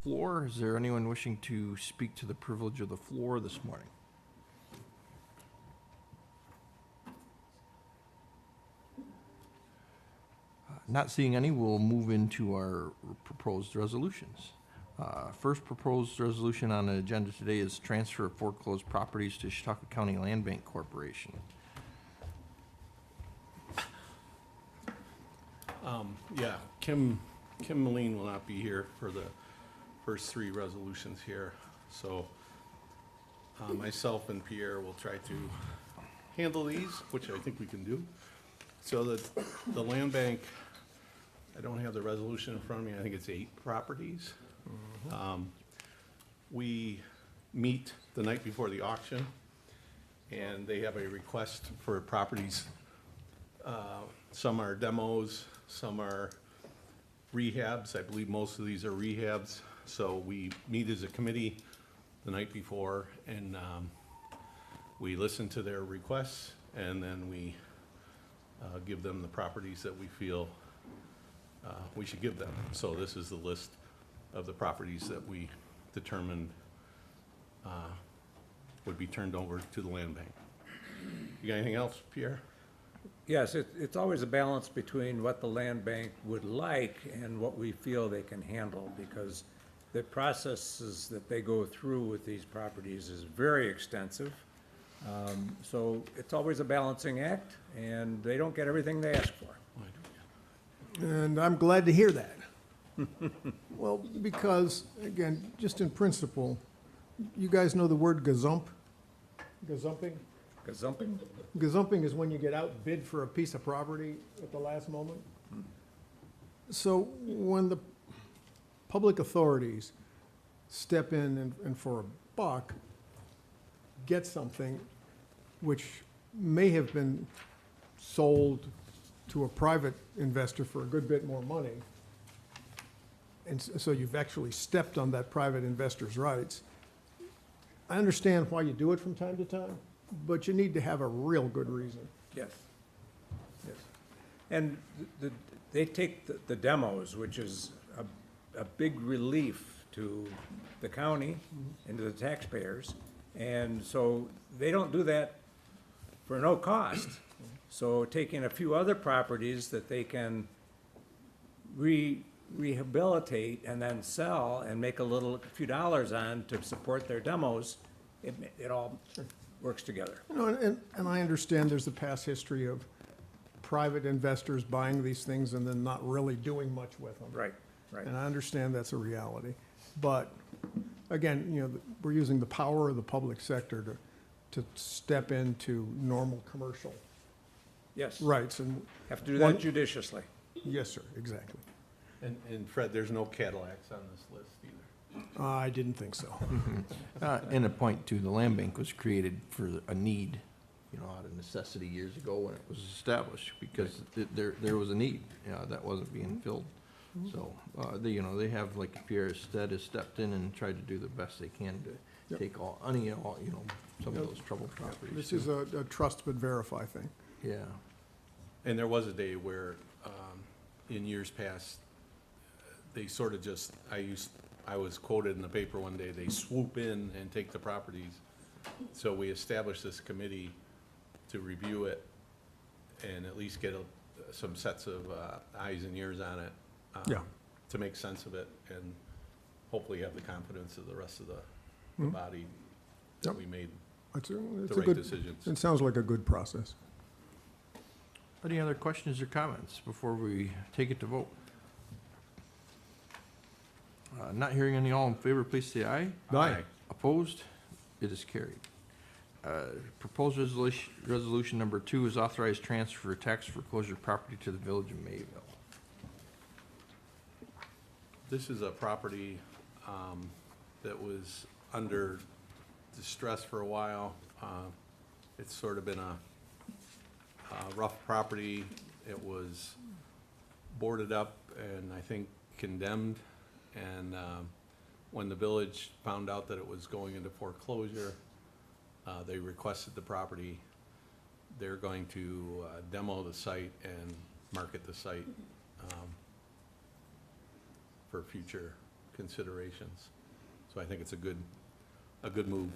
floor. Is there anyone wishing to speak to the privilege of the floor this morning? Not seeing any, we'll move into our proposed resolutions. First proposed resolution on the agenda today is transfer of foreclosed properties to Chautauqua County Land Bank Corporation. Yeah, Kim Moline will not be here for the first three resolutions here. So myself and Pierre will try to handle these, which I think we can do. So the land bank, I don't have the resolution in front of me. I think it's 8 properties. We meet the night before the auction, and they have a request for properties. Some are demos, some are rehabs. I believe most of these are rehabs. So we meet as a committee the night before, and we listen to their requests, and then we give them the properties that we feel we should give them. So this is the list of the properties that we determined would be turned over to the land bank. You got anything else, Pierre? Yes, it's always a balance between what the land bank would like and what we feel they can handle, because the processes that they go through with these properties is very extensive. So it's always a balancing act, and they don't get everything they ask for. And I'm glad to hear that. Well, because, again, just in principle, you guys know the word gazump? Gazumping? Gazumping? Gazumping is when you get outbid for a piece of property at the last moment. So when the public authorities step in and for a buck, get something which may have been sold to a private investor for a good bit more money, and so you've actually stepped on that private investor's rights. I understand why you do it from time to time, but you need to have a real good reason. Yes. Yes. And they take the demos, which is a big relief to the county and to the taxpayers. And so they don't do that for no cost. So taking a few other properties that they can rehabilitate and then sell and make a few dollars on to support their demos, it all works together. You know, and I understand there's a past history of private investors buying these things and then not really doing much with them. Right, right. And I understand that's a reality. But again, you know, we're using the power of the public sector to step into normal commercial Yes. rights. And Have to do that judiciously. yes, sir, exactly. And Fred, there's no Cadillacs on this list either. I didn't think so. And a point too, the land bank was created for a need, you know, out of necessity years ago when it was established, because there was a need, that wasn't being filled. So, they have, like Pierre said, has stepped in and tried to do the best they can to take some of those troubled properties. This is a trust but verify thing. Yeah. And there was a day where, in years past, they sort of just, I was quoted in the paper one day, they swoop in and take the properties. So we established this committee to review it and at least get some sets of eyes and ears on it. Yeah. To make sense of it and hopefully have the confidence of the rest of the body that Yep. we made It's the a right good, decisions. it sounds like a good process. Any other questions or comments before we take it to vote? Not hearing any, all in favor, please say aye. Aye. Opposed? It is carried. Proposed resolution number 2 is authorized transfer of tax foreclosure property to the village of Mayville. This is a property that was under distress for a while. It's sort of been a rough property. It was boarded up and I think condemned. And when the village found out that it was going into foreclosure, they requested the property. They're going to demo the site and market the site for future considerations. So I think it's a good move.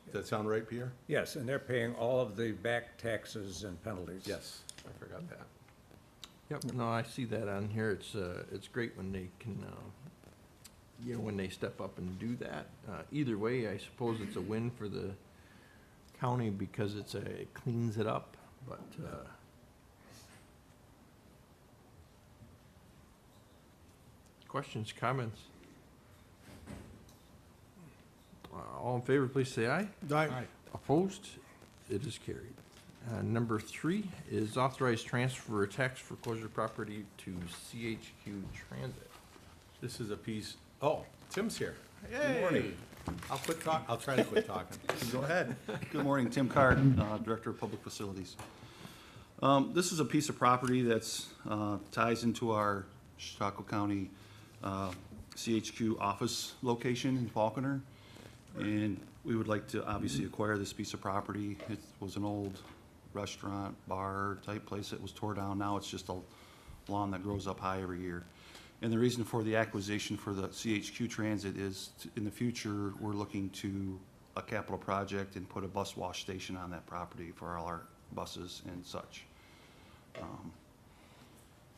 Does that sound right, Pierre? Yes, and they're paying all of the back taxes and penalties. Yes, I forgot that. Yep, no, I see that on here. It's great when they can, when they step up and do that. Either way, I suppose it's a win for the county because it cleans it up, but, questions, comments? All in favor, please say aye. Aye. Opposed? It is carried. Number 3 is authorized transfer of tax foreclosure property to CHQ Transit. This is a piece, oh, Tim's here. Good morning. I'll try to quit talking. Go ahead. Good morning, Tim Card, Director of Public Facilities. This is a piece of property that's ties into our Chautauqua County CHQ office location in Falconer. And we would like to obviously acquire this piece of property. It was an old restaurant, bar type place that was tore down. Now it's just a lawn that grows up high every year. And the reason for the acquisition for the CHQ Transit is in the future, we're looking to a capital project and put a bus wash station on that property for all our buses and such.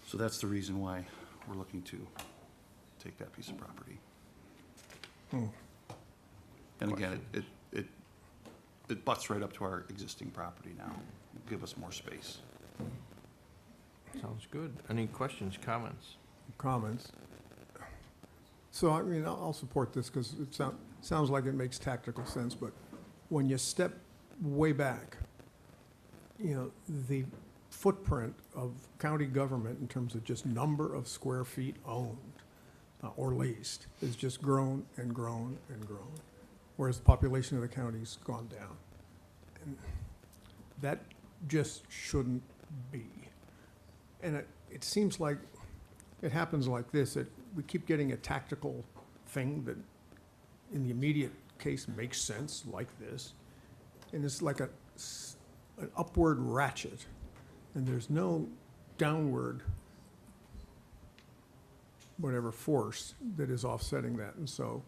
So that's the reason why we're looking to take that piece of property. And again, it butts right up to our existing property now, give us more space. Sounds good. Any questions, comments? Comments. So, I mean, I'll support this because it sounds like it makes tactical sense, but when you step way back, the footprint of county government in terms of just number of square feet owned or leased has just grown and grown and grown, whereas the population of the county's gone down. And that just shouldn't be. And it seems like it happens like this, that we keep getting a tactical thing that in the immediate case makes sense, like this. And it's like an upward ratchet, and there's no downward whatever force that is offsetting that. And so,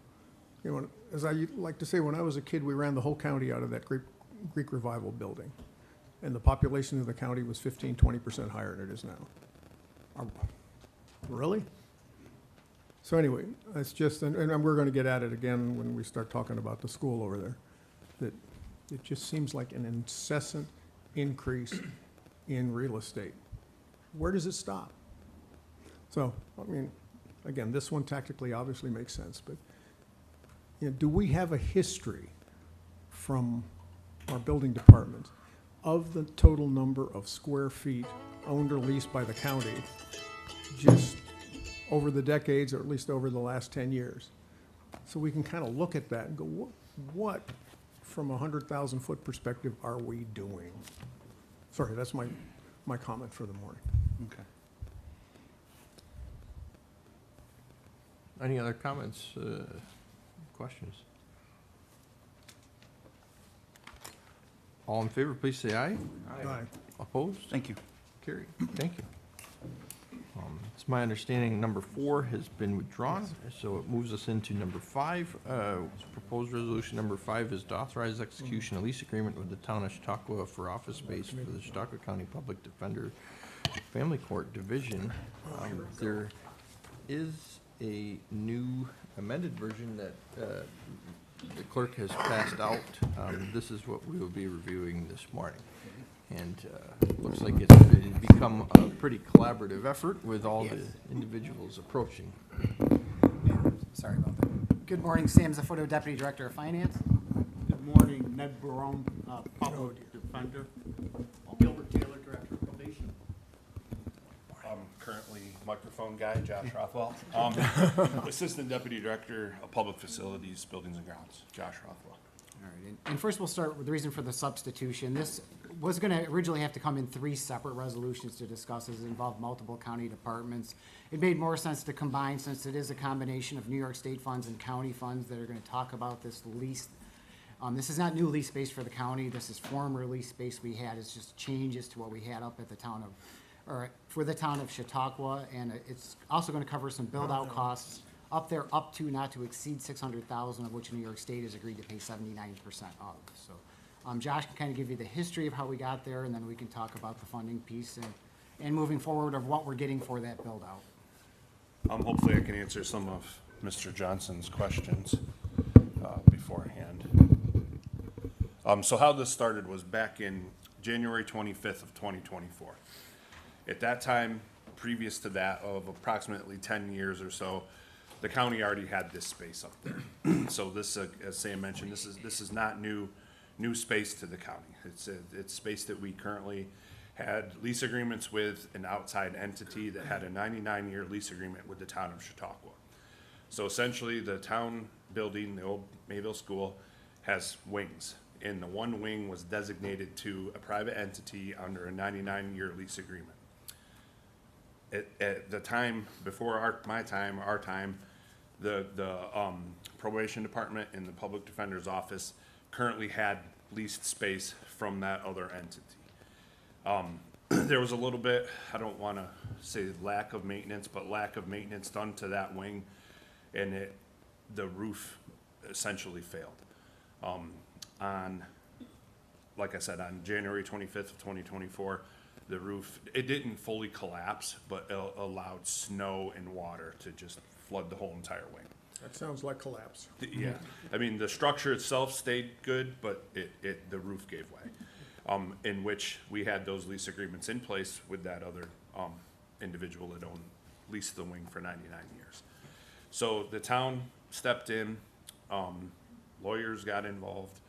as I like to say, when I was a kid, we ran the whole county out of that Greek Revival building. And the population of the county was 15–20% higher than it is now. Really? So anyway, it's just, and we're going to get at it again when we start talking about the school over there, that it just seems like an incessant increase in real estate. Where does it stop? So, I mean, again, this one tactically obviously makes sense, but do we have a history from our building department of the total number of square feet owned or leased by the county just over the decades, or at least over the last 10 years? So we can kind of look at that and go, what from a 100,000-foot perspective are we doing? Sorry, that's my comment for the morning. Okay. Any other comments, questions? All in favor, please say aye. Aye. Opposed? Thank you. Carried. Thank you. It's my understanding number 4 has been withdrawn, so it moves us into number 5. Proposed resolution number 5 is to authorize execution of lease agreement with the town of Chautauqua for office space for the Chautauqua County Public Defender Family Court Division. There is a new amended version that the clerk has passed out. This is what we will be reviewing this morning. And looks like it's become a pretty collaborative effort with all the individuals approaching. Sorry about that. Good morning, Sam Zafoto, Deputy Director of Finance. Good morning, Ned Barone, Public Defender. Gilbert Taylor, Director of Probation. I'm currently microphone guy, Josh Rothwell. Assistant Deputy Director of Public Facilities, Buildings and Grounds, Josh Rothwell. All right, and first we'll start with the reason for the substitution. This was going to originally have to come in 3 separate resolutions to discuss, as it involved multiple county departments. It made more sense to combine, since it is a combination of New York State funds and county funds that are going to talk about this lease. This is not new lease space for the county. This is former lease space we had. It's just changes to what we had up at the town of, or for the town of Chautauqua, and it's also going to cover some build-out costs up there up to not to exceed 600,000, of which New York State has agreed to pay 79% of. So Josh can kind of give you the history of how we got there, and then we can talk about the funding piece and moving forward of what we're getting for that build out. Hopefully I can answer some of Mr. Johnson's questions beforehand. So how this started was back in January 25th of 2024. At that time, previous to that of approximately 10 years or so, the county already had this space up there. So this, as Sam mentioned, this is not new space to the county. It's space that we currently had lease agreements with an outside entity that had a 99-year lease agreement with the town of Chautauqua. So essentially, the town building, the old Mayville School, has wings. And the one wing was designated to a private entity under a 99-year lease agreement. At the time, before our time, the probation department and the public defender's office currently had leased space from that other entity. There was a little bit, I don't want to say lack of maintenance, but lack of maintenance done to that wing, and the roof essentially failed. Like I said, on January 25th of 2024, the roof, it didn't fully collapse, but it allowed snow and water to just flood the whole entire wing. That sounds like collapse. Yeah, I mean, the structure itself stayed good, but the roof gave way. In which we had those lease agreements in place with that other individual that leased the wing for 99 years. So the town stepped in, lawyers got involved.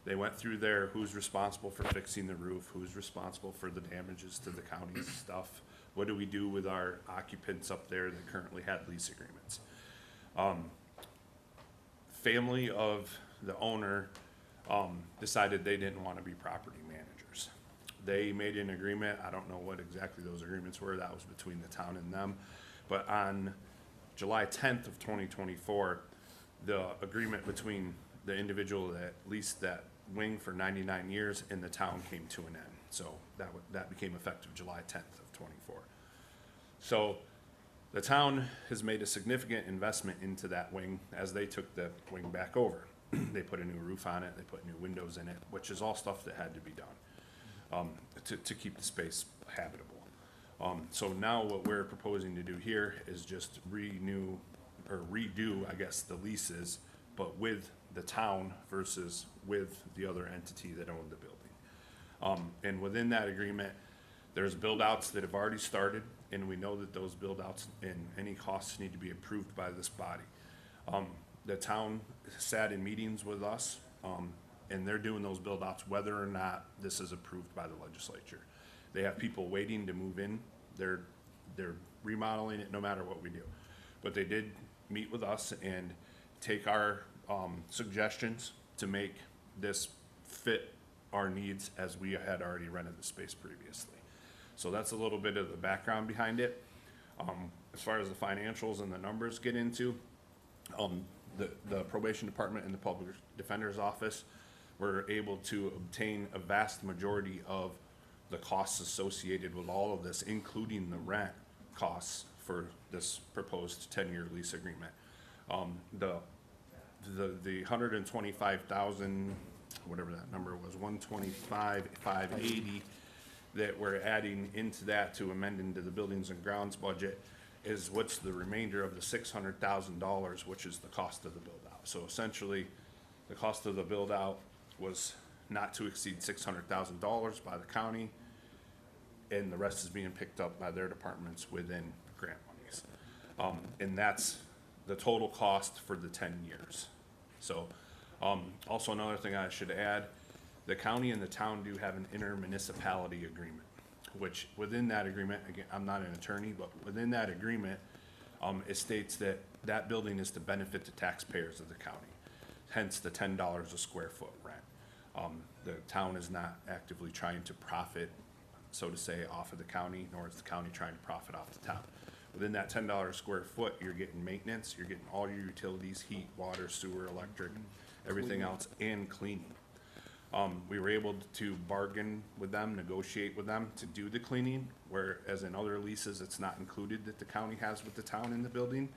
They went through there, who's responsible for fixing the roof, who's responsible for the damages to the county's stuff, what do we do with our occupants up there that currently had lease agreements. Family of the owner decided they didn't want to be property managers. They made an agreement, I don't know what exactly those agreements were, that was between the town and them, but on July 10th of 2024, the agreement between the individual that leased that wing for 99 years and the town came to an end. So that became effective July 10th of 24. So the town has made a significant investment into that wing as they took the wing back over. They put a new roof on it, they put new windows in it, which is all stuff that had to be done to keep the space habitable. So now what we're proposing to do here is just redo, I guess, the leases, but with the town versus with the other entity that owned the building. And within that agreement, there's build-outs that have already started, and we know that those build-outs and any costs need to be approved by this body. The town sat in meetings with us, and they're doing those build-outs whether or not this is approved by the legislature. They have people waiting to move in. They're remodeling it no matter what we do. But they did meet with us and take our suggestions to make this fit our needs as we had already rented the space previously. So that's a little bit of the background behind it. As far as the financials and the numbers get into, the probation department and the public defender's office were able to obtain a vast majority of the costs associated with all of this, including the rent costs for this proposed 10-year lease agreement. The 125,000, whatever that number was, 125,580 that we're adding into that to amend into the buildings and grounds budget is what's the remainder of the $600,000, which is the cost of the build out. So essentially, the cost of the build out was not to exceed $600,000 by the county, and the rest is being picked up by their departments within grant monies. And that's the total cost for the 10 years. So, also another thing I should add, the county and the town do have an intermunicipality agreement, which within that agreement, again, I'm not an attorney, but within that agreement, it states that that building is to benefit the taxpayers of the county, hence the $10 a square foot rent. The town is not actively trying to profit, so to say, off of the county, nor is the county trying to profit off the town. Within that $10 a square foot, you're getting maintenance, you're getting all your utilities, heat, water, sewer, electric, everything else, and cleaning. We were able to bargain with them, negotiate with them to do the cleaning, whereas in other leases, it's not included that the county has with the town in the building,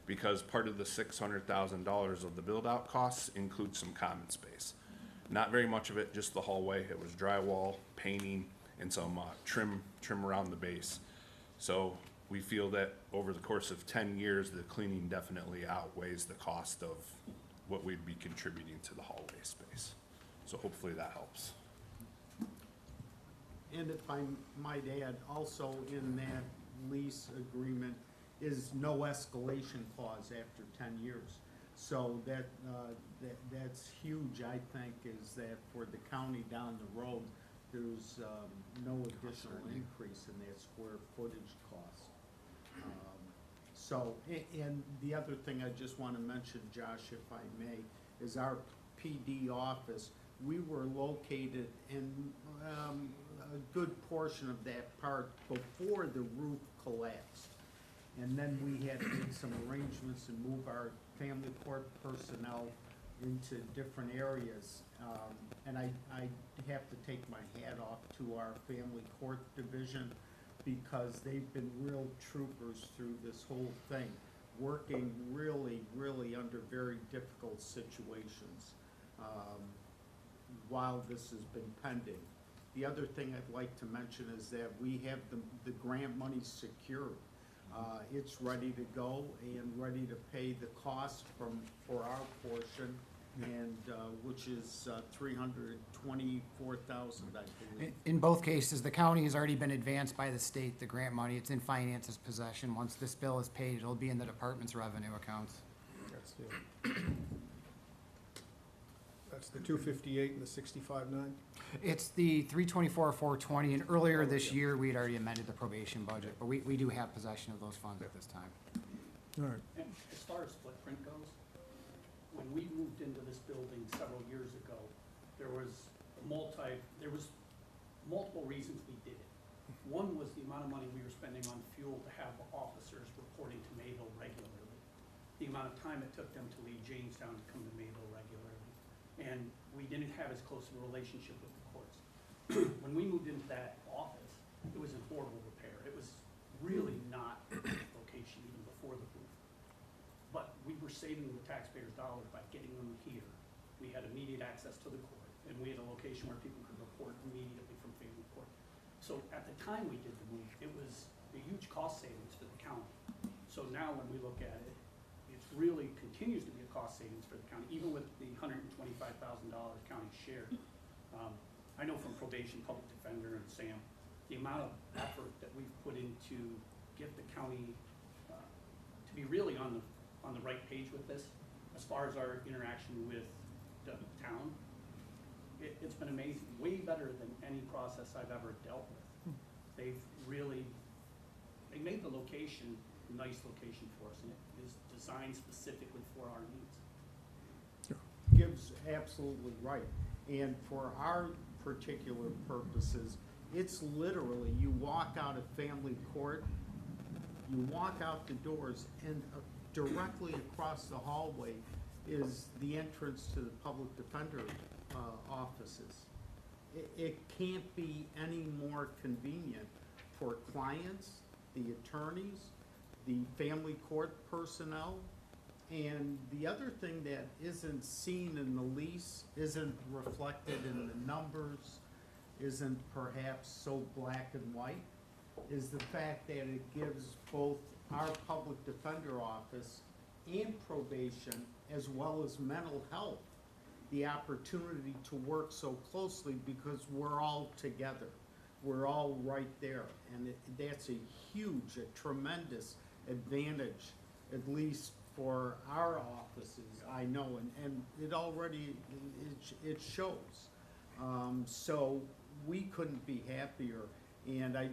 because part of the $600,000 of the build-out costs includes some common space. Not very much of it, just the hallway. It was drywall, painting, and some trim around the base. So we feel that over the course of 10 years, the cleaning definitely outweighs the cost of what we'd be contributing to the hallway space. So hopefully that helps. And if I might add, also in that lease agreement is no escalation clause after 10 years. So that's huge, I think, is that for the county down the road, there's no additional increase in that square footage cost. And the other thing I just want to mention, Josh, if I may, is our PD office. We were located in a good portion of that part before the roof collapsed. And then we had to make some arrangements and move our family court personnel into different areas. And I have to take my hat off to our family court division, because they've been real troopers through this whole thing, working really, really under very difficult situations while this has been pending. The other thing I'd like to mention is that we have the grant money secured. It's ready to go and ready to pay the cost for our portion, and which is $324,000, I believe. In both cases, the county has already been advanced by the state, the grant money. It's in finance's possession. Once this bill is paid, it'll be in the department's revenue accounts. That's the 258 and the 65.9? It's the 324, 420, and earlier this year, we had already amended the probation budget, but we do have possession of those funds at this time. All right. And as far as footprint goes, when we moved into this building several years ago, there was multiple reasons we did it. One was the amount of money we were spending on fuel to have officers reporting to Mayville regularly. The amount of time it took them to leave Jamestown to come to Mayville regularly. And we didn't have as close of a relationship with the courts. When we moved into that office, it was in horrible repair. It was really not a location even before the roof. But we were saving the taxpayers' dollars by getting them here. We had immediate access to the court, and we had a location where people could report immediately from family court. So at the time we did the move, it was a huge cost savings for the county. So now when we look at it, it really continues to be a cost savings for the county, even with the $125,000 county share. I know from probation, public defender, and Sam, the amount of effort that we've put into get the county to be really on the right page with this, as far as our interaction with the town. It's been amazing, way better than any process I've ever dealt with. They made the location a nice location for us, and it is designed specifically for our needs. Gibbs absolutely right. And for our particular purposes, it's literally, you walk out of family court, you walk out the doors, and directly across the hallway is the entrance to the public defender offices. It can't be any more convenient for clients, the attorneys, the family court personnel. And the other thing that isn't seen in the lease, isn't reflected in the numbers, isn't perhaps so black and white, is the fact that it gives both our public defender office and probation, as well as mental health, the opportunity to work so closely, because we're all together. We're all right there. And that's a huge, a tremendous advantage, at least for our offices, I know, and it already, it shows. So we couldn't be happier. And I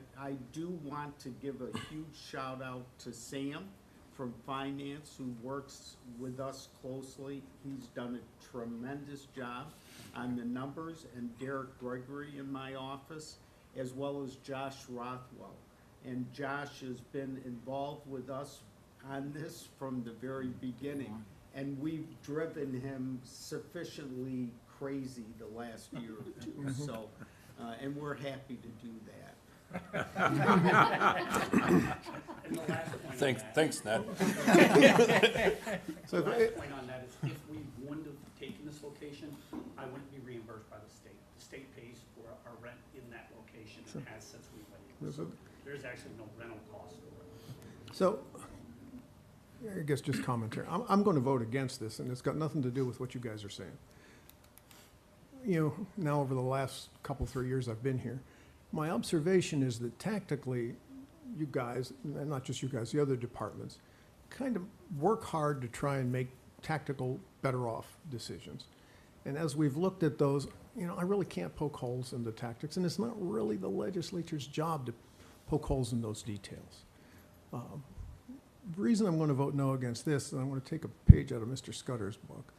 do want to give a huge shout out to Sam from finance, who works with us closely. He's done a tremendous job on the numbers, and Derek Gregory in my office, as well as Josh Rothwell. And Josh has been involved with us on this from the very beginning, and we've driven him sufficiently crazy the last year or two, so, and we're happy to do that. And the last point on that. Thanks, Ned. So The if last it- point on that is if we wouldn't have taken this location, I wouldn't be reimbursed by the state. The state pays for our rent in that location and has since we went in. So there's actually no rental cost for it. So, I guess just commentary. I'm going to vote against this, and it's got nothing to do with what you guys are saying. You know, now over the last couple, 3 years I've been here, my observation is that tactically, you guys, and not just you guys, the other departments, kind of work hard to try and make tactical, better off decisions. And as we've looked at those, you know, I really can't poke holes in the tactics, and it's not really the legislature's job to poke holes in those details. The reason I'm going to vote no against this, and I'm going to take a page out of Mr. Scudder's book,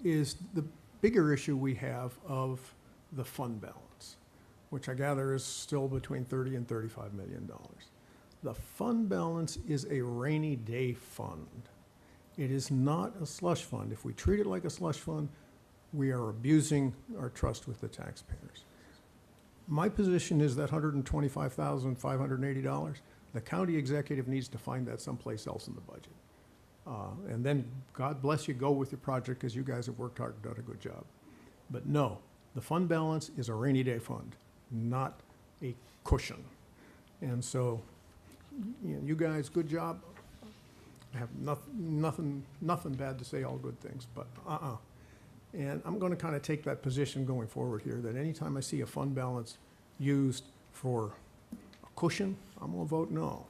is the bigger issue we have of the fund balance, which I gather is still between $30 and $35 million. The fund balance is a rainy day fund. It is not a slush fund. If we treat it like a slush fund, we are abusing our trust with the taxpayers. My position is that $125,580, the county executive needs to find that someplace else in the budget. And then, God bless you, go with your project, because you guys have worked hard and done a good job. But no, the fund balance is a rainy day fund, not a cushion. And so, you know, you guys, good job. I have nothing bad to say, all good things, but And I'm going to kind of take that position going forward here, that anytime I see a fund balance used for a cushion, I'm going to vote no.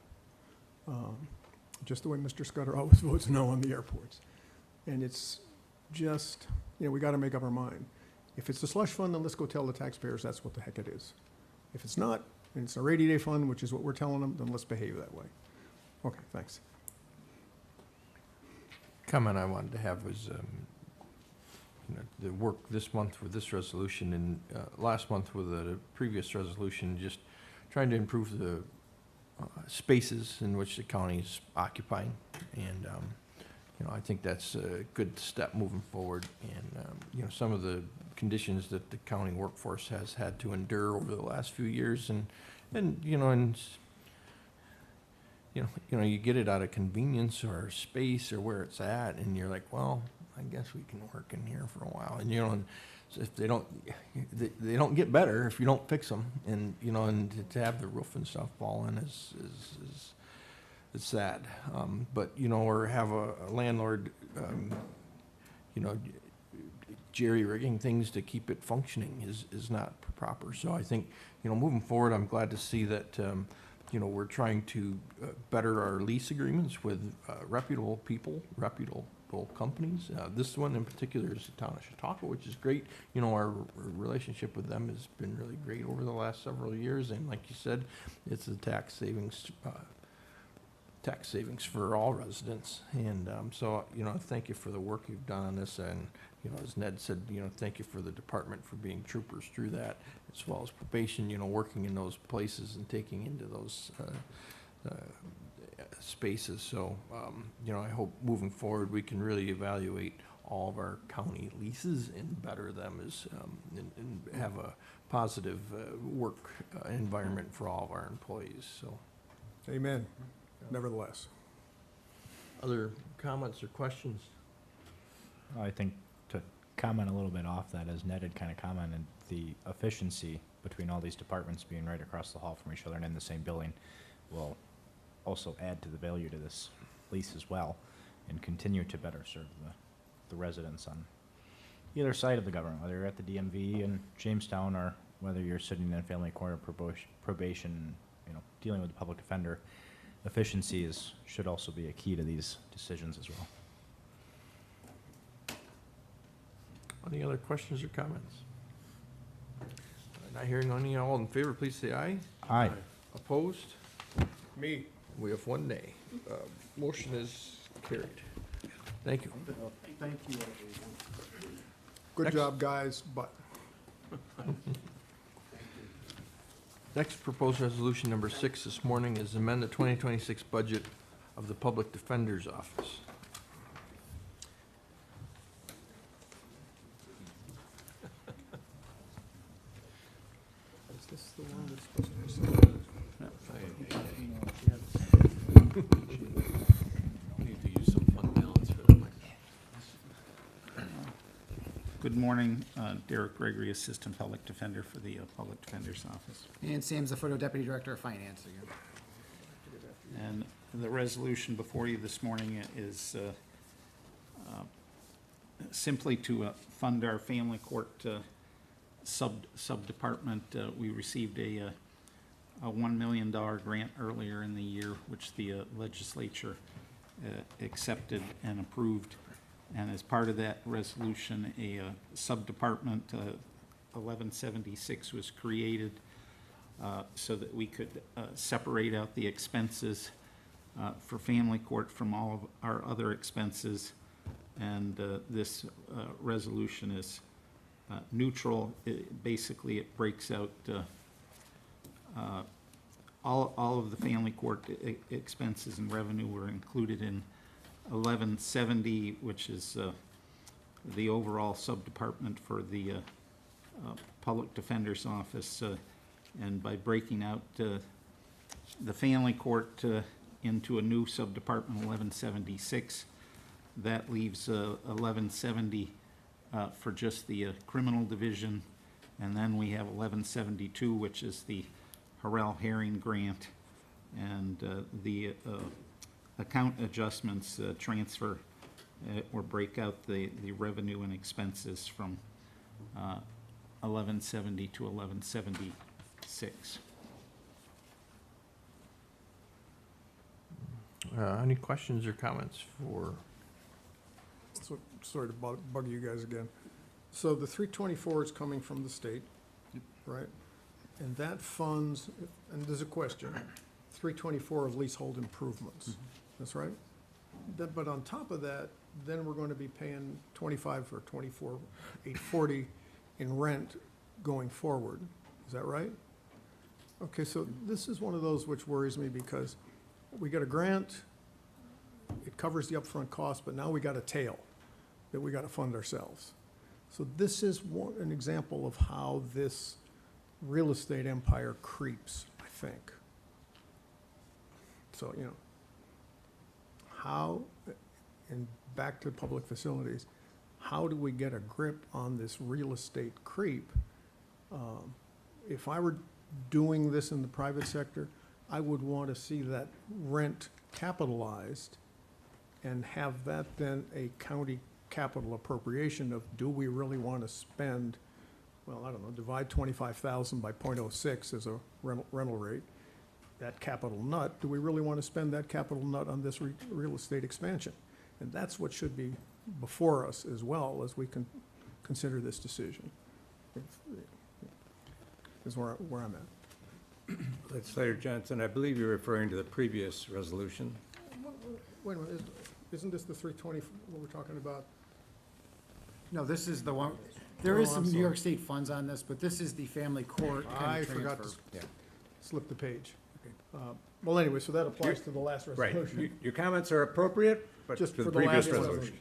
Just the way Mr. Scudder always votes no on the airports. And it's just, you know, we got to make up our mind. If it's a slush fund, then let's go tell the taxpayers that's what the heck it is. If it's not, and it's a rainy day fund, which is what we're telling them, then let's behave that way. Okay, thanks. Comment I wanted to have was, you know, the work this month with this resolution and last month with the previous resolution, just trying to improve the spaces in which the county is occupying. And, you know, I think that's a good step moving forward. And, you know, some of the conditions that the county workforce has had to endure over the last few years and you know, you get it out of convenience or space or where it's at, and you're like, well, I guess we can work in here for a while. And, you know, and so if they don't get better if you don't fix them. And, you know, and to have the roof and stuff fall in is sad. But, you know, or have a landlord, you know, jerry-rigging things to keep it functioning is not proper. So I think, you know, moving forward, I'm glad to see that, you know, we're trying to better our lease agreements with reputable people, reputable companies. This one in particular is the town of Chautauqua, which is great. You know, our relationship with them has been really great over the last several years. And like you said, it's a tax savings for all residents. And so, you know, thank you for the work you've done on this. And, you know, as Ned said, you know, thank you for the department for being troopers through that, as well as probation, you know, working in those places and taking into those spaces. So, you know, I hope moving forward we can really evaluate all of our county leases and better them as, and have a positive work environment for all of our employees. So, Amen. Nevertheless. other comments or questions? I think to comment a little bit off that, as Ned had kind of commented, the efficiency between all these departments being right across the hall from each other and in the same building will also add to the value to this lease as well and continue to better serve the residents on either side of the government, whether you're at the DMV in Jamestown or whether you're sitting in family court or probation, you know, dealing with the public defender. Efficiency should also be a key to these decisions as well. Any other questions or comments? Not hearing any. All in favor, please say aye. Aye. Opposed? Me. We have one nay. Motion is carried. Thank you. Thank you, everyone. Good Next. job, guys, but Next proposed resolution number 6 this morning is amend the 2026 budget of the Public Defender's Office. morning. Derek Gregory, Assistant Public Defender for the Public Defender's Office. And Sam Zafoto, Deputy Director of Finance again. And the resolution before you this morning is simply to fund our family court sub-department. We received a $1 million grant earlier in the year, which the legislature accepted and approved. And as part of that resolution, a sub-department 1176 was created so that we could separate out the expenses for family court from all of our other expenses. And this resolution is neutral. Basically, it breaks out all of the family court expenses and revenue were included in 1170, which is the overall sub-department for the Public Defender's Office. And by breaking out the family court into a new sub-department, 1176, that leaves 1170 for just the criminal division. And then we have 1172, which is the Harrell Herring grant, and the account adjustments transfer or break out the revenue and expenses from 1170 to 1176. Any questions or comments for, So, sorry to bug you guys again. So the 324 is coming from the state, right? And that funds, and there's a question, 324 of leasehold improvements. That's right? But on top of that, then we're going to be paying 25 or 24, 840 in rent going forward. Is that right? Okay, so this is one of those which worries me because we got a grant, it covers the upfront cost, but now we got a tail that we got to fund ourselves. So this is an example of how this real estate empire creeps, I think. So, you know, how, and back to public facilities, how do we get a grip on this real estate creep? If I were doing this in the private sector, I would want to see that rent capitalized and have that then a county capital appropriation of, do we really want to spend, well, I don't know, divide 25,000 by 0.06 as a rental rate, that capital nut, do we really want to spend that capital nut on this real estate expansion? And that's what should be before us as well as we can consider this decision. Is where I'm at. Legislator Johnson, I believe you're referring to the previous resolution. Wait a minute, isn't this the 320, what we're talking about? No, this is the one, there is Oh, some I'm New York sorry. State funds on this, but this is the family court I kind of forgot transfer. to Yeah. slip the page. Well, anyway, so that applies to the last Right. resolution. Your comments are appropriate, but to Just the for the previous last resolution.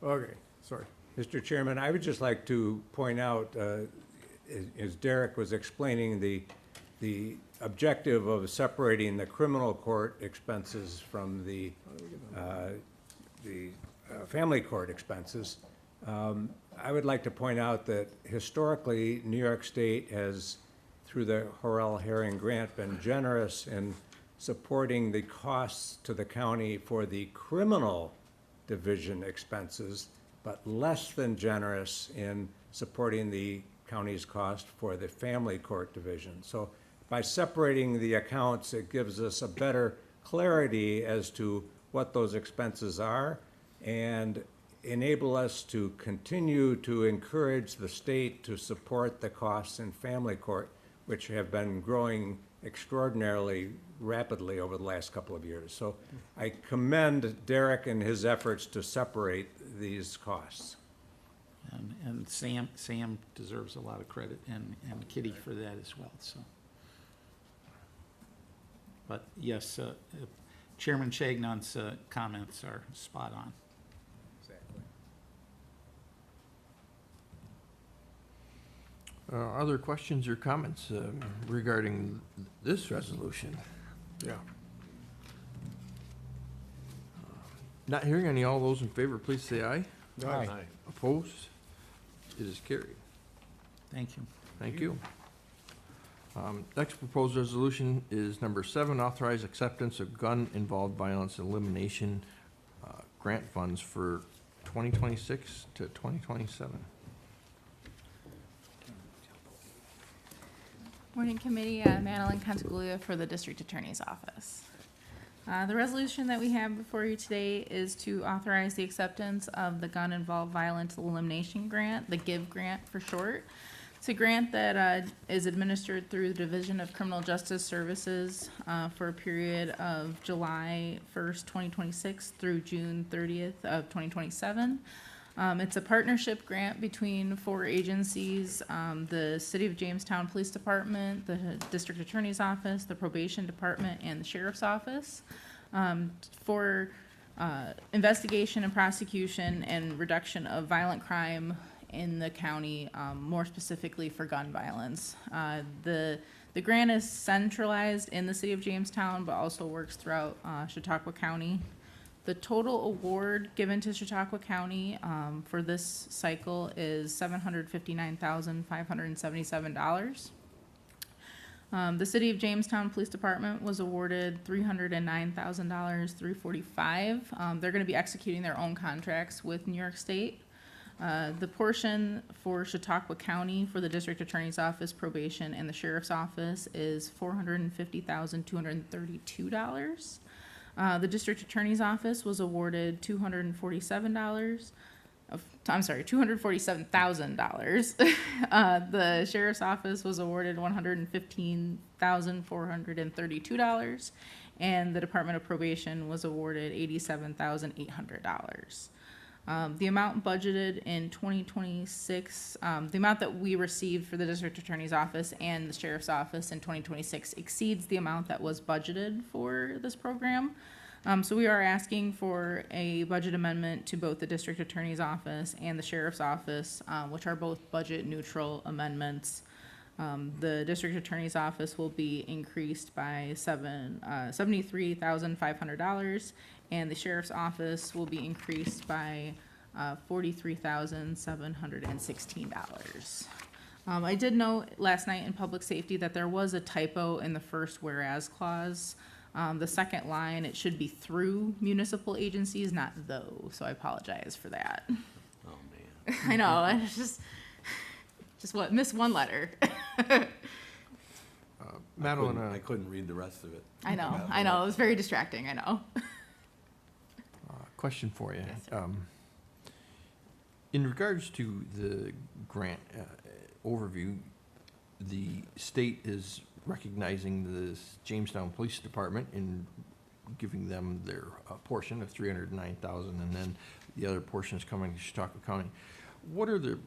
resolution. Okay, sorry. Mr. Chairman, I would just like to point out, as Derek was explaining, the objective of separating the criminal court expenses from the family court expenses. I would like to point out that historically, New York State has, through the Harrell Herring grant, been generous in supporting the costs to the county for the criminal division expenses, but less than generous in supporting the county's cost for the family court division. So by separating the accounts, it gives us a better clarity as to what those expenses are and enable us to continue to encourage the state to support the costs in family court, which have been growing extraordinarily rapidly over the last couple of years. So I commend Derek and his efforts to separate these costs. And Sam deserves a lot of credit, and Kitty for that as well, so. But yes, Chairman Shagnon's comments are spot on. other questions or comments regarding this resolution? Yeah. Not hearing any. All those in favor, please say aye. Aye. Opposed? It is carried. Thank you. Thank you. Next proposed resolution is number 7, authorize acceptance of gun-involved violence elimination grant funds for 2026 to 2027. Morning Committee, Madeline Contiguglia for the District Attorney's Office. The resolution that we have before you today is to authorize the acceptance of the Gun Involved Violence Elimination Grant, the GIVE grant for short. It's a grant that is administered through the Division of Criminal Justice Services for a period of July 1st, 2026 through June 30th of 2027. It's a partnership grant between 4 agencies, the City of Jamestown Police Department, the District Attorney's Office, the Probation Department, and the Sheriff's Office, for investigation and prosecution and reduction of violent crime in the county, more specifically for gun violence. The grant is centralized in the City of Jamestown, but also works throughout Chautauqua County. The total award given to Chautauqua County for this cycle is $759,577. The City of Jamestown Police Department was awarded $309,345. They're going to be executing their own contracts with New York State. The portion for Chautauqua County for the District Attorney's Office, Probation, and the Sheriff's Office is $450,232. The District Attorney's Office was awarded $247,000. The Sheriff's Office was awarded $115,432, and the Department of Probation was awarded $87,800. The amount budgeted in 2026, the amount that we received for the District Attorney's Office and the Sheriff's Office in 2026 exceeds the amount that was budgeted for this program. So we are asking for a budget amendment to both the District Attorney's Office and the Sheriff's Office, which are both budget neutral amendments. The District Attorney's Office will be increased by $73,500, and the Sheriff's Office will be increased by $43,716. I did note last night in Public Safety that there was a typo in the first whereas clause. The second line, it should be through municipal agencies, not though, so I apologize for that. Oh, man. I know, I just missed one letter. Madeline, I couldn't read the rest of it. I know, it was very distracting, I know. question for you. Yes, sir. In regards to the grant overview, the state is recognizing the Jamestown Police Department in giving them their portion of $309,000, and then the other portion is coming to Chautauqua County. What are the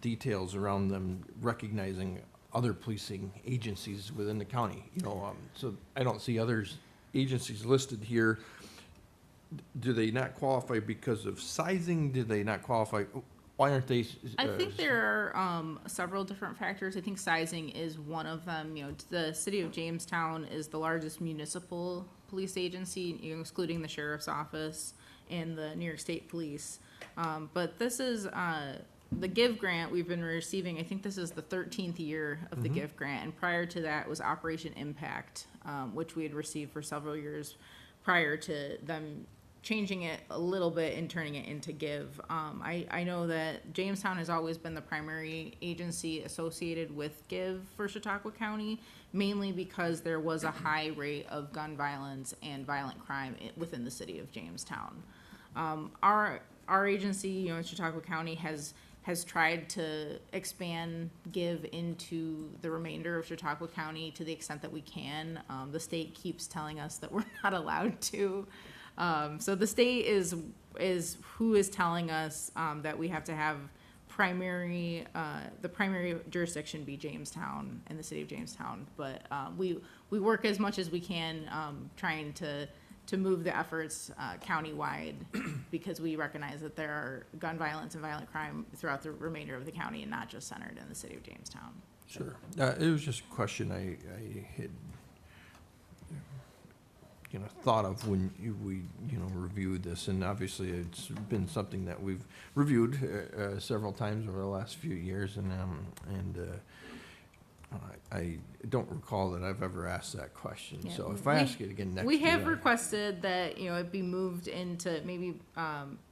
details around them recognizing other policing agencies within the county? You know, so I don't see others agencies listed here. Do they not qualify because of sizing? Do they not qualify? Why aren't they? I think there are several different factors. I think sizing is one of them. You know, the City of Jamestown is the largest municipal police agency, you know, excluding the Sheriff's Office and the New York State Police. But this is the GIVE grant we've been receiving. I think this is the 13th year of the GIVE grant, and prior to that was Operation Impact, which we had received for several years prior to them changing it a little bit and turning it into GIVE. I know that Jamestown has always been the primary agency associated with GIVE for Chautauqua County, mainly because there was a high rate of gun violence and violent crime within the City of Jamestown. Our agency, you know, in Chautauqua County has tried to expand GIVE into the remainder of Chautauqua County to the extent that we can. The state keeps telling us that we're not allowed to. So the state is who is telling us that we have to have the primary jurisdiction be Jamestown and the City of Jamestown. But we work as much as we can trying to move the efforts countywide because we recognize that there are gun violence and violent crime throughout the remainder of the county and not just centered in the City of Jamestown. Sure. It was just a question I had, you know, thought of when we, you know, reviewed this. And obviously, it's been something that we've reviewed several times over the last few years. And I don't recall that I've ever asked that question. Yeah, So if I ask it again next We year. have requested that, you know, it be moved into maybe,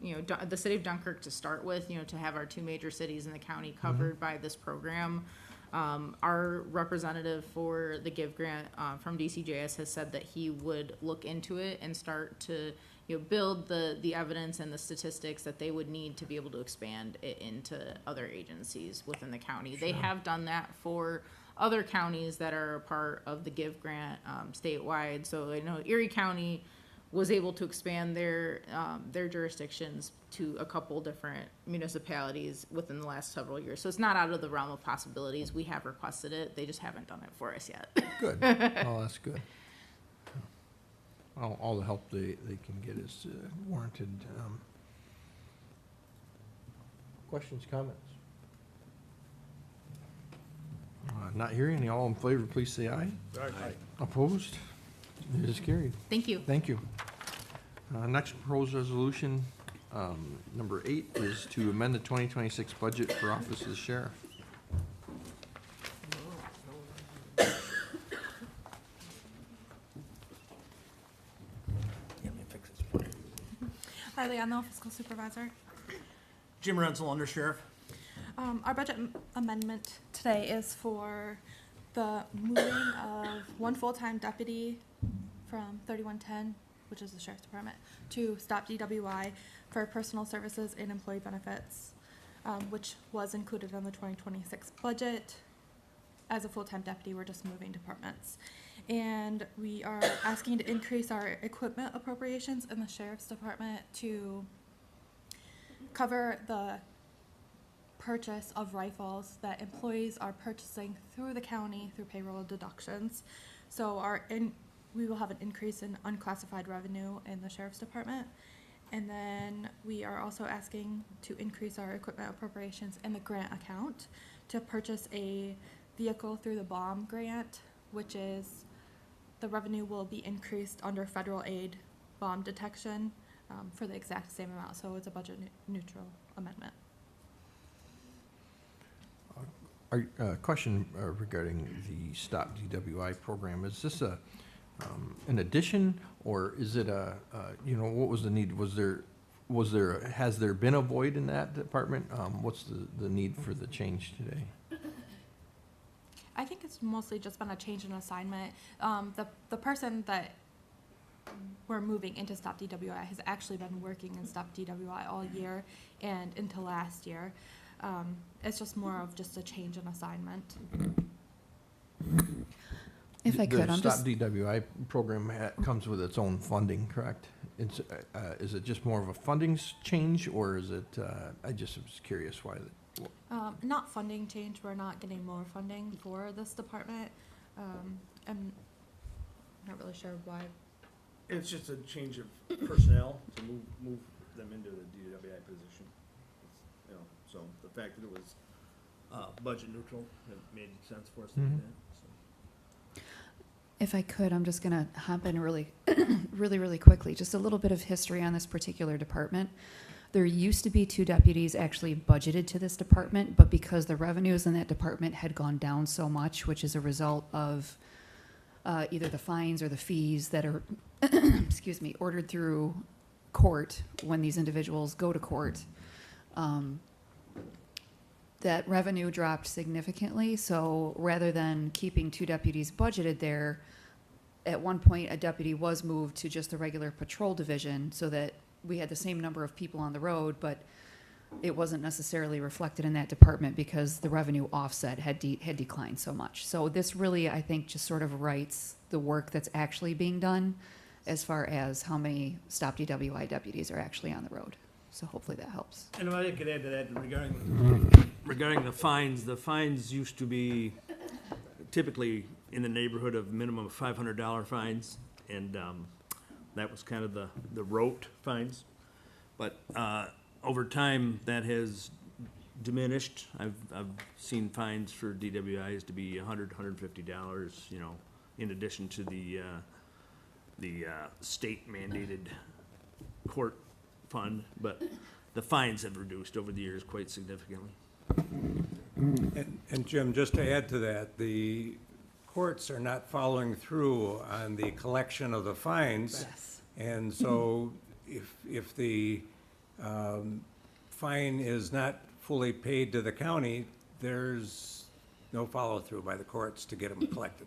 you know, the city of Dunkirk to start with, you know, to have our two major cities in the county covered by this program. Our representative for the GIVE grant, from DCJS has said that he would look into it and start to, you know, build the evidence and the statistics that they would need to be able to expand it into other agencies within the county. They have done that for other counties that are a part of the GIVE grant, statewide. So I know Erie County was able to expand their jurisdictions to a couple different municipalities within the last several years. So it's not out of the realm of possibilities. We have requested it. They just haven't done it for us yet. Good. Oh, that's good. All the help they can get is warranted. Questions, comments? Not hearing any. All in favor, please say aye. Aye. Opposed? It is carried. Thank you. Thank you. Next proposed resolution, number 8, is to amend the 2026 budget for Office of the Sheriff. Hi, Leon, Fiscal Supervisor. Jim Renzel, Under Sheriff. Our budget amendment today is for the moving of one full-time deputy from 3110, which is the Sheriff's Department, to Stop DWI for personal services and employee benefits, which was included in the 2026 budget. As a full-time deputy, we're just moving departments. And we are asking to increase our equipment appropriations in the Sheriff's Department to cover the purchase of rifles that employees are purchasing through the county through payroll deductions. So we will have an increase in unclassified revenue in the Sheriff's Department. And then we are also asking to increase our equipment appropriations in the grant account to purchase a vehicle through the bomb grant, which is the revenue will be increased under federal aid bomb detection for the exact same amount. So it's a budget neutral amendment. Question regarding the Stop DWI program. Is this an addition, or is it you know, what was the need? Has there been a void in that department? What's the need for the change today? I think it's mostly just been a change in assignment. The person that we're moving into Stop DWI has actually been working in Stop DWI all year and into last year. It's just more of just a change in assignment. If I could, The I'm Stop just, DWI program comes with its own funding, correct? Is it just more of a funding change, or is it, I just was curious why. Not funding change, we're not getting more funding for this department. I'm not really sure why. It's just a change of personnel to move them into the DWI position. It's, you know, so the fact that it was budget neutral, it made sense for us to do that. So. if I could, I'm just gonna hop in really, really quickly. Just a little bit of history on this particular department. There used to be 2 deputies actually budgeted to this department, but because the revenues in that department had gone down so much, which is a result of either the fines or the fees that are, excuse me, ordered through court when these individuals go to court, that revenue dropped significantly. So rather than keeping 2 deputies budgeted there, at one point a deputy was moved to just the regular patrol division so that we had the same number of people on the road, but it wasn't necessarily reflected in that department because the revenue offset had declined so much. So this really, I think, just sort of writes the work that's actually being done as far as how many Stop DWI deputies are actually on the road. So hopefully that helps. And if I could add to that regarding the fines used to be typically in the neighborhood of minimum of $500 fines, and that was kind of the rote fines. But over time, that has diminished. I've seen fines for DWIs to be $100, $150, you know, in addition to the the state mandated court fund, but the fines have reduced over the years quite significantly. And Jim, just to add to that, the courts are not following through on the collection of the fines. Yes. And so if the fine is not fully paid to the county, there's no follow-through by the courts to get them collected.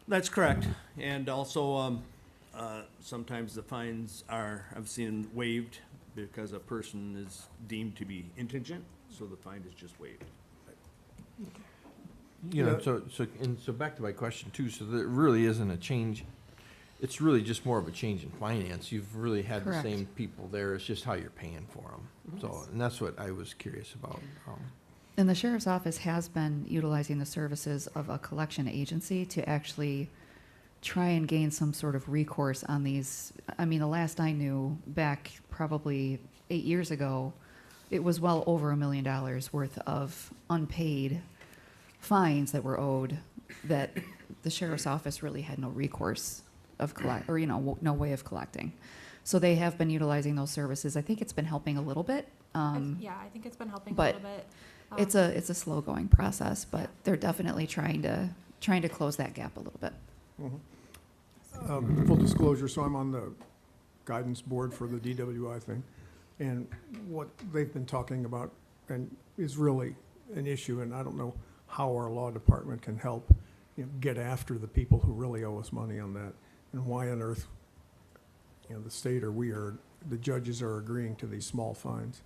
That's correct. And also, sometimes the fines are, I've seen waived because a person is deemed to be indigent, so the fine is just waived. You know, so back to my question too, so there really isn't a change. It's really just more of a change in finance. You've really had the Correct. same people there. It's just how you're paying for them. So, and that's what I was curious about. And the sheriff's office has been utilizing the services of a collection agency to actually try and gain some sort of recourse on these. I mean, the last I knew, back probably 8 years ago, it was well over $1 million worth of unpaid fines that were owed that the sheriff's office really had no recourse of no way of collecting. So they have been utilizing those services. I think it's been helping a little bit. Yeah, I think it's been helping a but little bit. It's a slow going process, but they're definitely trying to close that gap a little bit. Full disclosure, so I'm on the guidance board for the DWI thing. And what they've been talking about and is really an issue, and I don't know how our law department can help, get after the people who really owe us money on that. And why on earth, the state or the judges are agreeing to these small fines.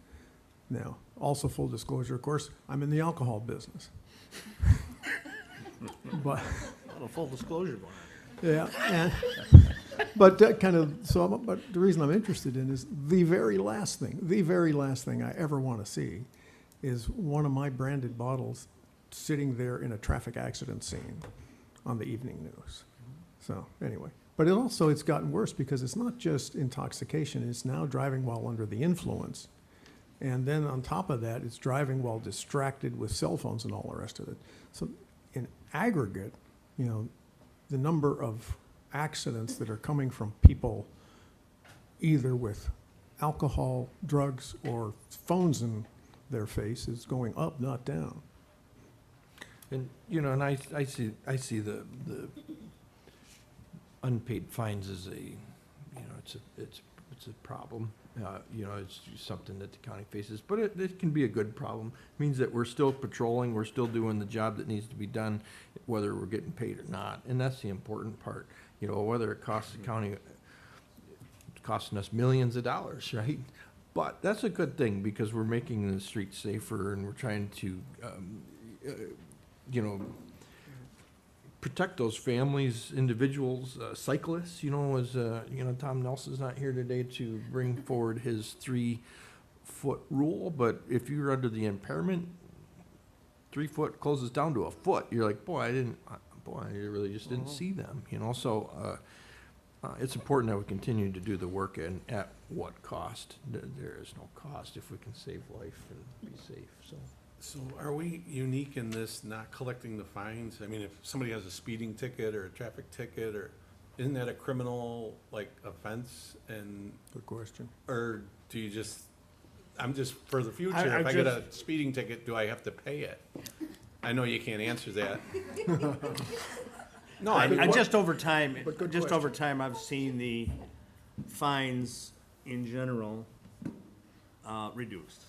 Now, also full disclosure, of course, I'm in the alcohol business. But, A little full disclosure going on. yeah, but but the reason I'm interested in is the very last thing I ever want to see is one of my branded bottles sitting there in a traffic accident scene on the evening news. So, anyway. But it's gotten worse because it's not just intoxication, it's now driving while under the influence. And then on top of that, it's driving while distracted with cell phones and all the rest of it. So in aggregate, the number of accidents that are coming from people either with alcohol, drugs, or phones in their face is going up, not down. And, and I see the unpaid fines as it's a problem. It's something that the county faces, but it can be a good problem. It means that we're still patrolling, we're still doing the job that needs to be done, whether we're getting paid or not. And that's the important part, whether it costs the county, costing us millions of dollars, right? But that's a good thing because we're making the streets safer and we're trying to, protect those families, individuals, cyclists, as, Tom Nelson's not here today to bring forward his 3-foot rule, but if you're under the impairment, 3 foot closes down to a foot. You're like, I really just didn't see them, so, it's important that we continue to do the work and at what cost. There is no cost if we can save life and be safe, so. So are we unique in this not collecting the fines? I mean, if somebody has a speeding ticket or a traffic ticket, or isn't that a criminal offense? And Good question. or do you just? I'm just for the future. I If I get a speeding ticket, do I have to pay it? I know you can't answer that. No, I mean, Just over time, But good over time, I've seen the fines in general reduced.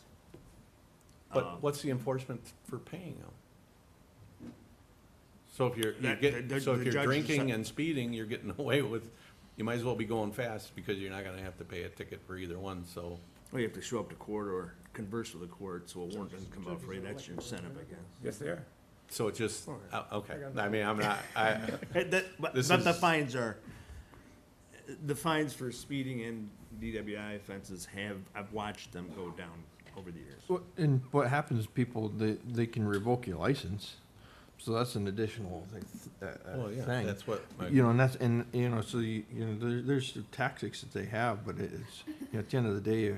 but what's the enforcement for paying them? So if you're The judge drinking deci- and speeding, you're getting away with. You might as well be going fast because you're not going to have to pay a ticket for either one. So. Well, you have to show up to court or converse with the court, so a warrant doesn't come out for you. That's your incentive, I guess. Yes, they are. So it just, okay, I mean, I'm not, But This the is- fines for speeding and DWI offenses I've watched them go down over the years. And what happens is people, they can revoke your license, so that's an additional thing. that's what. So there's the tactics that they have, but it's, at the end of the day,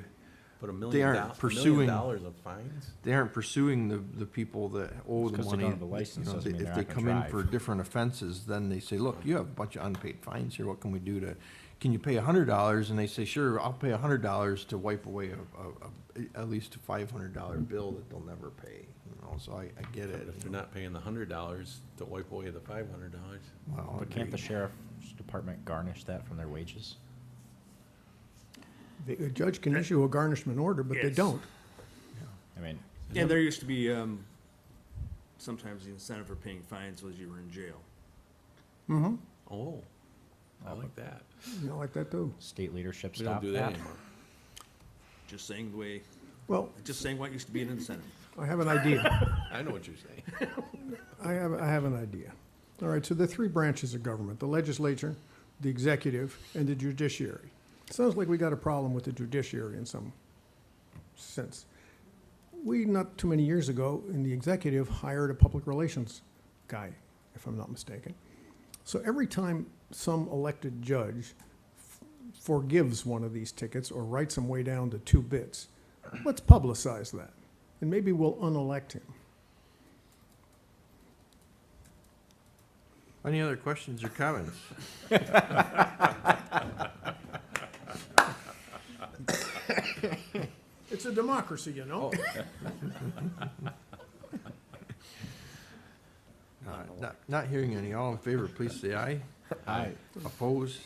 But $1 They million, aren't $1 pursuing- million of fines? They aren't pursuing the people that owe the Just 'cause they money. don't have a license You know, doesn't mean if they're they not gonna come in drive. for different offenses, then they say, look, you have a bunch of unpaid fines here, what can we do to, can you pay $100? And they say, sure, I'll pay $100 to wipe away at least a $500 bill that they'll never pay, you know, so I get it. If they're not paying the $100 to wipe away the $500. Well, But can't the agreed. sheriff's department garnish that from their wages? The judge can issue a garnishment order, but they Yes. don't. I mean, And there used to be, sometimes the incentive for paying fines was you were in jail. Mm-hmm. Oh, I like that. You know, like that too. state leadership We don't stopped do that that. anymore. Just saying the way, Well, just saying what used to be an incentive. I have an idea. I know what you're saying. I have an idea. All right, so the three branches of government, the legislature, the executive, and the judiciary. Sounds like we got a problem with the judiciary in some sense. We, not too many years ago, in the executive, hired a public relations guy, if I'm not mistaken. So every time some elected judge forgives one of these tickets or writes them way down to 2 bits, let's publicize that, and maybe we'll unelect him. Any other questions or comments? It's a democracy, you know? Not hearing any, all in favor, please say aye. Aye. Opposed?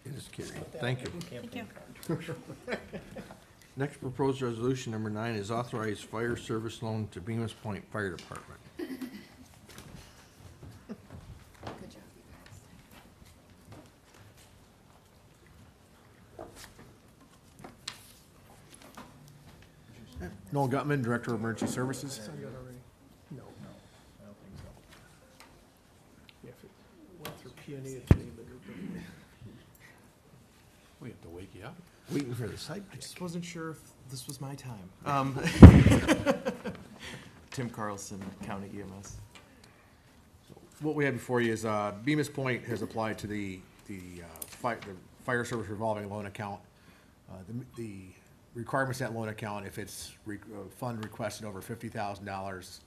It is carried. Thank you. Thank you. Next proposed resolution, number 9, is authorized fire service loan to Bemis Point Fire Department. Good job, you guys. Noel Gutman, Director of Emergency Services. Signed that already? No. Yeah, if it went through P&E, it's me, but it- We have to wake you up. Waiting for the sidekick. I just wasn't sure if this was my time. Tim Carlson, County EMS. So what we have before you is Bemis Point has applied to the fire service revolving loan account. The requirements of that loan account, if it's fund requested over $50,000,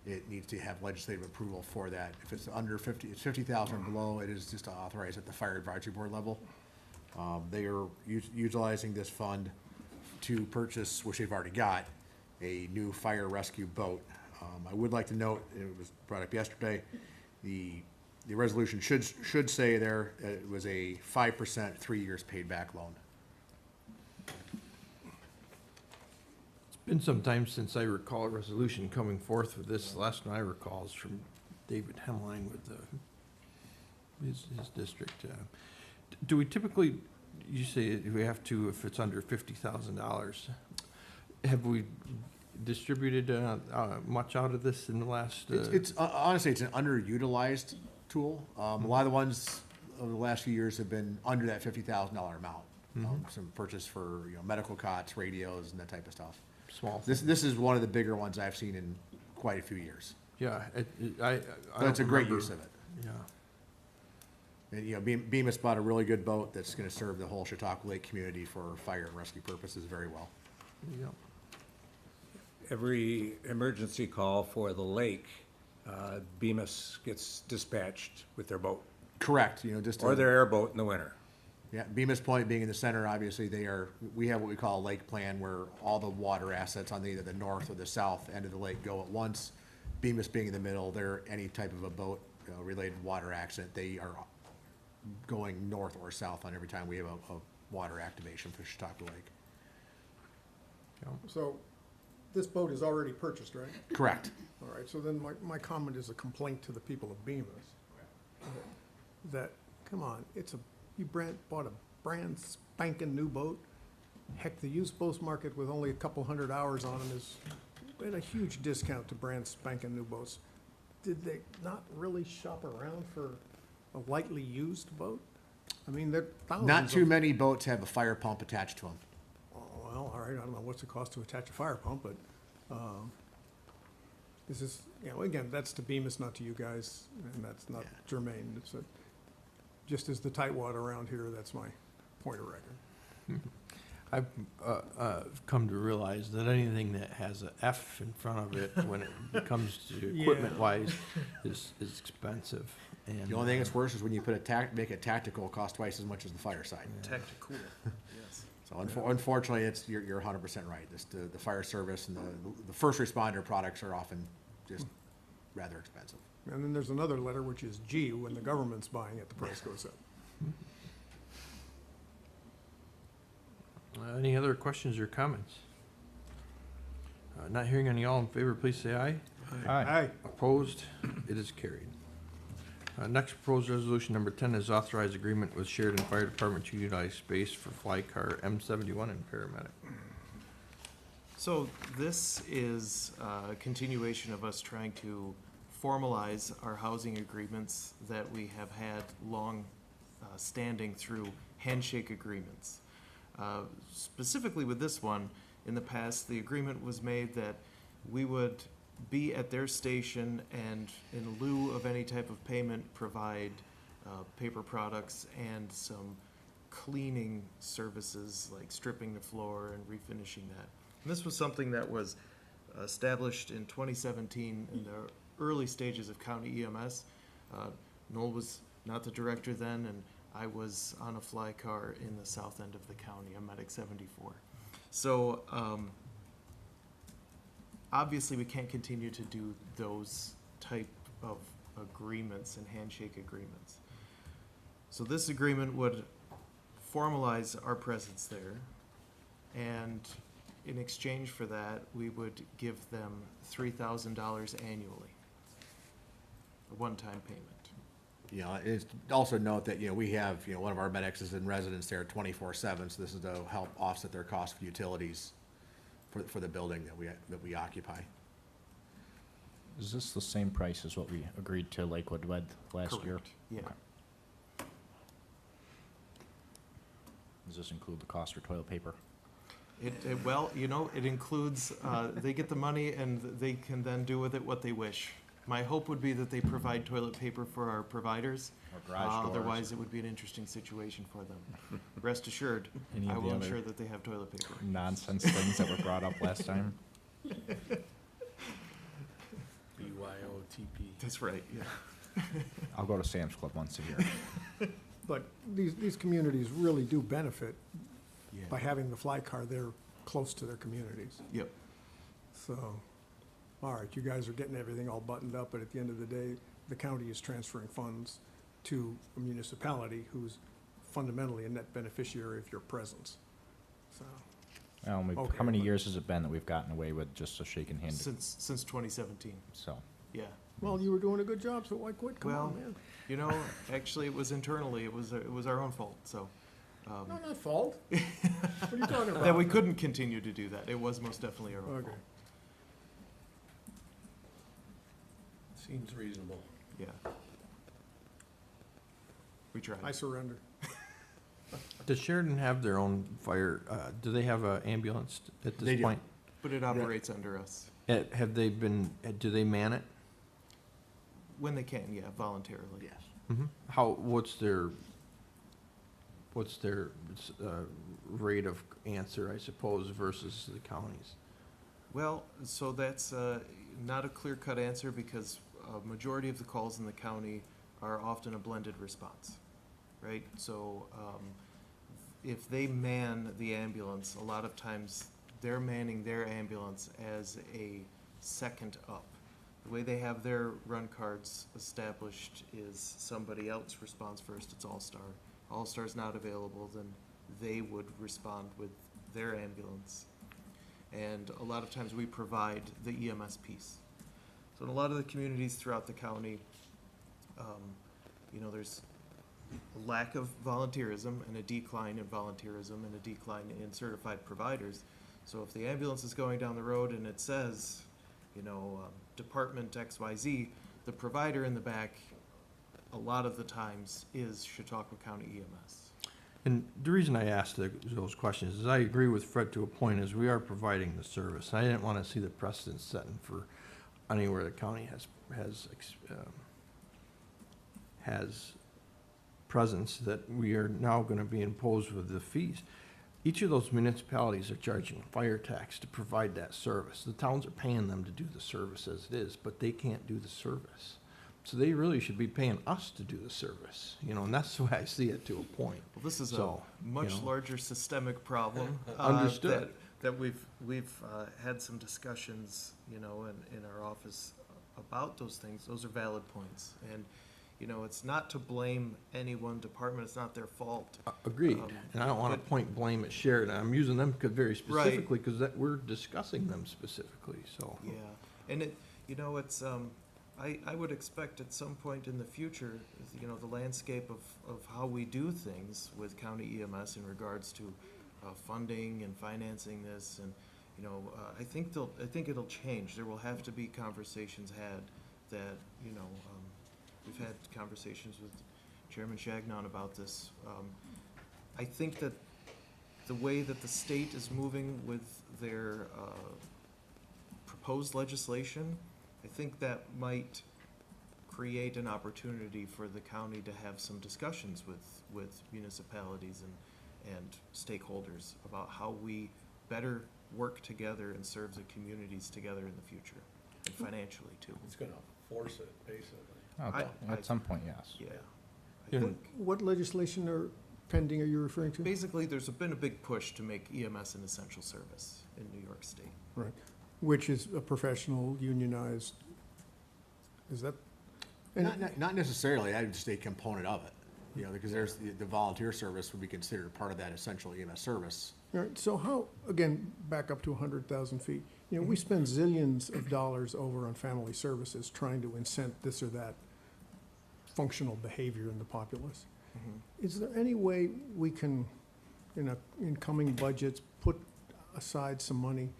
it needs to have legislative approval for that. If it's under 50, it's 50,000 or below, it is just authorized at the fire advisory board level. They are utilizing this fund to purchase, which they've already got, a new fire rescue boat. I would like to note, it was brought up yesterday, the resolution should say there, it was a 5%, 3 years paid back loan. It's been some time since I recall a resolution coming forth with this. The last one I recall is from David Hemline with his district. Do we typically, you say we have to if it's under $50,000? Have we distributed much out of this in the last? It's honestly, it's an underutilized tool. A lot of the ones over the last few years have been under that $50,000 amount. Some purchase for, medical cots, radios, and that type of stuff. Small. This is one of the bigger ones I've seen in quite a few years. Yeah, I But it's a don't great remember. use of it. Yeah. And, Bemis bought a really good boat that's gonna serve the whole Chautauqua Lake community for fire and rescue purposes very well. Yeah. Every emergency call for the lake, Bemis gets dispatched with their boat, Correct, just. or their airboat in the winter. Yeah, Bemis Point being in the center, obviously, we have what we call a lake plan where all the water assets on either the north or the south end of the lake go at once. Bemis being in the middle, they're any type of a boat, related water accident, they are going north or south on every time we have a water activation for Chautauqua Lake. So this boat is already purchased, right? Correct. All right, so then my comment is a complaint to the people of Bemis. That, come on, you bought a brand spanking new boat. Heck, the used boat market with only a couple hundred hours on them is at a huge discount to brand spanking new boats. Did they not really shop around for a lightly used boat? I mean, there are thousands Not too of- many boats have a fire pump attached to them. Oh, well, all right, I don't know what's the cost to attach a fire pump, but, this is, again, that's to Bemis, not to you guys, and that's not germane. It's just as the tight water around here, that's my point of record. I've come to realize that anything that has a F in front of it, when it comes to equipment-wise, is expensive. And The only thing that's worse is when you put make it tactical, it costs twice as much as the fire side. Tactical, yes. So unfortunately, you're 100% right. The fire service and the first responder products are often just rather expensive. And then there's another letter, which is G, when the government's buying it, the price goes up. Any other questions or comments? Not hearing any, all in favor, please say aye. Aye. Opposed? It is carried. Next proposed resolution, number 10, is authorized agreement with Sheridan Fire Department to utilize space for fly car M71 and paramedic. So this is a continuation of us trying to formalize our housing agreements that we have had long standing through handshake agreements. Specifically with this one, in the past, the agreement was made that we would be at their station and in lieu of any type of payment, provide paper products and some cleaning services like stripping the floor and refinishing that. And this was something that was established in 2017 in the early stages of county EMS. Noel was not the director then, and I was on a fly car in the south end of the county, a Medic 74. So obviously we can't continue to do those type of agreements and handshake agreements. So this agreement would formalize our presence there, and in exchange for that, we would give them $3,000 annually, a one-time payment. You know, it's also note that, we have, one of our medics is in residence there 24/7, so this is to help offset their cost of utilities for the building that we occupy. Is this the same price as what we agreed to Lakewood with last year? Correct. Yeah. Okay. Does this include the cost for toilet paper? Well, it includes, they get the money and they can then do with it what they wish. My hope would be that they provide toilet paper for our providers. Or garage doors? Otherwise, it would be an interesting situation for them. Rest assured, Any I of the will other ensure that they have toilet paper. Nonsense things that were brought up last time? BYOTP. That's right, yeah. I'll go to Sam's Club once a year. But these communities really do benefit by having the fly car there close to their communities. Yep. So, all right, you guys are getting everything all buttoned up, but at the end of the day, the county is transferring funds to a municipality who's fundamentally a net beneficiary of your presence. So, Okay, How many but- years has it been that we've gotten away with just a shaking hand? Since 2017, So, yeah. well, you were doing a good job, so why quit? Come on, Well, man. Actually, it was internally, it was our own fault, so. No, not fault. What are you talking about? That we couldn't continue to do that. It was most definitely our own Okay. fault. Seems reasonable. Yeah. We tried. I surrender. Does Sheridan have their own fire, do they have an ambulance at They this do. point? But it operates under us. Have they been, do they man it? When they can, yeah, voluntarily. Yes. What's their rate of answer, I suppose, versus the counties? Well, so that's not a clear-cut answer because a majority of the calls in the county are often a blended response, right? So if they man the ambulance, a lot of times they're manning their ambulance as a second up. The way they have their run cards established is somebody else responds first, it's All-Star. All-Star's not available, then they would respond with their ambulance. And a lot of times we provide the EMS piece. So in a lot of the communities throughout the county, there's a lack of volunteerism and a decline in volunteerism and a decline in certified providers. So if the ambulance is going down the road and it says, Department XYZ, the provider in the back, a lot of the times is Chautauqua County EMS. And the reason I asked those questions is I agree with Fred to a point, is we are providing the service. I didn't want to see the precedent setting for anywhere the county has presence that we are now going to be imposed with the fees. each of those municipalities are charging fire tax to provide that service. The towns are paying them to do the service as it is, but they can't do the service. So they really should be paying us to do the service, you know, and that's the way I see it to a point. Well, this is a So, you much know. larger systemic problem. Understood. That we've had some discussions, you know, in our office about those things. Those are valid points. And, you know, it's not to blame any one department, it's not their fault. Agreed, and I don't want to but- point blame at Sheridan. I'm using them very Right. specifically, because that, we're discussing them specifically, so. Yeah, and it, you know, it's, I would expect at some point in the future, you know, the landscape of how we do things with county EMS in regards to funding and financing this, and, you know, I think it'll change. There will have to be conversations had that, you know, we've had conversations with Chairman Shagnon about this. I think that the way that the state is moving with their proposed legislation, I think that might create an opportunity for the county to have some discussions with municipalities and stakeholders about how we better work together and serve the communities together in the future, and financially too. It's gonna force it, basically. Okay, I- at some point, yes. Yeah. Yeah. I think, What legislation or pending are you referring to? basically, there's been a big push to make EMS an essential service in New York State. Right, which is a professional unionized, is that? and- Not necessarily, I would just say component of it, you know, because there's, the volunteer service would be considered part of that essential EMS service. All right, so how, again, back up to 100,000 feet, you know, we spend zillions of dollars over on family services trying to incent this or that functional behavior in the populace. Is there any way we can, in coming budgets, put aside some money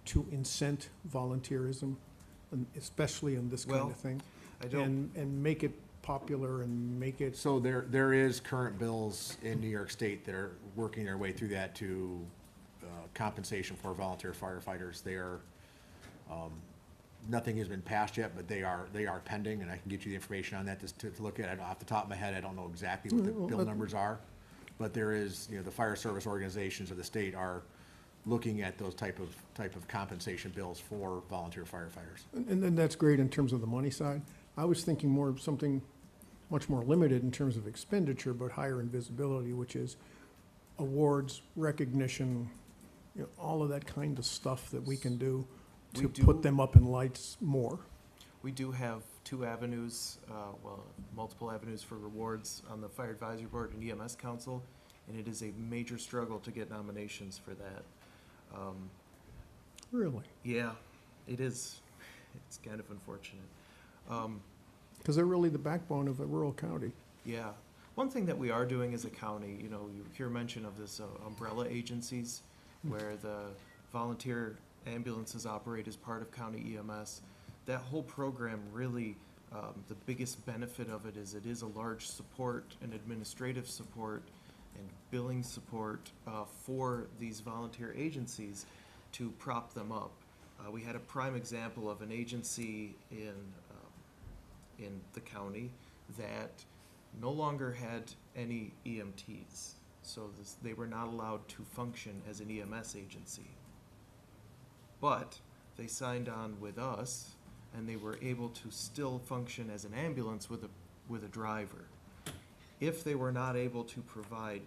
to incent volunteerism, and especially in this kind Well, of thing? I don't, And make it popular and make it, So there is current bills in New York State that are working their way through that to compensation for volunteer firefighters. They are, nothing has been passed yet, but they are pending, and I can get you the information on that to look at it. Off the top of my head, I don't know exactly what the Well, bill but- numbers are, but there is, you know, the fire service organizations of the state are looking at those type of compensation bills for volunteer firefighters. and then that's great in terms of the money side. I was thinking more of something much more limited in terms of expenditure, but higher in visibility, which is awards, recognition, you know, all of that kind of stuff that we can do We to do- put them up in lights more. we do have two avenues, multiple avenues for rewards on the Fire Advisory Board and EMS Council, and it is a major struggle to get nominations for that. Really? Yeah, it is. It's kind of unfortunate. Because they're really the backbone of a rural county. Yeah. One thing that we are doing as a county, you know, you hear mention of this umbrella agencies where the volunteer ambulances operate as part of county EMS. That whole program really, the biggest benefit of it is a large support and administrative support and billing support for these volunteer agencies to prop them up. We had a prime example of an agency in the county that no longer had any EMTs. So they were not allowed to function as an EMS agency. But they signed on with us, and they were able to still function as an ambulance with a driver. If they were not able to provide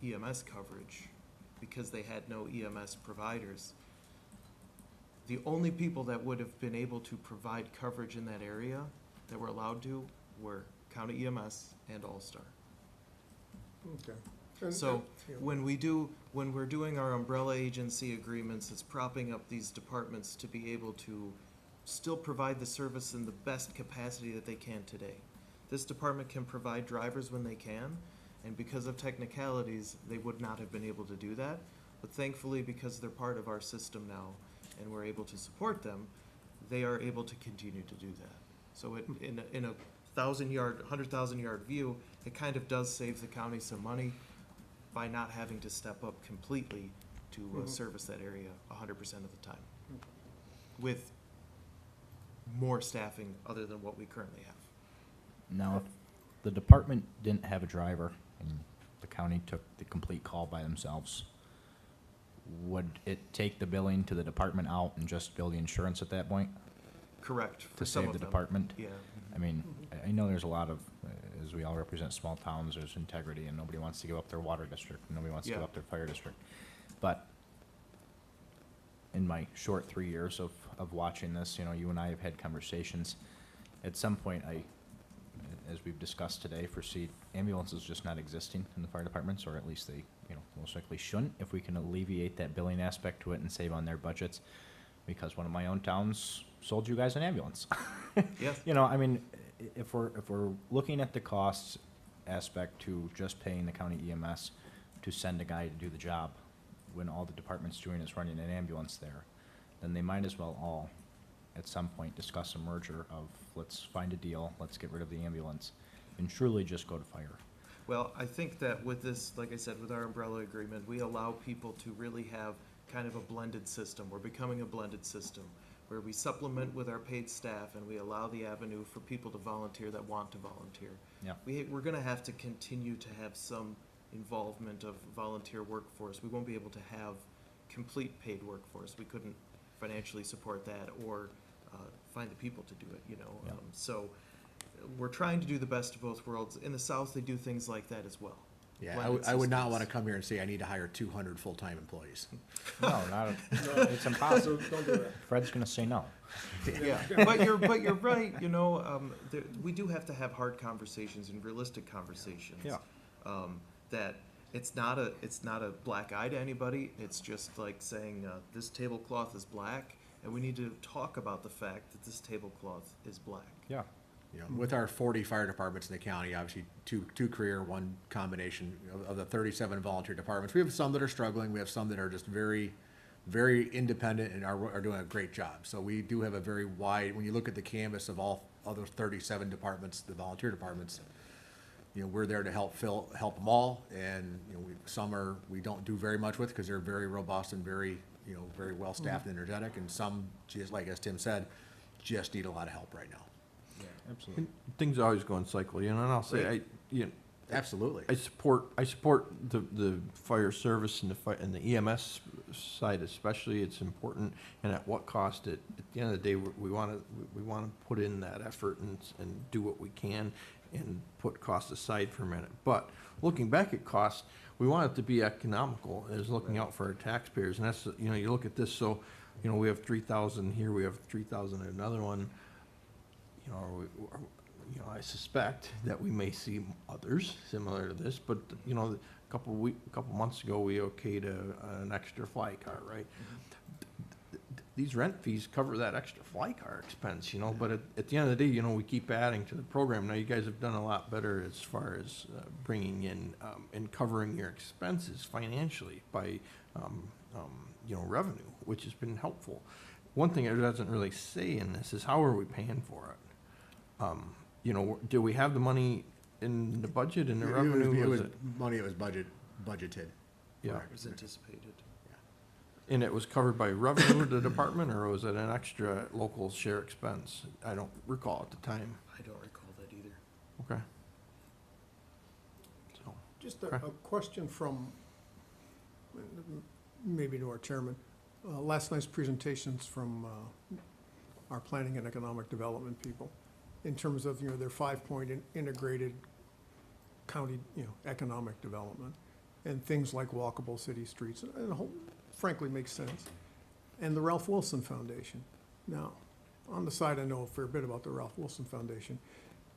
EMS coverage because they had no EMS providers, the only people that would have been able to provide coverage in that area that were allowed to were county EMS and All-Star. Okay. So when we're doing our umbrella agency agreements, it's propping up these departments to be able to still provide the service in the best capacity that they can today. This department can provide drivers when they can, and because of technicalities, they would not have been able to do that. But thankfully, because they're part of our system now, and we're able to support them, they are able to continue to do that. So in a 100,000-yard view, it kind of does save the county some money by not having to step up completely to service that area 100% of the time, with more staffing other than what we currently have. Now, if the department didn't have a driver and the county took the complete call by themselves, would it take the billing to the department out and just bill the insurance at that point Correct, for to some save of the them. department? Yeah. I mean, I know there's a lot of, as we all represent small towns, there's integrity, and nobody wants to give up their water district, and nobody wants to give Yeah. up their fire district. But in my short 3 years of watching this, you know, you and I have had conversations. At some point, as we've discussed today, foresee ambulances just not existing in the fire departments, or at least they, you know, most likely shouldn't, if we can alleviate that billing aspect to it and save on their budgets. Because one of my own towns sold you guys an ambulance. Yes. You know, I mean, if we're looking at the costs aspect to just paying the county EMS to send a guy to do the job, when all the department's doing is running an ambulance there, then they might as well all, at some point, discuss a merger of, let's find a deal, let's get rid of the ambulance, and truly just go to fire. Well, I think that with this, like I said, with our umbrella agreement, we allow people to really have kind of a blended system. We're becoming a blended system where we supplement with our paid staff and we allow the avenue for people to volunteer that want to volunteer. Yeah. We're gonna have to continue to have some involvement of volunteer workforce. We won't be able to have complete paid workforce. We couldn't financially support that or find the people to do it, you know. Yeah. So we're trying to do the best of both worlds. In the South, they do things like that as well. Yeah, Blended I would not systems. want to come here and say I need to hire 200 full-time employees. No, not, it's impossible. Don't do that. Fred's gonna say no. Yeah, but you're right, you know, we do have to have hard conversations and realistic conversations. Yeah. That it's not a black eye to anybody, it's just like saying, this tablecloth is black, and we need to talk about the fact that this tablecloth is black. Yeah. You know, with our 40 fire departments in the county, obviously two career, one combination of the 37 volunteer departments. We have some that are struggling. We have some that are just very, very independent and are doing a great job. So we do have a very wide, when you look at the canvas of all other 37 departments, the volunteer departments, you know, we're there to help them all. And, you know, some we don't do very much with because they're very robust and very, you know, very well staffed and energetic. And some, just like as Tim said, just need a lot of help right now. Absolutely. And things always go in cycle, you know, and I'll say, Absolutely. I support the fire service and the EMS side especially. It's important, and at what cost? At the end of the day, we want to put in that effort and do what we can and put costs aside for a minute. But looking back at costs, we want it to be economical as looking out for our taxpayers, and that's, you know, you look at this. So, you know, we have 3,000 here, we have 3,000 in another one. You know, I suspect that we may see others similar to this, but, you know, a couple months ago, we okayed an extra fly car, right? These rent fees cover that extra fly car expense, you know, but at the end of the day, you know, we keep adding to the program. Now, you guys have done a lot better as far as bringing in and covering your expenses financially by, you know, revenue, which has been helpful. One thing it doesn't really say in this is how are we paying for it? You know, do we have the money in the budget and the revenue? It was Was it- money that was budgeted. Yeah, It was anticipated. and it was covered by revenue of the department, or was it an extra local share expense? I don't recall at the time. I don't recall that either. Okay. So, Just Okay. a question from, maybe to our chairman. Last night's presentations from our planning and economic development people, in terms of, you know, their 5-point integrated county, you know, economic development, and things like walkable city streets, and the whole, frankly, makes sense. And the Ralph Wilson Foundation. Now, on the side, I know a fair bit about the Ralph Wilson Foundation,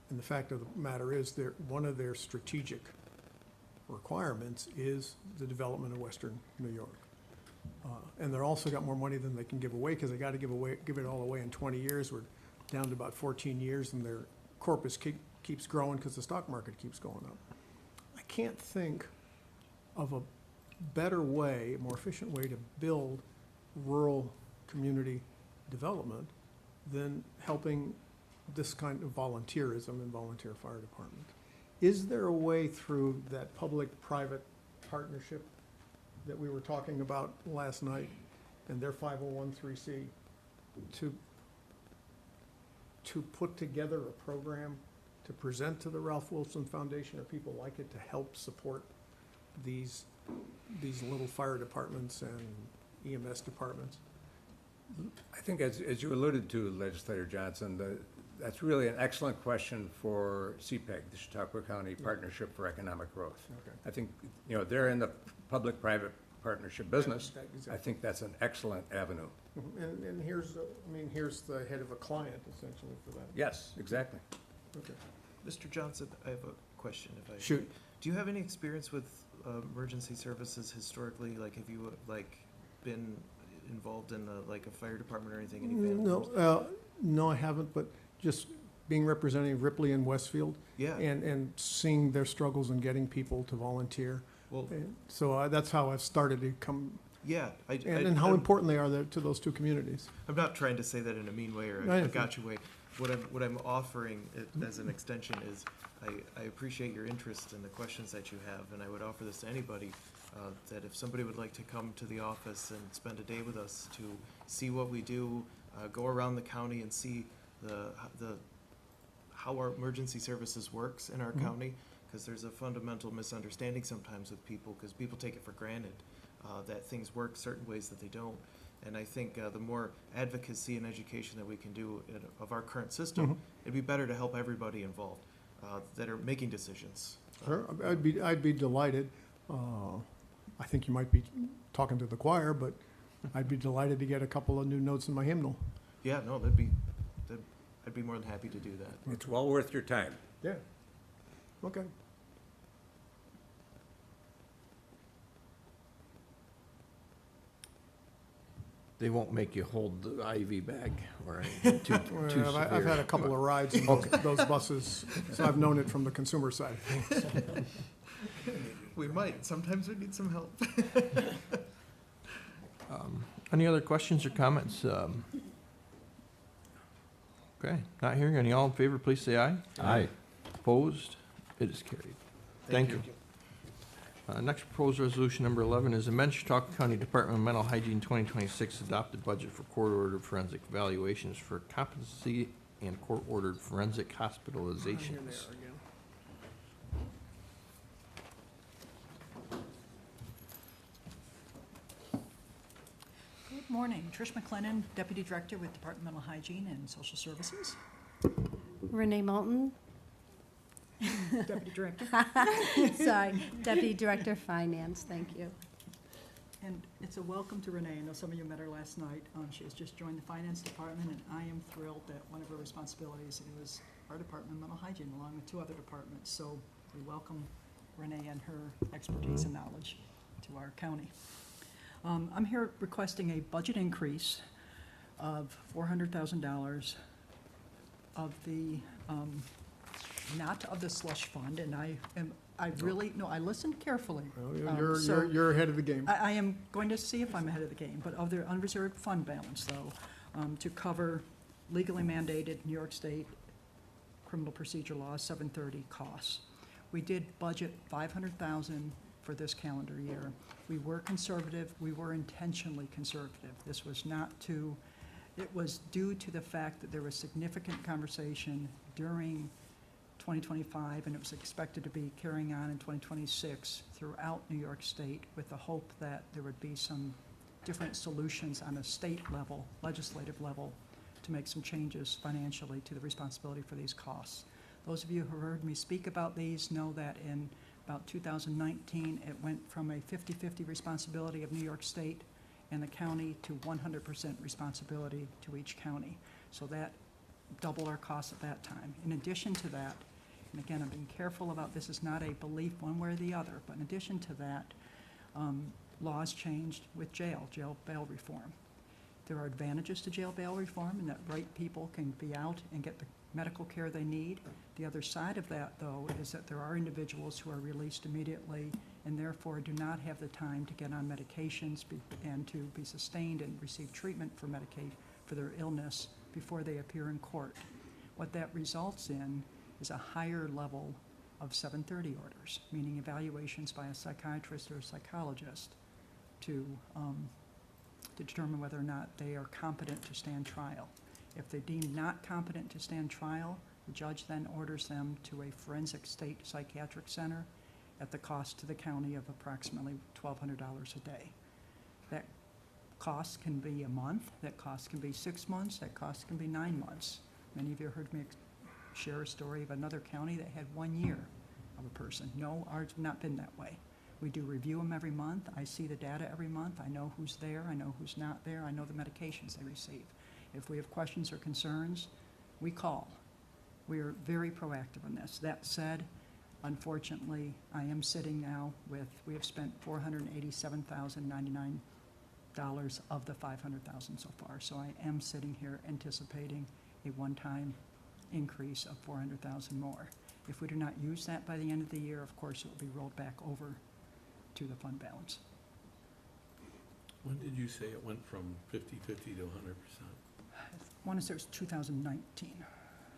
and the fact of the matter is, one of their strategic requirements is the development of Western New York. And they're also got more money than they can give away, because they gotta give it all away in 20 years. We're down to about 14 years, and their corpus keeps growing because the stock market keeps going up. I can't think of a better way, a more efficient way to build rural community development than helping this kind of volunteerism and volunteer fire department. Is there a way through that public-private partnership that we were talking about last night and their 501(c) to put together a program to present to the Ralph Wilson Foundation or people like it to help support these these little fire departments and EMS departments? I think as you alluded to, Legislator Johnson, that's really an excellent question for CPEG, the Chautauqua County Partnership for Economic Growth. Okay. I think, they're in the public-private partnership business. Exactly. I think that's an excellent avenue. And here's, here's the head of a client essentially for that. Yes, exactly. Okay. Mr. Johnson, I have a question if I. Shoot. Do you have any experience with emergency services historically? Like, have you, been involved in a fire department or anything? Any family members? No, I haven't, but just being Representative Ripley in Westfield. Yeah. And seeing their struggles in getting people to volunteer. Well, And so that's how I've started to come, yeah. and how important they are there to those two communities. I'm not trying to say that in a mean way or I a understand. gotcha way. What I'm offering as an extension is, I appreciate your interest in the questions that you have, and I would offer this to anybody, that if somebody would like to come to the office and spend a day with us to see what we do, go around the county and see how our emergency services works in our county, because there's a fundamental misunderstanding sometimes with people, because people take it for granted that things work certain ways that they don't. And I think the more advocacy and education that we can do of our current system, it'd be better to help everybody involved that are making decisions. Sure, I'd be delighted. I think you might be talking to the choir, but I'd be delighted to get a couple of new notes in my hymnal. Yeah, no, I'd be more than happy to do that. It's well worth your time. Yeah. Okay. They won't make you hold the IV bag or anything too Well, I've had a couple of rides in those buses, so I've known it from the consumer side of things. We might. Sometimes we need some help. Any other questions or comments? Okay, not hearing any. All in favor, please say aye. Aye. Opposed? It is carried. Thank you. Next proposed resolution, number 11, is amend Chautauqua County Department of Mental Hygiene 2026 adopted budget for court-ordered forensic evaluations for competency and court-ordered forensic hospitalizations. Good morning. Trish McLennan, Deputy Director with Departmental Hygiene and Social Services. Renee Moulton, Deputy Director. sorry, Deputy Director Finance, thank you. And it's a welcome to Renee. I know some of you met her last night. She has just joined the Finance Department, and I am thrilled that one of her responsibilities is our Department of Mental Hygiene, along with 2 other departments. So we welcome Renee and her expertise and knowledge to our county. I'm here requesting a budget increase of $400,000 of the, not of the slush fund, and I listened carefully. Well, you're ahead of the game. I am going to see if I'm ahead of the game, but of their unreserved fund balance, though, to cover legally mandated New York State Criminal Procedure Law 730 costs. We did budget $500,000 for this calendar year. We were conservative. We were intentionally conservative. This was not it was due to the fact that there was significant conversation during 2025, and it was expected to be carrying on in 2026 throughout New York State, with the hope that there would be some different solutions on a state level, legislative level, to make some changes financially to the responsibility for these costs. Those of you who heard me speak about these know that in about 2019, it went from a 50-50 responsibility of New York State and the county to 100% responsibility to each county. So that doubled our costs at that time. In addition to that, and again, I'm being careful about this is not a belief one way or the other, but in addition to that, laws changed with jail bail reform. There are advantages to jail bail reform in that right people can be out and get the medical care they need. The other side of that, though, is that there are individuals who are released immediately and therefore do not have the time to get on medications and to be sustained and receive treatment for their illness before they appear in court. What that results in is a higher level of 730 orders, meaning evaluations by a psychiatrist or a psychologist to determine whether or not they are competent to stand trial. If they deem not competent to stand trial, the judge then orders them to a forensic state psychiatric center, at the cost to the county of approximately $1,200 a day. That cost can be a month, that cost can be 6 months, that cost can be 9 months. Many of you heard me share a story of another county that had 1 year of a person. No, ours have not been that way. We do review them every month. I see the data every month. I know who's there. I know who's not there. I know the medications they receive. If we have questions or concerns, we call. We are very proactive on this. That said, unfortunately, I am sitting now with, we have spent $487,099 of the $500,000 so far. So I am sitting here anticipating a one-time increase of $400,000 more. If we do not use that by the end of the year, of course, it will be rolled back over to the fund balance. When did you say it went from 50/50 to 100%? I want to say it was 2019.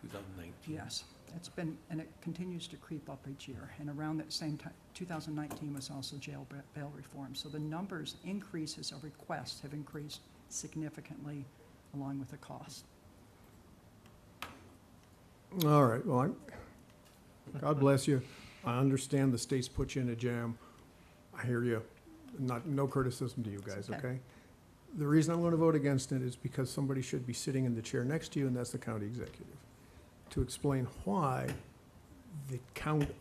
2019? Yes, it's been, and it continues to creep up each year. And around that same time, 2019 was also jail bail reform. So the numbers, increases of requests have increased significantly along with the cost. All right, well, God bless you. I understand the state's put you in a jam. I hear you. No criticism to you guys, Okay. okay? The reason I'm going to vote against it is because somebody should be sitting in the chair next to you, and that's the county executive, to explain why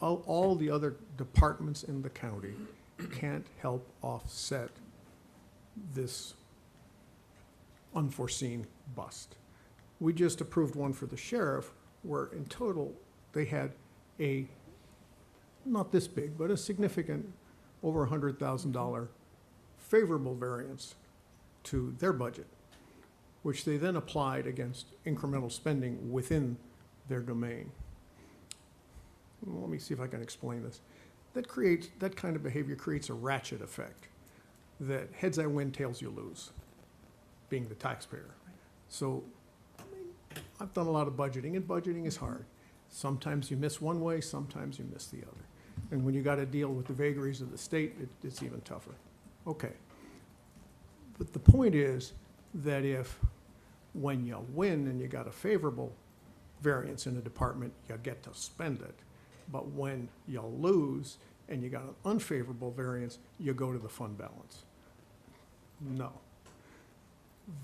all the other departments in the county can't help offset this unforeseen bust. We just approved one for the sheriff, where in total, they had a, not this big, but a significant, over $100,000 favorable variance to their budget, which they then applied against incremental spending within their domain. Well, let me see if I can explain this. That kind of behavior creates a ratchet effect, that heads I win, tails you lose, being the taxpayer. So I've done a lot of budgeting, and budgeting is hard. Sometimes you miss one way, sometimes you miss the other. And when you got to deal with the vagaries of the state, it's even tougher. Okay. But the point is that if, when you win and you got a favorable variance in a department, you get to spend it. But when you lose and you got an unfavorable variance, you go to the fund balance. No.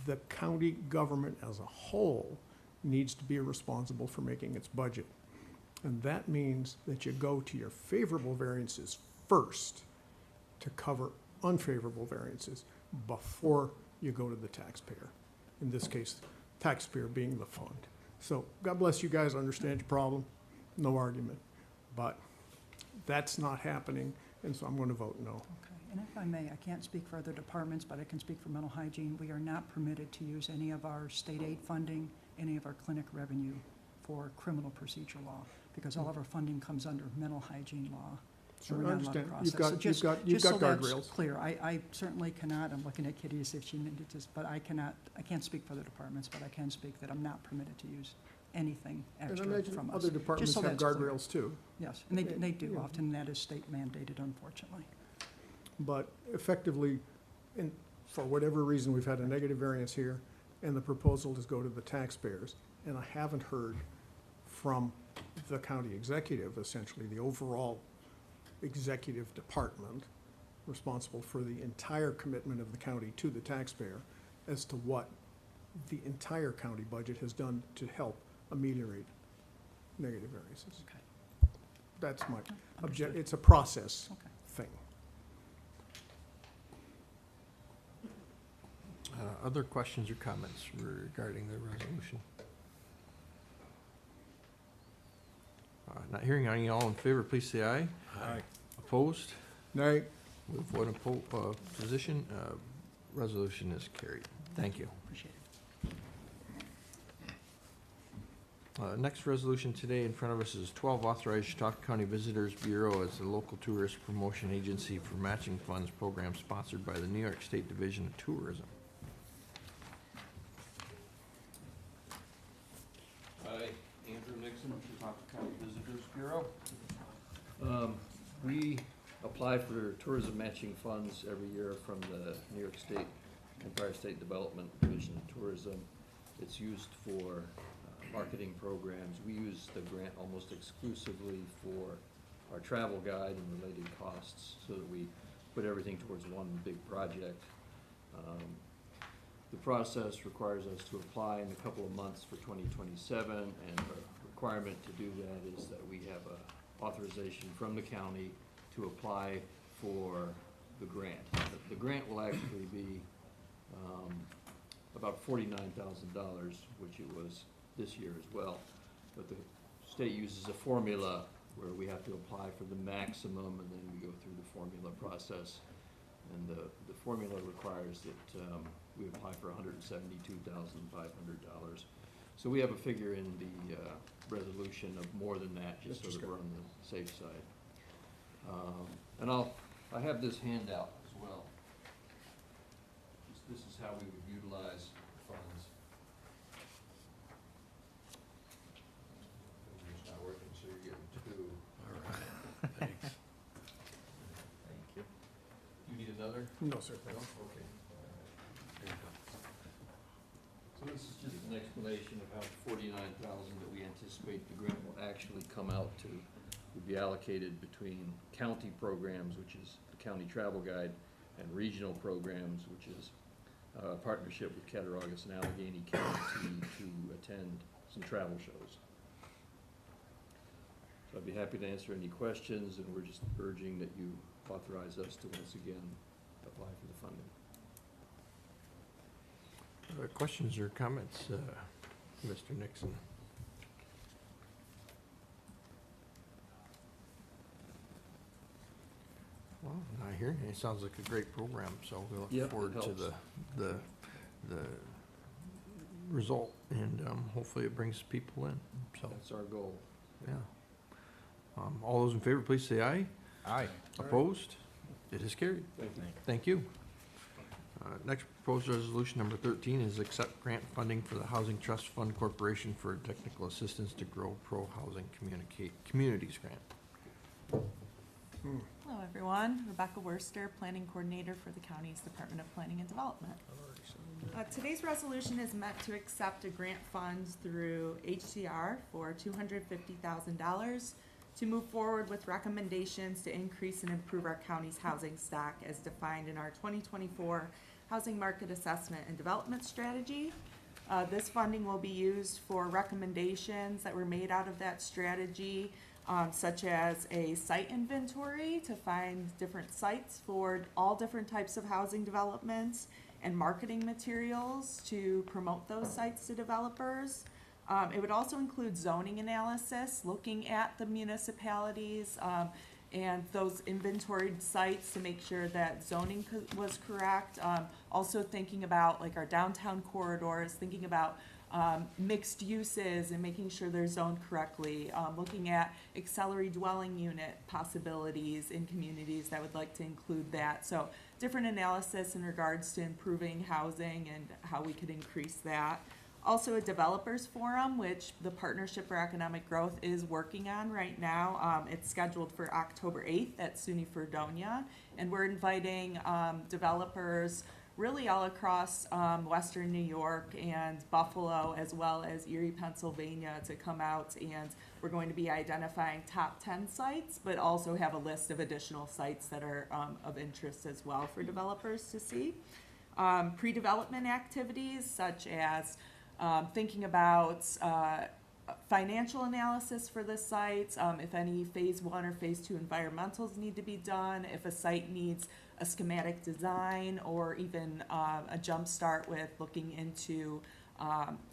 The county government as a whole needs to be responsible for making its budget. And that means that you go to your favorable variances first to cover unfavorable variances before you go to the taxpayer. In this case, taxpayer being the fund. So God bless you guys, I understand your problem, no argument. But that's not happening, and so I'm going to vote no. Okay, and if I may, I can't speak for other departments, but I can speak for mental hygiene. We are not permitted to use any of our state aid funding, any of our clinic revenue for criminal procedure law, because all of our funding comes under mental hygiene law. Sure, and I we're not allowed to understand. cross You've that. So got just so that's guardrails. clear, I certainly cannot, I'm looking at Kitty to see if she needed to, but I can't speak for other departments, but I can speak that I'm not permitted to use anything And I extra imagine from us. other departments Just so have that's clear. guardrails too. Yes, and they do Yeah. often, that is state mandated, unfortunately. But effectively, and for whatever reason, we've had a negative variance here, and the proposal is go to the taxpayers. And I haven't heard from the county executive, essentially, the overall executive department responsible for the entire commitment of the county to the taxpayer, as to what the entire county budget has done to help ameliorate negative variances. Okay. That's my Understood. it's a process Okay. thing. Other questions or comments regarding the resolution? Not hearing any, all in favor, please say aye. Aye. Opposed? Nay. With one position, resolution is carried. Thank you. Appreciate it. Next resolution today in front of us is 12, authorize Chautauqua County Visitors Bureau as the local tourist promotion agency for matching funds program sponsored by the New York State Division of Tourism. Hi, Andrew Nixon, Chautauqua County Visitors Bureau. We apply for tourism matching funds every year from the New York State Empire State Development Division of Tourism. It's used for marketing programs. We use the grant almost exclusively for our travel guide and related costs, so that we put everything towards one big project. The process requires us to apply in a couple of months for 2027, and the requirement to do that is that we have a authorization from the county to apply for the grant. The grant will actually be about $49,000, which it was this year as well. But the state uses a formula where we have to apply for the maximum, and then we go through the formula process. And the formula requires that we apply for $172,500. So we have a figure in the resolution of more than that, just so that we're on the safe side. And I have this handout as well. This is how we would utilize funds. It's not working, so you're getting two. All right, thanks. Thank you. You need another? No, sir. No? Okay. There you go. So this is just an explanation of how the $49,000 that we anticipate the grant will actually come out to, would be allocated between county programs, which is the county travel guide, and regional programs, which is a partnership with Cattaraugus and Allegheny County to attend some travel shows. So I'd be happy to answer any questions, and we're just urging that you authorize us to once again apply for the funding. Questions or comments, Mr. Nixon? Well, not hearing any. It sounds like a great program, so we Yep, look forward it to helps. the result, and hopefully it brings people in, so, That's our goal. yeah. All those in favor, please say aye. Aye. Opposed? It is carried. Thank you. Thank you. Next proposed resolution, number 13, is accept grant funding for the Housing Trust Fund Corporation for technical assistance to grow pro-housing communities grant. Hello, everyone. Rebecca Worster, Planning Coordinator for the county's Department of Planning and Development. Today's resolution is meant to accept a grant fund through HCR for $250,000 to move forward with recommendations to increase and improve our county's housing stock as defined in our 2024 Housing Market Assessment and Development Strategy. This funding will be used for recommendations that were made out of that strategy, such as a site inventory to find different sites for all different types of housing developments, and marketing materials to promote those sites to developers. It would also include zoning analysis, looking at the municipalities and those inventoried sites to make sure that zoning was correct. Also thinking about like our downtown corridors, thinking about mixed uses and making sure they're zoned correctly, looking at accessory dwelling unit possibilities in communities that would like to include that. So different analysis in regards to improving housing and how we could increase that. Also a developers forum, which the Partnership for Economic Growth is working on right now. It's scheduled for October 8th at SUNY Fredonia, and we're inviting developers really all across Western New York and Buffalo, as well as Erie, Pennsylvania, to come out, and we're going to be identifying top 10 sites, but also have a list of additional sites that are of interest as well for developers to see. Pre-development activities such as thinking about financial analysis for the sites, if any phase 1 or phase 2 environmentals need to be done, if a site needs a schematic design, or even a jump start with looking into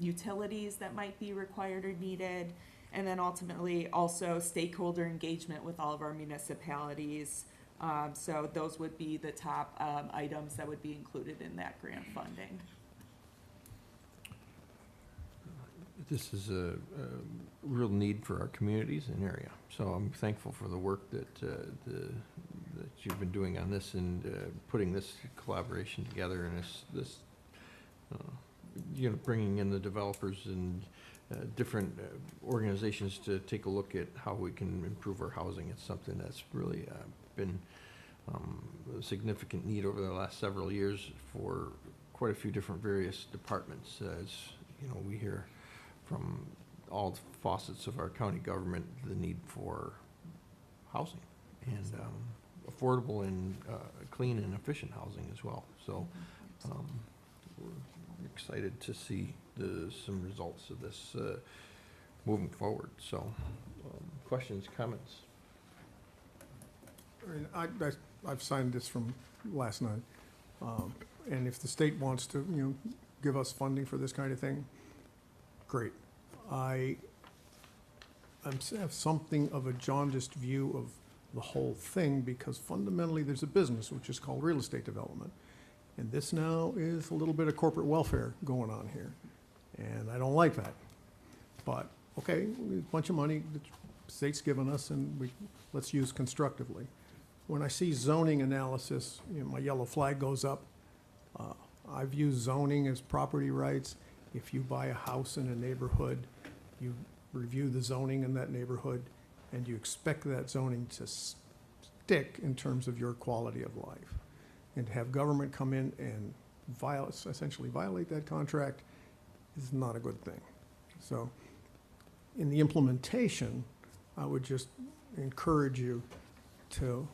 utilities that might be required or needed, and then ultimately also stakeholder engagement with all of our municipalities. So those would be the top items that would be included in that grant funding. This is a real need for our communities and area. So I'm thankful for the work that that you've been doing on this, and putting this collaboration together, and this bringing in the developers and different organizations to take a look at how we can improve our housing. It's something that's really been a significant need over the last several years for quite a few different various departments. As you know, we hear from all faucets of our county government the need for housing and affordable and clean and efficient housing as well. So we're excited to see some results of this moving forward. So questions, comments? I mean, I've signed this from last night. And if the state wants to, give us funding for this kind of thing, great. I have something of a jaundiced view of the whole thing because fundamentally there's a business which is called real estate development. And this now is a little bit of corporate welfare going on here. And I don't like that. But, okay, a bunch of money the state's given us and let's use constructively. When I see zoning analysis, my yellow flag goes up. I've used zoning as property rights. If you buy a house in a neighborhood, you review the zoning in that neighborhood, and you expect that zoning to stick in terms of your quality of life. And to have government come in and essentially violate that contract is not a good thing. So in the implementation, I would just encourage you to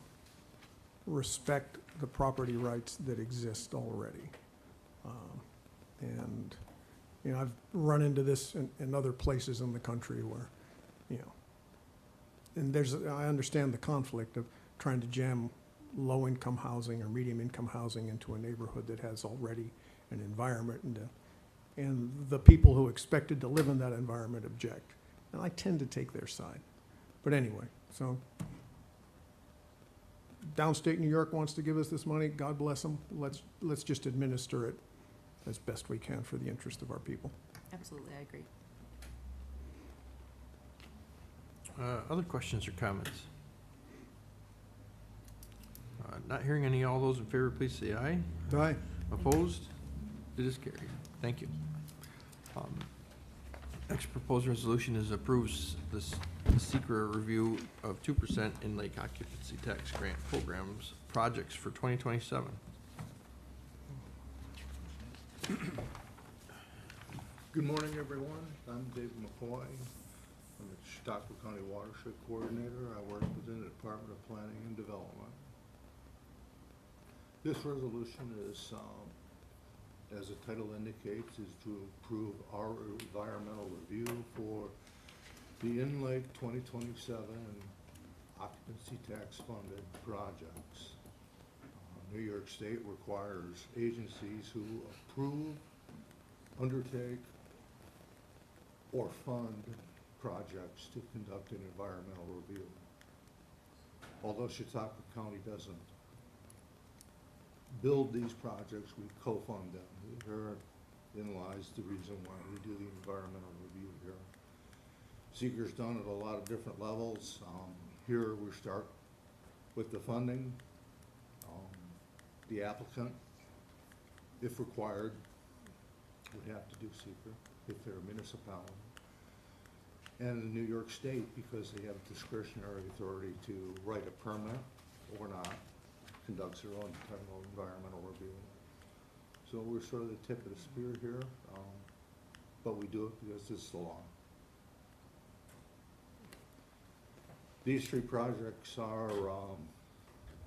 respect the property rights that exist already. And, I've run into this in other places in the country where, and I understand the conflict of trying to jam low-income housing or medium-income housing into a neighborhood that has already an environment, and the people who expected to live in that environment object. And I tend to take their side. But anyway, so downstate New York wants to give us this money, God bless them. Let's just administer it as best we can for the interest of our people. Absolutely, I agree. Other questions or comments? Not hearing any. All those in favor, please say aye. Aye. Opposed? It is carried. Thank you. Next proposed resolution is approves the secret review of 2% in lake occupancy tax grant programs projects for 2027. Good morning, everyone. I'm Dave McCoy. I'm the Chautauqua County Watershed Coordinator. I work within the Department of Planning and Development. This resolution is, as the title indicates, is to approve our environmental review for the in-lake 2027 occupancy tax funded projects. New York State requires agencies who approve, undertake, or fund projects to conduct an environmental review. Although Chautauqua County doesn't build these projects, we co-fund them. Therein lies the reason why we do the environmental review here. Seeker's done at a lot of different levels. Here we start with the funding. The applicant, if required, would have to do seeker if they're a municipality. And the New York State, because they have discretionary authority to write a permit or not, conducts their own internal environmental review. So we're sort of the tip of the spear here, but we do it because this is the law. These three projects are,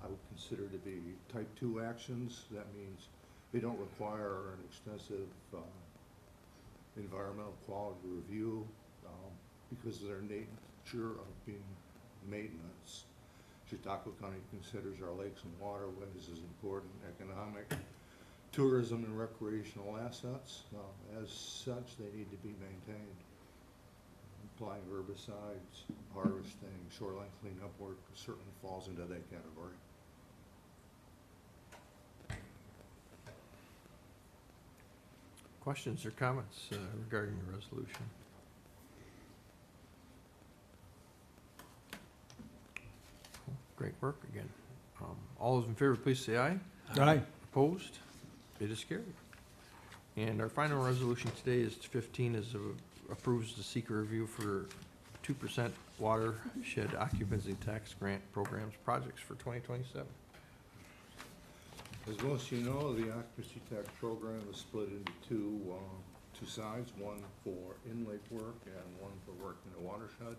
I would consider to be type 2 actions. That means they don't require an extensive environmental quality review because of their nature of being maintenance. Chautauqua County considers our lakes and waterways as important economic, tourism, and recreational assets. As such, they need to be maintained. Applying herbicides, harvesting, shoreline cleanup work certainly falls into that category. Questions or comments regarding the resolution? Great work again. All those in favor, please say aye. Aye. Opposed? It is carried. And our final resolution today is 15, approves the seeker review for 2% watershed occupancy tax grant programs projects for 2027. As most of you know, the occupancy tax program is split into two sides, one for in-lake work and one for work in the watershed.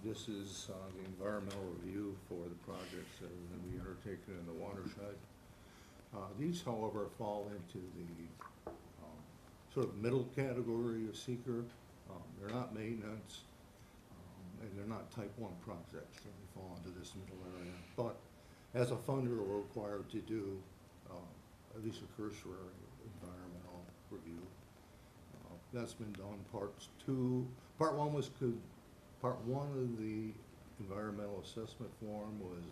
This is the environmental review for the projects that are going to be undertaken in the watershed. These, however, fall into the sort of middle category of seeker. They're not maintenance, and they're not type 1 projects, so they fall into this middle area. But as a funder, we're required to do at least a cursory environmental review. That's been done. Part 1 of the environmental assessment form was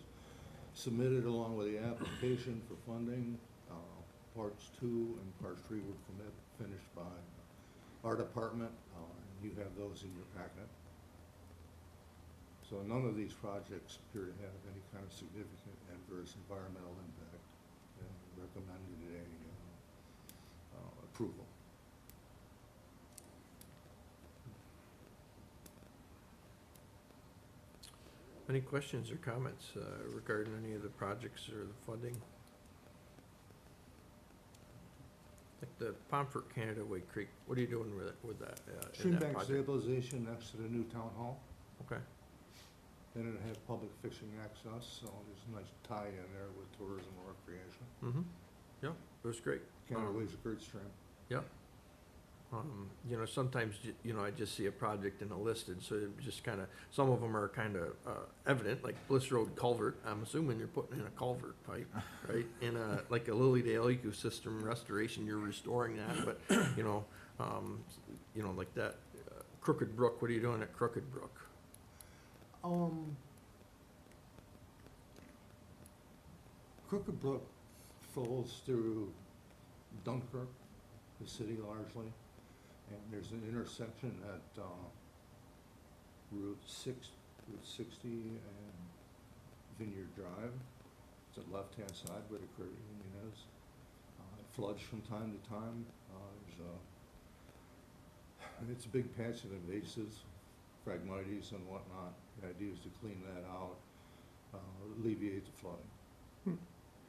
submitted along with the application for funding. Parts 2 and Part 3 were finished by our department. You have those in your packet. So none of these projects appear to have any kind of significant adverse environmental impact, and recommended approval. Any questions or comments regarding any of the projects or the funding? Like the Pomfret Canada Way Creek, what are you doing with that? In Stream that bank project? stabilization next to the new town hall. Okay. Then it has public fishing access, so there's a nice tie in there with tourism and recreation. Mm-hmm. Yeah, it was great. Canada Way's a great stream. Yeah. You know, sometimes, I just see a project and a listed, so it just kind of, some of them are kind of evident, like Bliss Road culvert. I'm assuming you're putting in a culvert pipe, right? In like a Lilydale ecosystem restoration, you're restoring that, but, like that Crooked Brook, what are you doing at Crooked Brook? Crooked Brook flows through Dunkirk, the city largely, and there's an intersection at Route 60 and Vineyard Drive. It's the left-hand side where the credit union is. It floods from time to time. It's a big patch of invasives, Phragmites and whatnot. The idea is to clean that out, alleviate the flooding.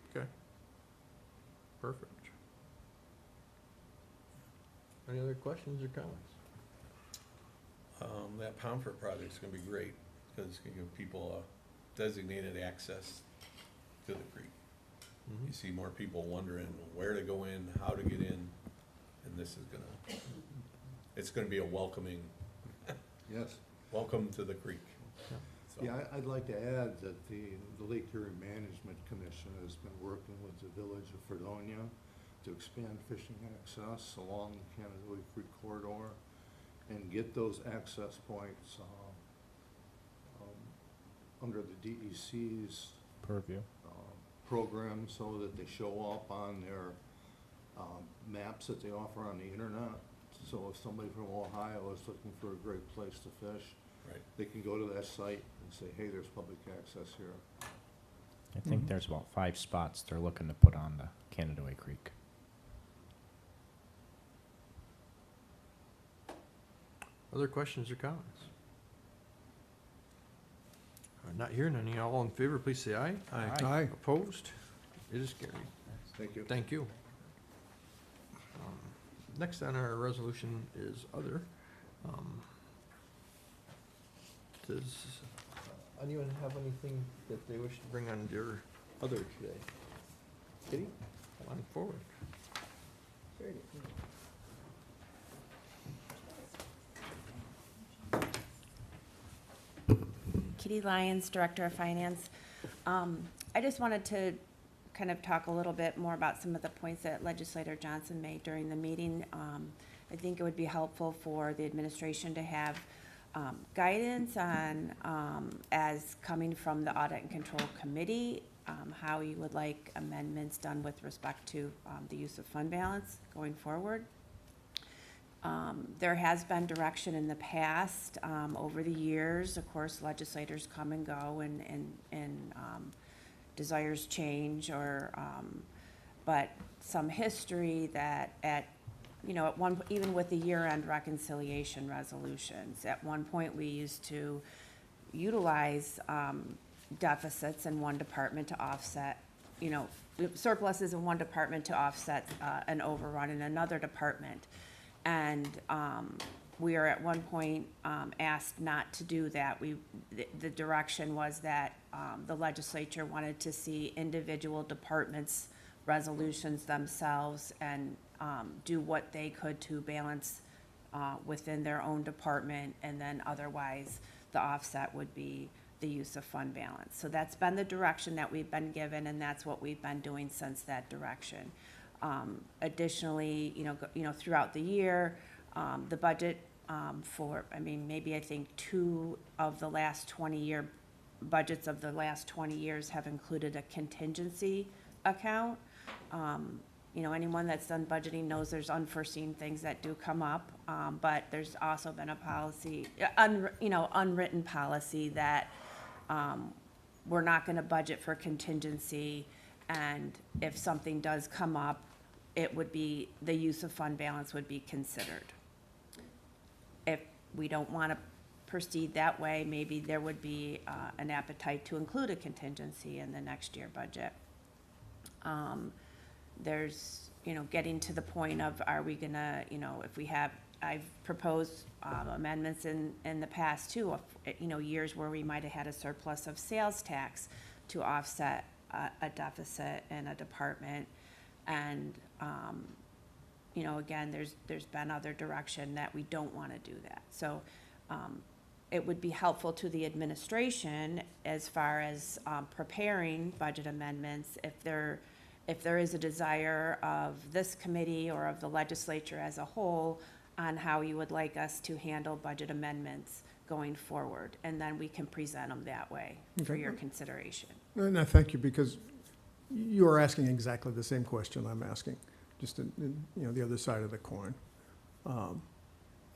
Okay. Perfect. Any other questions or comments? That Pomfret project's gonna be great, because it's gonna give people a designated access to the creek. Mhm. You see more people wondering where to go in, how to get in, and this is it's gonna be a welcoming, Yes. welcome to the creek. So- Yeah, I'd like to add that the Lake Erie Management Commission has been working with the village of Fredonia to expand fishing access along the Canada Creek corridor and get those access points under the DEC's Purview. program, so that they show up on their maps that they offer on the internet. So if somebody from Ohio is looking for a great place to fish, Right. they can go to that site and say, hey, there's public access here. I think there's about 5 spots they're looking to put on the Canada Way Creek. Other questions or comments? Not hearing any. All in favor, please say aye. Aye. Opposed? It is carried. Thank you. Thank you. Next on our resolution is other. Does anyone have anything that they wish to bring on their other today? Kitty, come on forward. Kitty Lyons, Director of Finance. I just wanted to kind of talk a little bit more about some of the points that Legislator Johnson made during the meeting. I think it would be helpful for the administration to have guidance on, as coming from the Audit and Control Committee, how you would like amendments done with respect to the use of fund balance going forward. There has been direction in the past, over the years. Of course, legislators come and go, and desires change, or but some history that at one, even with the year-end reconciliation resolutions, at one point we used to utilize deficits in one department to offset, surpluses in one department to offset an overrun in another department. And we are at one point, asked not to do that. The direction was that, the legislature wanted to see individual departments' resolutions themselves and, do what they could to balance, within their own department, and then otherwise, the offset would be the use of fund balance. So that's been the direction that we've been given, and that's what we've been doing since that direction. Additionally, throughout the year, the budget, maybe I think 2 of the last 20-year budgets of the last 20 years have included a contingency account. Anyone that's done budgeting knows there's unforeseen things that do come up, but there's also been a policy, unwritten policy that we're not going to budget for contingency, and if something does come up, it would be, the use of fund balance would be considered. If we don't want to proceed that way, maybe there would be an appetite to include a contingency in the next year budget. There's, getting to the point of, are we gonna, if we have, I've proposed amendments in the past too, of, years where we might have had a surplus of sales tax to offset a deficit in a department. And, again, there's been other direction that we don't want to do that. So it would be helpful to the administration as far as preparing budget amendments if there is a desire of this committee or of the legislature as a whole on how you would like us to handle budget amendments going forward. And then we can present them that way for Okay. your consideration. No, thank you, because you are asking exactly the same question I'm asking, just in the other side of the coin.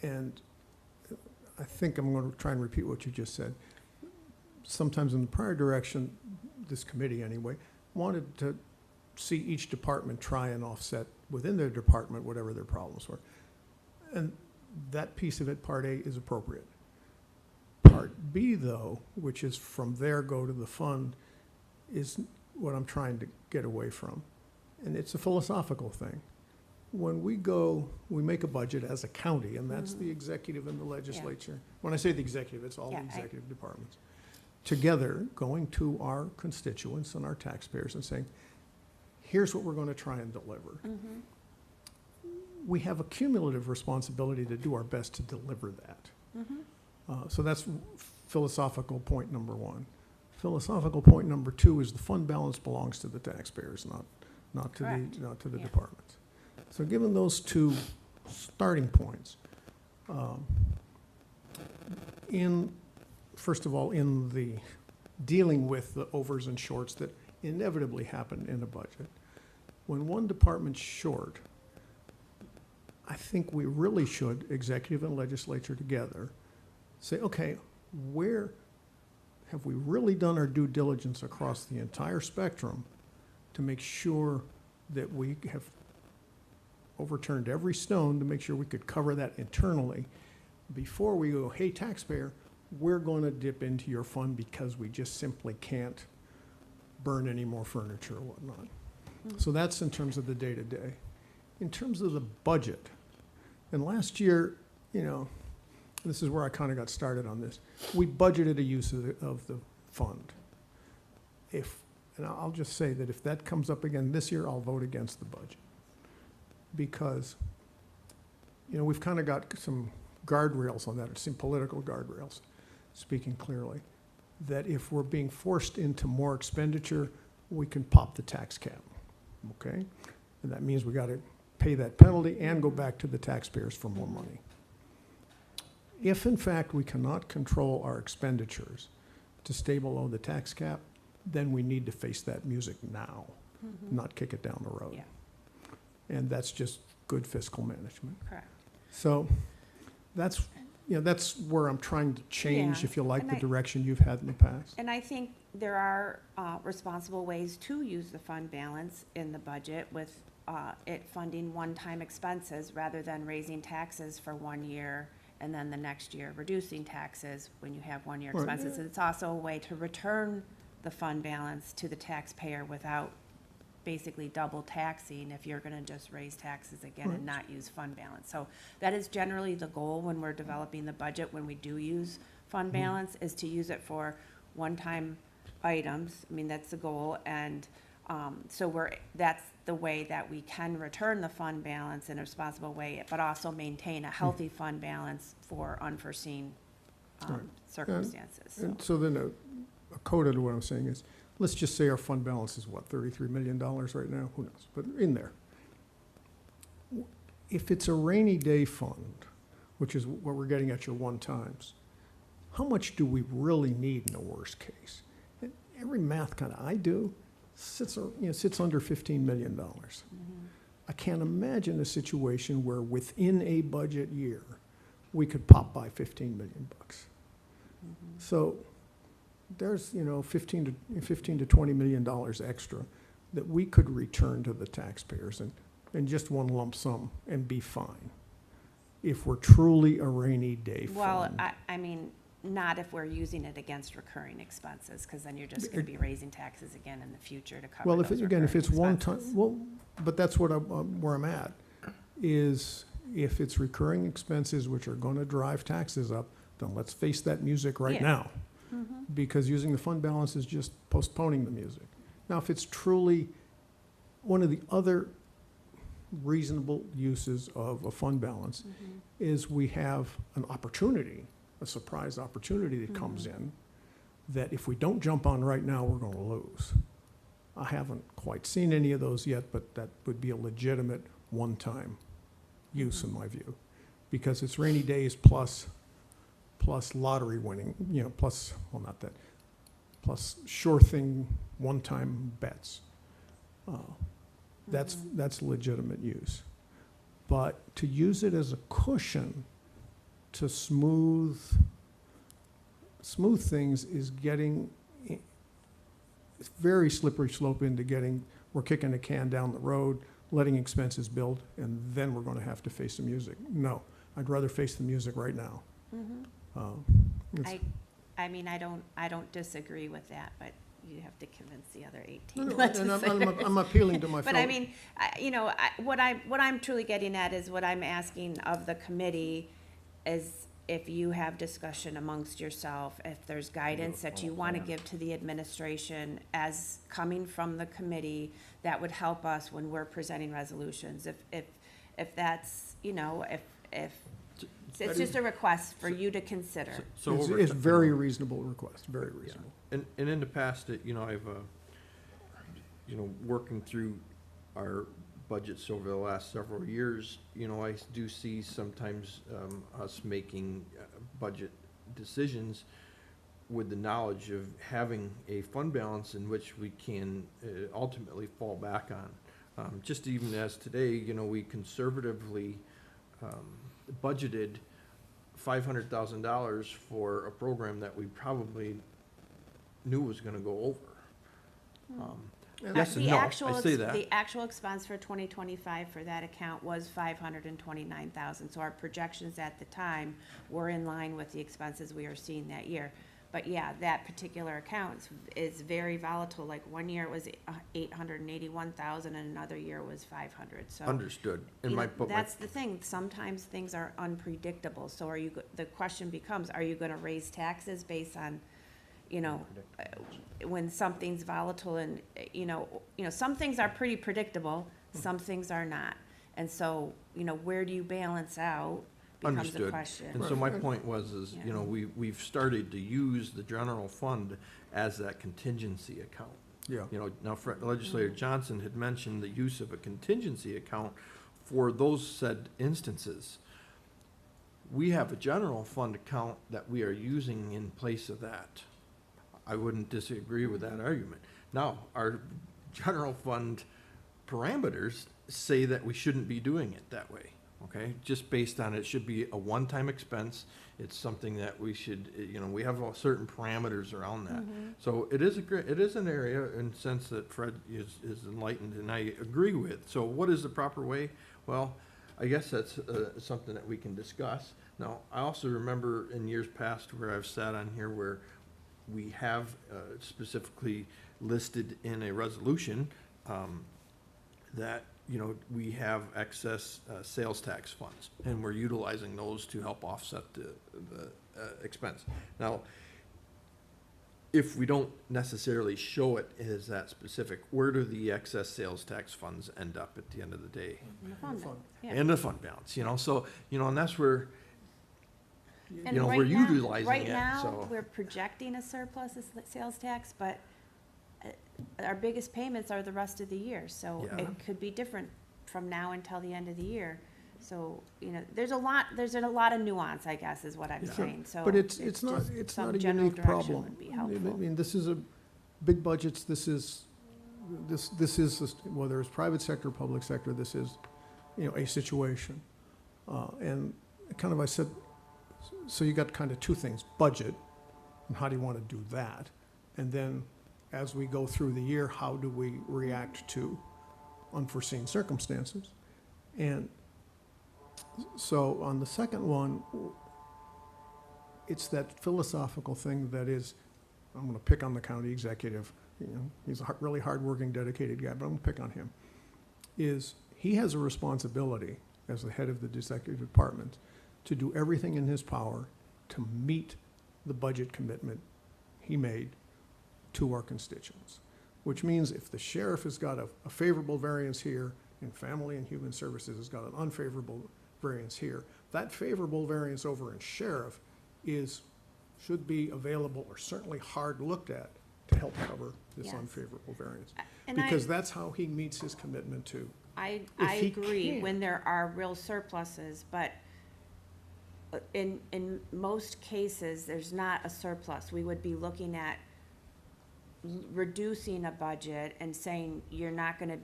And I think I'm going to try and repeat what you just said. Sometimes in the prior direction, this committee anyway, wanted to see each department try and offset within their department whatever their problems were. And that piece of it, Part A, is appropriate. Part B, though, which is from there go to the fund, is what I'm trying to get away from. And it's a philosophical thing. When we make a budget as a county, and that's the executive and the legislature. When I say the executive, it's all the executive departments. Together, going to our constituents and our taxpayers and saying, here's what we're going to try and deliver. We have a cumulative responsibility to do our best to deliver that. So that's philosophical point number 1. Philosophical point number 2 is the fund balance belongs to the taxpayers, not to the departments. So given those 2 starting points, first of all, in the dealing with the overs and shorts that inevitably happen in a budget, when one department's short, I think we really should, executive and legislature together, say, okay, where have we really done our due diligence across the entire spectrum to make sure that we have overturned every stone to make sure we could cover that internally before we go, hey, taxpayer, we're going to dip into your fund because we just simply can't burn any more furniture or whatnot. So that's in terms of the day-to-day. In terms of the budget, and last year, this is where I kind of got started on this. We budgeted a use of the fund. And I'll just say that if that comes up again this year, I'll vote against the budget. Because, we've kind of got some guardrails on that, some political guardrails, speaking clearly, that if we're being forced into more expenditure, we can pop the tax cap, okay? And that means we got to pay that penalty and go back to the taxpayers for more money. If, in fact, we cannot control our expenditures to stay below the tax cap, then we need to face that music now, not kick it down the road. Yeah. And that's just good fiscal management. Correct. So that's where I'm trying to change, Yeah. if you like, And the I- direction you've had in the past. And I think there are responsible ways to use the fund balance in the budget with it funding one-time expenses rather than raising taxes for 1 year and then the next year reducing taxes when you have 1 year Right. expenses. And it's also a way to return the fund balance to the taxpayer without basically double taxing if you're gonna just raise taxes again and not use fund balance. So that is generally the goal when we're developing the budget, when we do use fund balance, is to use it for one-time items. I mean, that's the goal, and, so that's the way that we can return the fund balance in a responsible way, but also maintain a healthy fund balance for unforeseen, Right. circumstances, so. And so then a coda to what I'm saying is, let's just say our fund balance is what, $33 million right now? Who knows, but in there. If it's a rainy day fund, which is what we're getting at your one times, how much do we really need in the worst case? And every math kind of I do sits under $15 million. I can't imagine a situation where within a budget year, we could pop by 15 million bucks. So there's, $15 to $20 million extra that we could return to the taxpayers in just one lump sum and be fine, if we're truly a rainy day fund. Well, I mean, not if we're using it against recurring expenses, because then you're just gonna be raising taxes again in the future to cover Well, those if it's recurring one time, expenses. well, but that's what where I'm at, is if it's recurring expenses which are gonna drive taxes up, then let's face that music right Yeah. now. Because using the fund balance is just postponing the music. Now, if it's truly, one of the other reasonable uses of a fund balance is we have an opportunity, a surprise opportunity that comes in, that if we don't jump on right now, we're gonna lose. I haven't quite seen any of those yet, but that would be a legitimate one-time use in my view. Because it's rainy days plus lottery winning, plus sure thing, one-time bets. That's legitimate use. But to use it as a cushion to smooth things is getting, it's very slippery slope into we're kicking the can down the road, letting expenses build, and then we're gonna have to face the music. No, I'd rather face the music right now. It's- I mean, I don't disagree with that, but you have to convince the other 18 No, and legislators. I'm appealing to my But fellow. I mean, what I'm truly getting at is what I'm asking of the committee is if you have discussion amongst yourself, if there's guidance that you want to give to the administration as coming from the committee, that would help us when we're presenting resolutions. If that's, if it's just a request for you to consider. So It's over it's ti- very reasonable request, very reasonable. And in the past, I've, working through our budgets over the last several years, I do see sometimes us making budget decisions with the knowledge of having a fund balance in which we can ultimately fall back on. Just even as today, we conservatively budgeted $500,000 for a program that we probably knew was gonna go over. Yes and no, I say that. The actual expense for 2025 for that account was $529,000, so our projections at the time were in line with the expenses we are seeing that year. But yeah, that particular account is very volatile, like one year it was $881,000 and another year was $500, so. Understood. And That's the thing, sometimes things are unpredictable, so the question becomes, are you gonna raise taxes based on, when something's volatile and, some things are pretty predictable, some things are not. And so, where do you balance out becomes a Understood. question. And so my point was, Yeah. we've started to use the general fund as that contingency account. Yeah. Now Legislator Johnson had mentioned the use of a contingency account for those said instances. We have a general fund account that we are using in place of that. I wouldn't disagree with that argument. Now, our general fund parameters say that we shouldn't be doing it that way, okay? Just based on it should be a one-time expense. It's something that we should, we have certain parameters around that. So it is an area in the sense that Fred is enlightened and I agree with. So what is the proper way? Well, I guess that's something that we can discuss. Now, I also remember in years past where I've sat on here where we have specifically listed in a resolution that, you know, we have excess sales tax funds, and we're utilizing those to help offset the expense. Now, if we don't necessarily show it as that specific, where do the excess sales tax funds end up at the end of the day? In the fund, yeah. And the fund balance, you know, so, you know, and that's where, And you know, right we're now- utilizing Right it, now, so. we're projecting a surplus of sales tax, but our biggest payments are the rest of the year, so Yeah. it could be different from now until the end of the year. So, you know, there's a lot of nuance, I guess, is what I'm Yeah. saying, so. But it's not, just it's some not a general unique direction problem. would be I helpful. mean, this is big budgets, this is, whether it's private sector, public sector, this is, you know, a situation. And kind of, I said, so you got kind of two things, budget, and how do you want to do that? And then, as we go through the year, how do we react to unforeseen circumstances? And so on the second one, it's that philosophical thing that is, I'm going to pick on the county executive, you know, he's a really hardworking, dedicated guy, but I'm going to pick on him, is he has a responsibility as the head of the executive department to do everything in his power to meet the budget commitment he made to our constituents. Which means if the sheriff has got a favorable variance here, and Family and Human Services has got an unfavorable variance here, that favorable variance over in sheriff should be available or certainly hard looked at to help cover this Yes. unfavorable variance. And Because that's how he meets his commitment to. I if he agree can. when there are real surpluses, but in most cases, there's not a surplus. We would be looking at reducing a budget and saying, you're gonna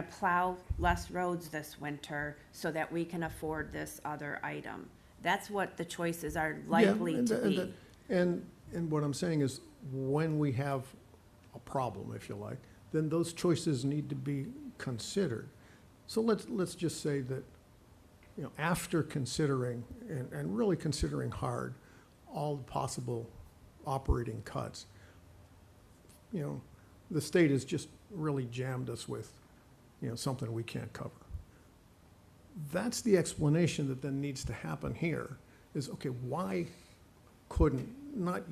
plow less roads this winter so that we can afford this other item. That's what the choices are likely Yeah, to be. And what I'm saying is, when we have a problem, if you like, then those choices need to be considered. So let's just say that, you know, after considering, and really considering hard, all the possible operating cuts, you know, the state has just really jammed us with, you know, something we can't cover. That's the explanation that then needs to happen here, is, okay, why couldn't, not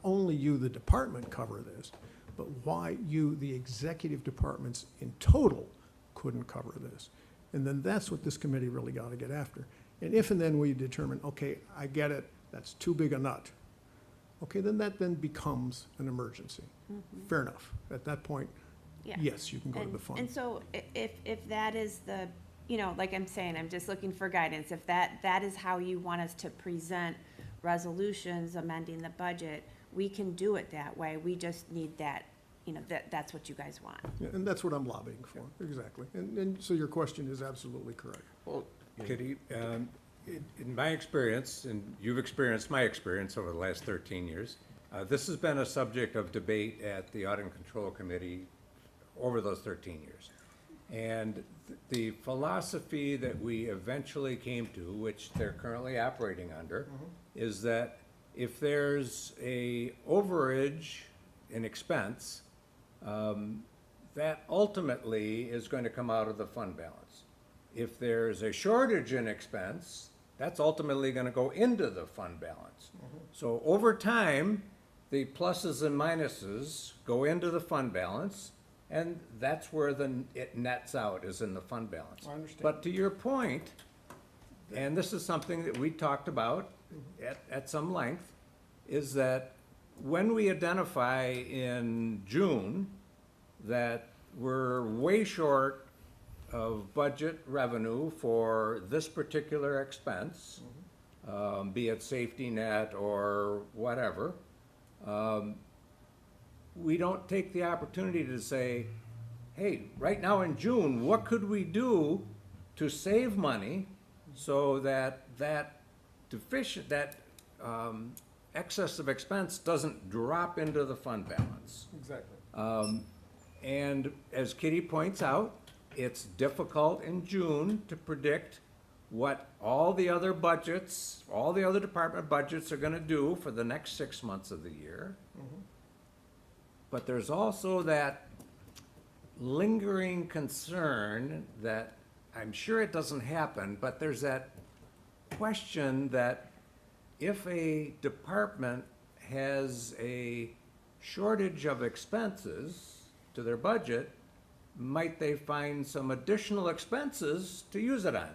only you, the department, cover this, but why you, the executive departments in total, couldn't cover this? And then that's what this committee really got to get after. And if and then we determine, okay, I get it, that's too big a nut, okay, then that then becomes an emergency. Fair enough. At that point, Yeah. yes, you can go to the fund. And so if that is the, you know, like I'm saying, I'm just looking for guidance. If that is how you want us to present resolutions amending the budget, we can do it that way. We just need that, you know, that's what you guys want. Yeah, and that's what I'm lobbying for, exactly. And so your question is absolutely correct. Well, Kitty, in my experience, and you've experienced my experience over the last 13 years, this has been a subject of debate at the Audit and Control Committee over those 13 years. And the philosophy that we eventually came to, which they're currently operating under, is that if there's a overage in expense, that ultimately is going to come out of the fund balance. If there's a shortage in expense, that's ultimately going to go into the fund balance. So over time, the pluses and minuses go into the fund balance, and that's where it nets out, is in the fund balance. I understand. But to your point, and this is something that we talked about at some length, is that when we identify in June that we're way short of budget revenue for this particular expense, be it safety net or whatever, we don't take the opportunity to say, hey, right now in June, what could we do to save money so that excess of expense doesn't drop into the fund balance? Exactly. And as Kitty points out, it's difficult in June to predict what all the other budgets, all the other department budgets are gonna do for the next 6 months of the year. but there's also that lingering concern that, I'm sure it doesn't happen, but there's that question that if a department has a shortage of expenses to their budget, might they find some additional expenses to use it on,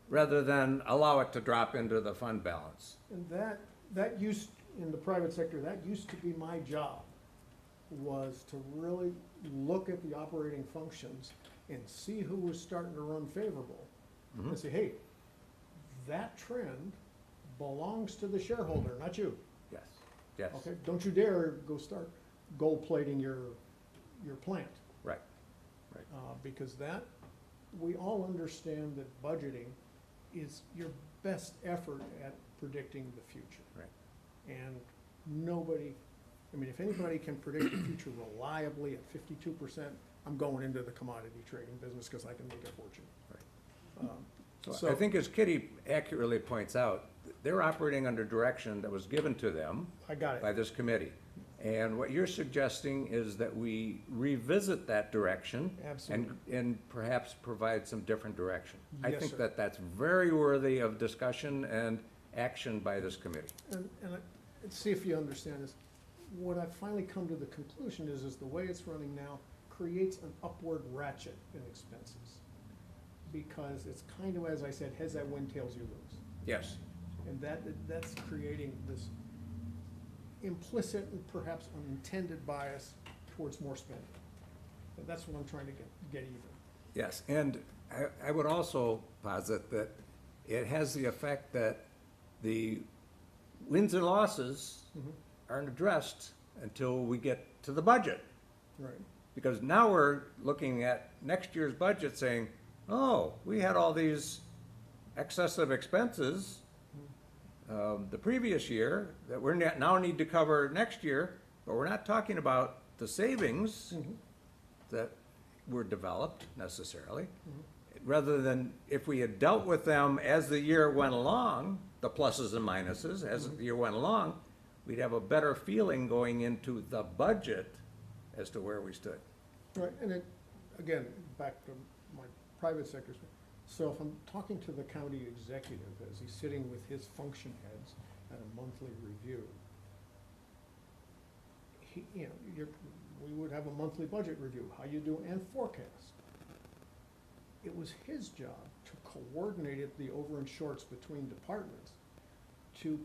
rather than allow it to drop into the fund balance? And that used, in the private sector, that used to be my job, was to really look at the operating functions and see who was starting to run favorable. And say, hey, that trend belongs to the shareholder, not you. Yes, yes. Okay, don't you dare go start gold plating your plant. Right, right. Because that, we all understand that budgeting is your best effort at predicting the future. Right. And nobody, I mean, if anybody can predict the future reliably at 52%, I'm going into the commodity trading business because I can make a fortune. Right. So I think as Kitty accurately points out, they're operating under direction that was given to them I got it. by this committee. And what you're suggesting is that we revisit that direction Absolutely. and perhaps provide some different direction. I Yes, think sir. that that's very worthy of discussion and action by this committee. And see if you understand this. What I've finally come to the conclusion is the way it's running now creates an upward ratchet in expenses. Because it's kind of, as I said, heads that win, tails you lose. Yes. And that's creating this implicit and perhaps unintended bias towards more spending. And that's what I'm trying to get even. Yes, and I would also posit that it has the effect that the wins and losses aren't addressed until we get to the budget. Right. Because now we're looking at next year's budget saying, oh, we had all these excessive expenses the previous year that we're now need to cover next year, but we're not talking about the savings that were developed necessarily. Rather than if we had dealt with them as the year went along, the pluses and minuses, as the year went along, we'd have a better feeling going into the budget as to where we stood. Right, and it, again, back to my private sector. So if I'm talking to the county executive as he's sitting with his function heads at a monthly review, he, you know, we would have a monthly budget review, how you do, and forecast. It was his job to coordinate the over and shorts between departments to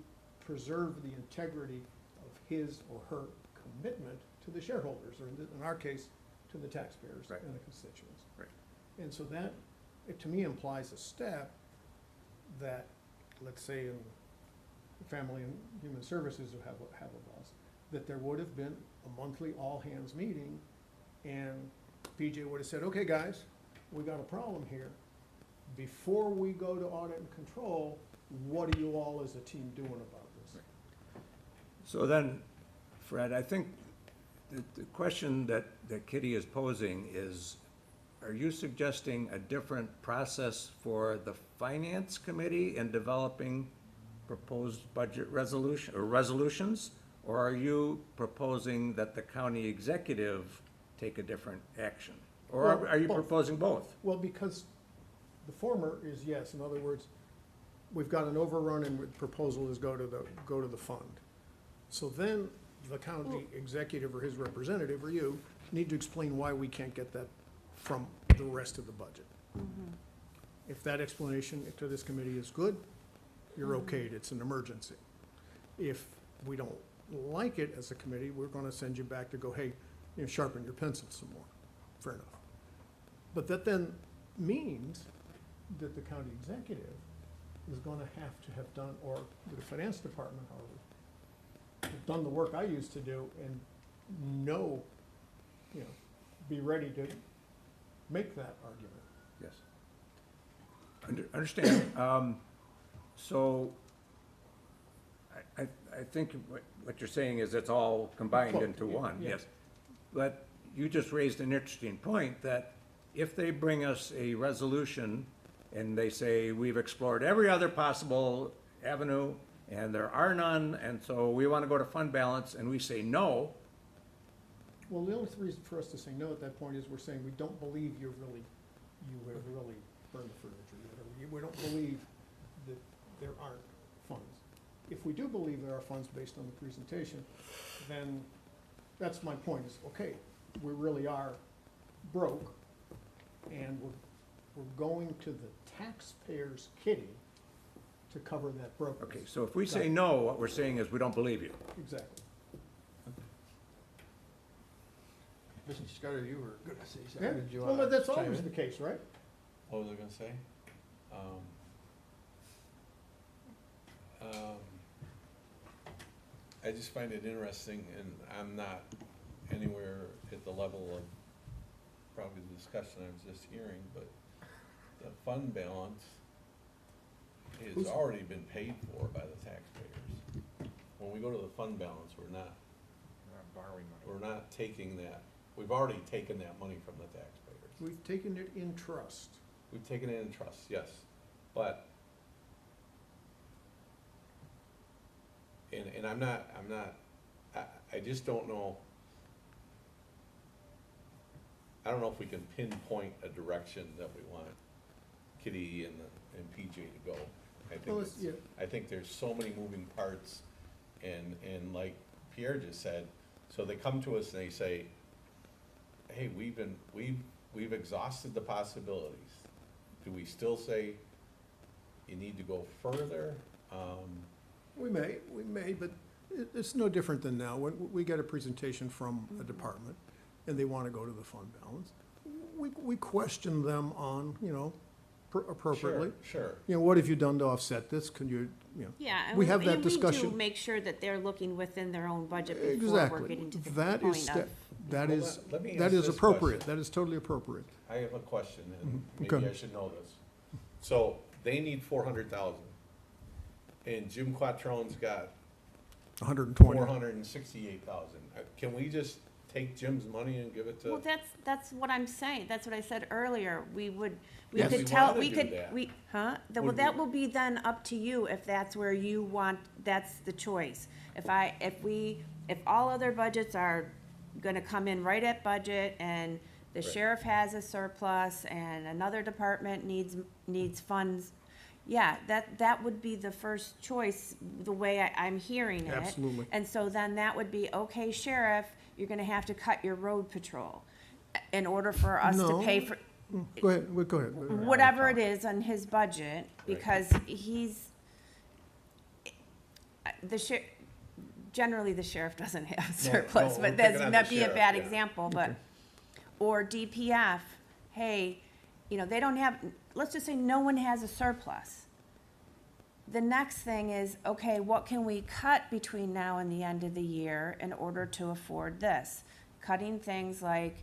preserve the integrity of his or her commitment to the shareholders, or in our case, to the taxpayers and the constituents. Right. And so that, it to me implies a step that, let's say in Family and Human Services who have a boss, that there would have been a monthly all-hands meeting, and PJ would have said, okay, guys, we got a problem here. Before we go to audit and control, what are you all as a team doing about this? So then, Fred, I think the question that Kitty is posing is, are you suggesting a different process for the Finance Committee in developing proposed budget resolution, or resolutions? Or are you proposing that the county executive take a different action? Or Well, are you both. proposing both? Well, because the former is yes, in other words, we've got an overrun and the proposal is go to the fund. So then the county executive or his representative or you need to explain why we can't get that from the rest of the budget. If that explanation to this committee is good, you're okayed, it's an emergency. If we don't like it as a committee, we're gonna send you back to go, hey, you know, sharpen your pencil some more. Fair enough. But that then means that the county executive is gonna have to have done, or the finance department, however, have done the work I used to do and know, you know, be ready to make that argument. Yes. Understand. So I think what you're saying is it's all combined into one, Yeah. yes. But you just raised an interesting point that if they bring us a resolution and they say, we've explored every other possible avenue and there are none, and so we want to go to fund balance, and we say no, Well, the only reason for us to say no at that point is we're saying we don't believe you have really burned the furniture yet, or we don't believe that there aren't funds. If we do believe there are funds based on the presentation, then that's my point is, okay, we really are broke, and we're going to the taxpayer's kitty to cover that brokenness. Okay, so if we say no, what we're saying is we don't believe you. Exactly. Mr. Scudder, you were gonna say Yeah, something. Did you well, wanna that's chime always in? the case, right? What was I gonna say? I just find it interesting, and I'm not anywhere at the level of probably the discussion I was just hearing, but the fund balance has already been paid for by the taxpayers. When we go to the fund balance, we're not borrowing money. we're not taking that, we've already taken that money from the taxpayers. We've taken it in trust. We've taken it in trust, yes, but, and I'm not, I just don't know. I don't know if we can pinpoint a direction that we want Kitty and PJ to go. I think there's so many moving parts, and like Pierre just said, so they come to us and they say, hey, we've exhausted the possibilities. Do we still say you need to go further? We may, but it's no different than now. When we get a presentation from a department and they want to go to the fund balance, we question them on, appropriately. Sure. What have you done to offset this? Can you, Yeah, and we have that and discussion. we do make sure that they're looking within their own budget before we're Exactly. getting to the That point is, of. Let me that ask is this appropriate. question. That is totally appropriate. I have a question, and Okay. maybe I should know this. So, they need 400,000, and Jim Quattrone's got 120. 468,000. Can we just take Jim's money and give it to? Well, that's what I'm saying. That's what I said earlier. We Yes. could We tell, wanna we do could, that. Well, Would that we- will be then up to you if that's where you want, that's the choice. If all other budgets are gonna come in right at budget and the Right. sheriff has a surplus and another department needs funds, yeah, that would be the first choice, the way I'm hearing it. Absolutely. And so then that would be, okay, sheriff, you're gonna have to cut your road patrol in order for us to pay No. for, Go ahead, go ahead. whatever it is on his budget, because generally the sheriff doesn't have a surplus, no, but we're that's, picking on that'd the be a sheriff, bad yeah. example, but, or DPF, hey, they don't have, let's just say no one has a surplus. The next thing is, okay, what can we cut between now and the end of the year in order to afford this? Cutting things like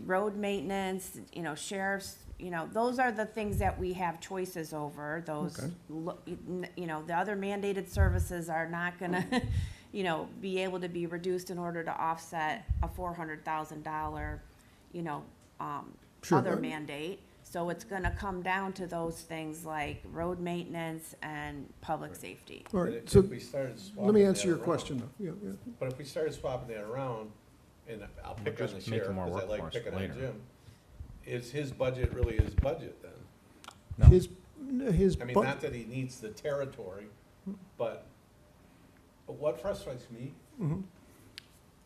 road maintenance, sheriffs, those are the things that we have choices over, those, Okay. the other mandated services are not gonna, be able to be reduced in order to offset a $400,000, Sure. other mandate. So it's gonna come down to those things like road maintenance and public safety. All But right, if so we started swapping let me that answer your around- question, though. Yeah. But if we started swapping that around, and I'll We're pick on just the making sheriff, more because I work like for us picking on later. Jim, is his budget really his budget then? No. His I mean, bu- not that he needs the territory, but what frustrates me Mhm.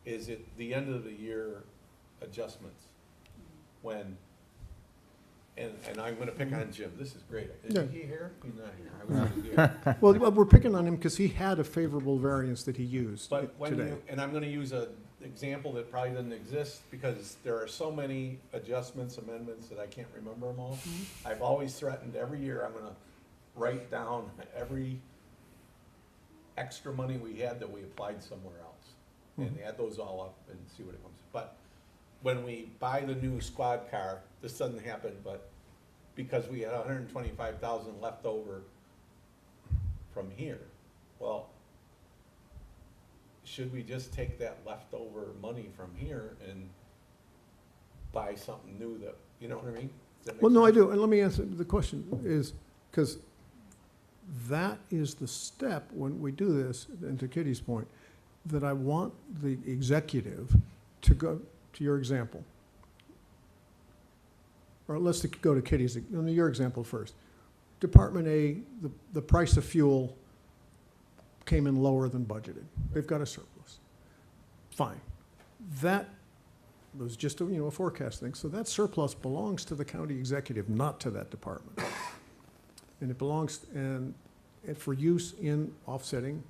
is at the end of the year adjustments, when, and I'm gonna pick on Jim, this is great. Yeah. Is he here? He's not here. I was gonna do it. Well, we're picking on him because he had a favorable variance that he used But when today. you, and I'm gonna use a example that probably doesn't exist, because there are so many adjustments, amendments, that I can't remember them all. I've always threatened every year, I'm gonna write down every extra money we had that we applied somewhere else, and add those all up and see what it comes. But when we buy the new squad car, this doesn't happen, but because we had 125,000 left over from here, well, should we just take that leftover money from here and buy something new that, you know what I mean? Does that make Well, no, I sense? do, and let me answer, the question is, because that is the step when we do this, and to Kitty's point, that I want the executive to go to your example, or let's go to Kitty's, your example first. Department A, the price of fuel came in lower than budgeted. They've got a surplus. Fine. That was just a forecast thing. So that surplus belongs to the county executive, not to that department. And it belongs, and for use in offsetting,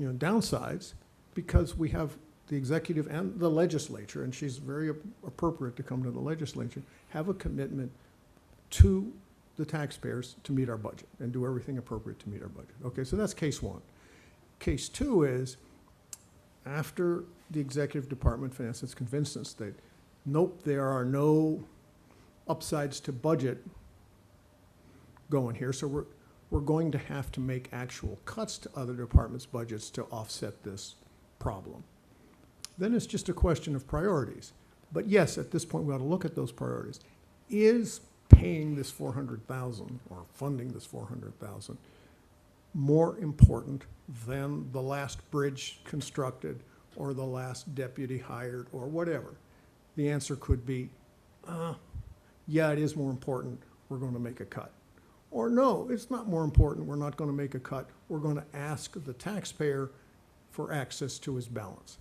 downsides, because we have the executive and the legislature, and she's very appropriate to come to the legislature, have a commitment to the taxpayers to meet our budget and do everything appropriate to meet our budget. Okay, so that's case one. Case two is, after the executive department finance has convinced us that, nope, there are no upsides to budget going here, so we're going to have to make actual cuts to other departments' budgets to offset this problem. Then it's just a question of priorities. But yes, at this point, we ought to look at those priorities. Is paying this $400,000 or funding this $400,000 more important than the last bridge constructed or the last deputy hired or whatever? The answer could be, yeah, it is more important, we're going to make a cut. Or no, it's not more important, we're not going to make a cut, we're going to ask the taxpayer for access to his balance.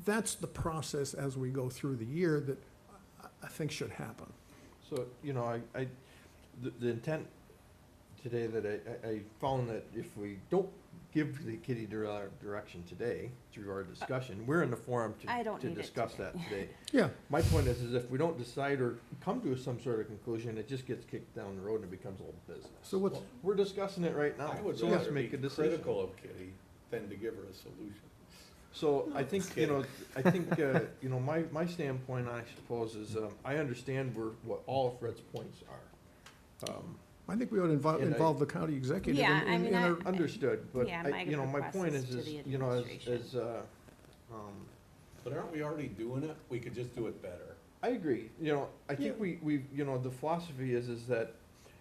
That's the process as we go through the year that I think should happen. So, the intent today that I found that if we don't give the kitty direction today through our discussion, we're in the forum I don't to need it discuss today. that today. Yeah. My point is if we don't decide or come to some sort of conclusion, it just gets kicked down the road and it becomes old business. So what's, We're discussing it right now, I would so let's rather make be a decision. critical of Kitty than to give her a solution. So I think, kidding. my standpoint, I suppose, is, I understand what all of Fred's points are. I think we ought to involve the county executive Yeah, I in mean, our, Understood, but Yeah, I, my my request point is is, to the administration. But aren't we already doing it? We could just do it better. I agree, I think we the philosophy is that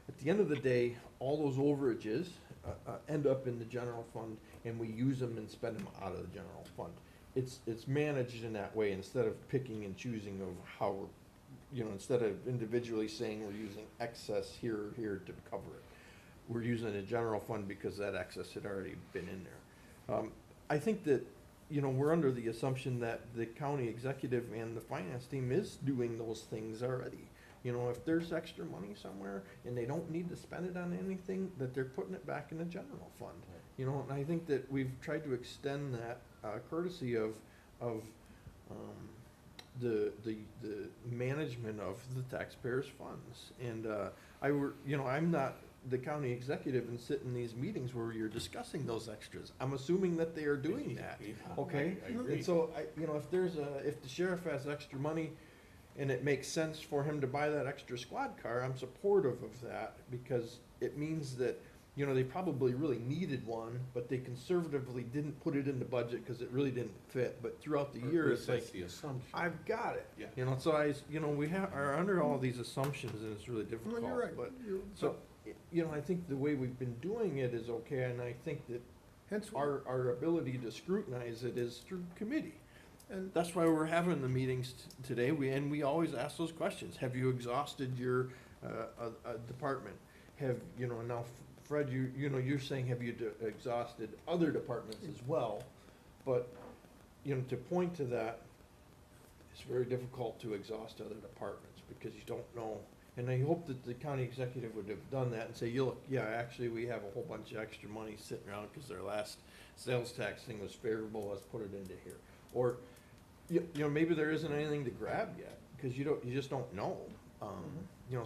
at the end of the day, all those overages end up in the general fund and we use them and spend them out of the general fund. It's managed in that way instead of picking and choosing of how we're, instead of individually saying we're using excess here or here to cover it. We're using a general fund because that excess had already been in there. I think that, we're under the assumption that the county executive and the finance team is doing those things already. If there's extra money somewhere and they don't need to spend it on anything, that they're putting it back in the general fund. And I think that we've tried to extend that courtesy of the management of the taxpayers' funds. And I'm not the county executive and sit in these meetings where you're discussing those extras. I'm assuming that they are doing that, okay? I agree. And so, if the sheriff has extra money and it makes sense for him to buy that extra squad car, I'm supportive of that because it means that, they probably really needed one, but they conservatively didn't put it in the budget because it really didn't fit. But throughout the year, it's like, That's the assumption. I've got it. Yeah. So we are under all these assumptions and it's really difficult. no, you're right. But, I think the way we've been doing it is okay, and I think that hence, our ability to scrutinize it is through committee. And that's why we're having the meetings today, we always ask those questions. Have you exhausted your department? Have, now Fred, you're saying have you exhausted other departments as well? But, to point to that, it's very difficult to exhaust other departments because you don't know. And I hope that the county executive would have done that and say, actually, we have a whole bunch of extra money sitting around because their last sales tax thing was favorable, let's put it into here. Or, maybe there isn't anything to grab yet because you just don't know.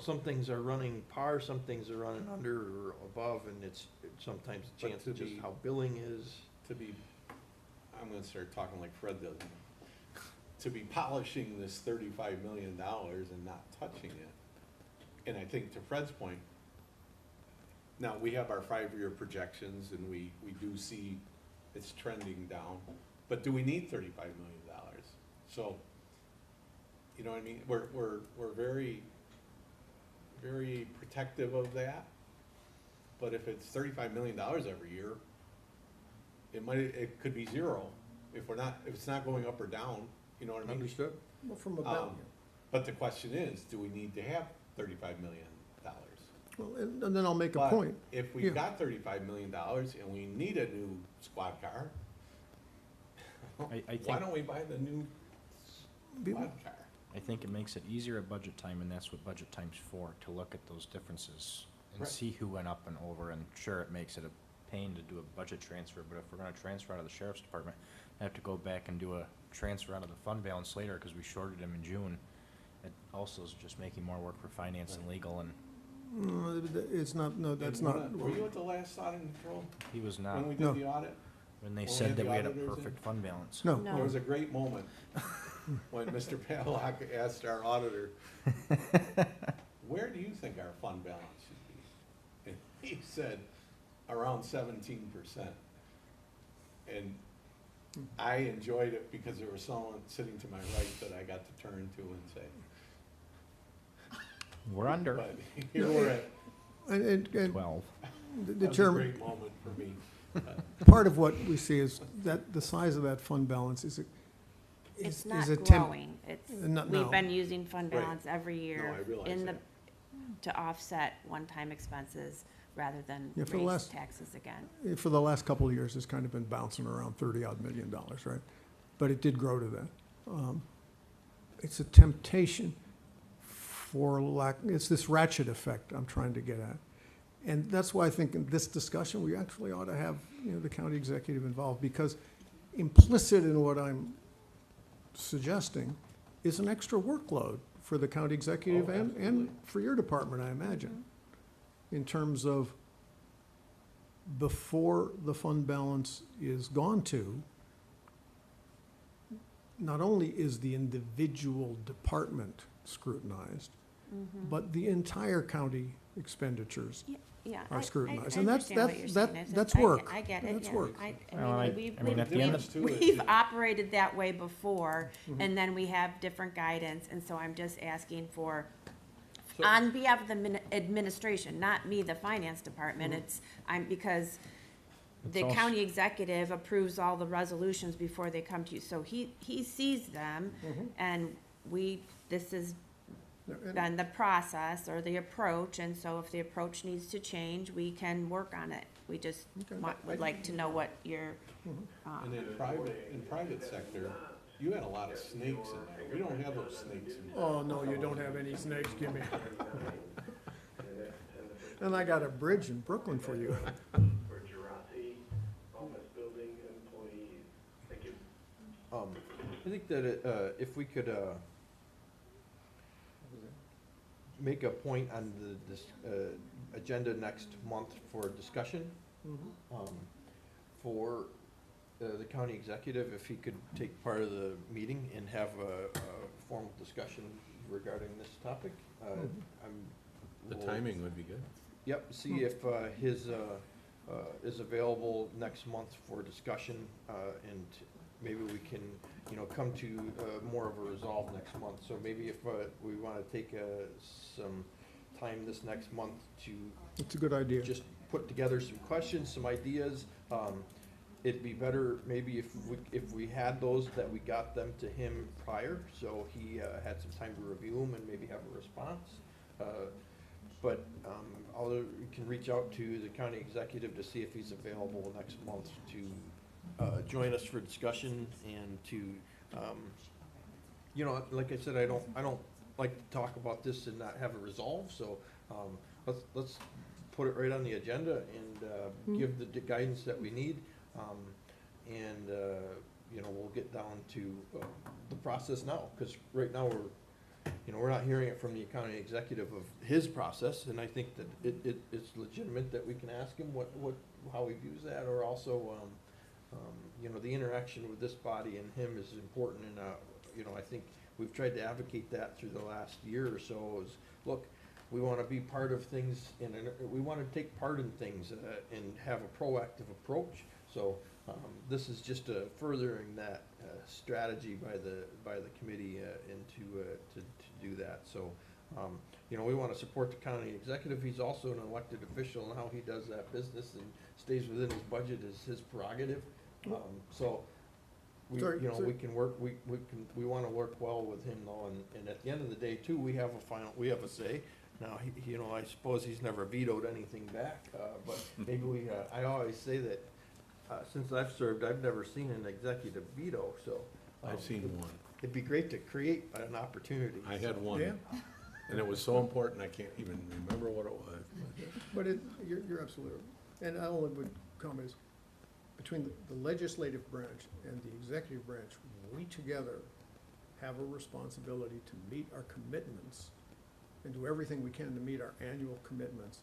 Some things are running par, some things are running under or above, and it's sometimes a chance of just how billing is. I'm gonna start talking like Fred does. To be polishing this $35 million and not touching it. And I think to Fred's point, now we have our 5-year projections and we do see it's trending down, but do we need $35 million? So, you know what I mean? We're very, very protective of that. But if it's $35 million every year, it could be zero if it's not going up or down, you know what I mean? Understood? Well, from about, But the question is, do we need to have $35 million? well, and then I'll make a But point. if Yeah. we've got $35 million and we need a new squad car, I why think, don't we buy the new squad car? I think it makes it easier at budget time, and that's what budget time's for, to look at those differences and Right. see who went up and over, and sure, it makes it a pain to do a budget transfer, but if we're gonna transfer out of the sheriff's department, I have to go back and do a transfer out of the fund balance later, cause we shorted him in June. It also is just making more work for finance and legal, and It's not, no, that's not. Were you at the last audit and control he was not, when we No. did the audit? when they when we said had that the we had a auditors in? perfect fund balance. No. No. There was a great moment when Mr. Padlock asked our auditor, where do you think our fund balance should be? And he said, around 17%. And I enjoyed it because there was someone sitting to my right that I got to turn to and say, We're under but here we're at, And 12. the that was a chairman, great moment for me. part of what we see is that the size of that fund balance is It's is not a temp. growing. It's, Not we've now. been using fund Right. balance every year I realize in the, that. to offset one-time expenses rather than Yeah, for the raise last- taxes again. For the last couple of years, it's kind of been bouncing around $30-odd million, right? But it did grow to that. It's a temptation for lack, it's this ratchet effect I'm trying to get at. And that's why I think in this discussion, we actually ought to have, the county executive involved, because implicit in what I'm suggesting is an extra workload for the county executive Oh, and absolutely. for your department, I imagine, in terms of before the fund balance is gone to, not only is the individual department scrutinized, but the entire county expenditures Yeah, are I scrutinized. And understand what you're saying. that's I get- work. I get it, That's yeah. work. Well, I mean, at the end of- We've operated that way before, and then we have different guidance, and so I'm just asking for, on behalf of the administration, not me, the finance department, because the also- county executive approves all the resolutions before they come to you, so he sees them, and this is been the process or the approach, and so if the approach needs to change, we can work on it. We just would like to know what your, And in private sector, you had a lot of snakes in there. We don't have those snakes in there. Oh, no, you don't have any snakes, Jimmy. And I got a bridge in Brooklyn for you. I think that if we could make a point on this agenda next month for discussion, for the county executive, if he could take part of the meeting and have a formal discussion regarding this topic. The we'll- timing would be good. Yep, see if his is available next month for discussion, and maybe we can, come to more of a resolve next month. So maybe if we want to take some time this next month to It's a good idea. just put together some questions, some ideas. It'd be better maybe if we had those, that we got them to him prior, so he had some time to review them and maybe have a response. But we can reach out to the county executive to see if he's available next month to join us for discussion and to, like I said, I don't like to talk about this and not have a resolve, so let's put it right on the agenda and give the guidance that we need. And we'll get down to the process now, because right now we're not hearing it from the county executive of his process, and I think that it's legitimate that we can ask him how he views that, or also, the interaction with this body and him is important, and, I think we've tried to advocate that through the last year or so, is, look, we want to be part of things, and we want to take part in things and have a proactive approach. So this is just furthering that strategy by the committee and to do that. So we want to support the county executive. He's also an elected official, and how he does that business and stays within his budget is his prerogative. So we, Sorry, you know, sorry. we can work, we wanna work well with him though, and at the end of the day too, we have a say. Now, you know, I suppose he's never vetoed anything back, but maybe I always say that, since I've served, I've never seen an executive veto, so. I've seen one. It'd be great to create an opportunity. I had one, Yeah. and it was so important, I can't even remember what it was. But you're absolutely right. And I only would comment is, between the legislative branch and the executive branch, we together have a responsibility to meet our commitments and do everything we can to meet our annual commitments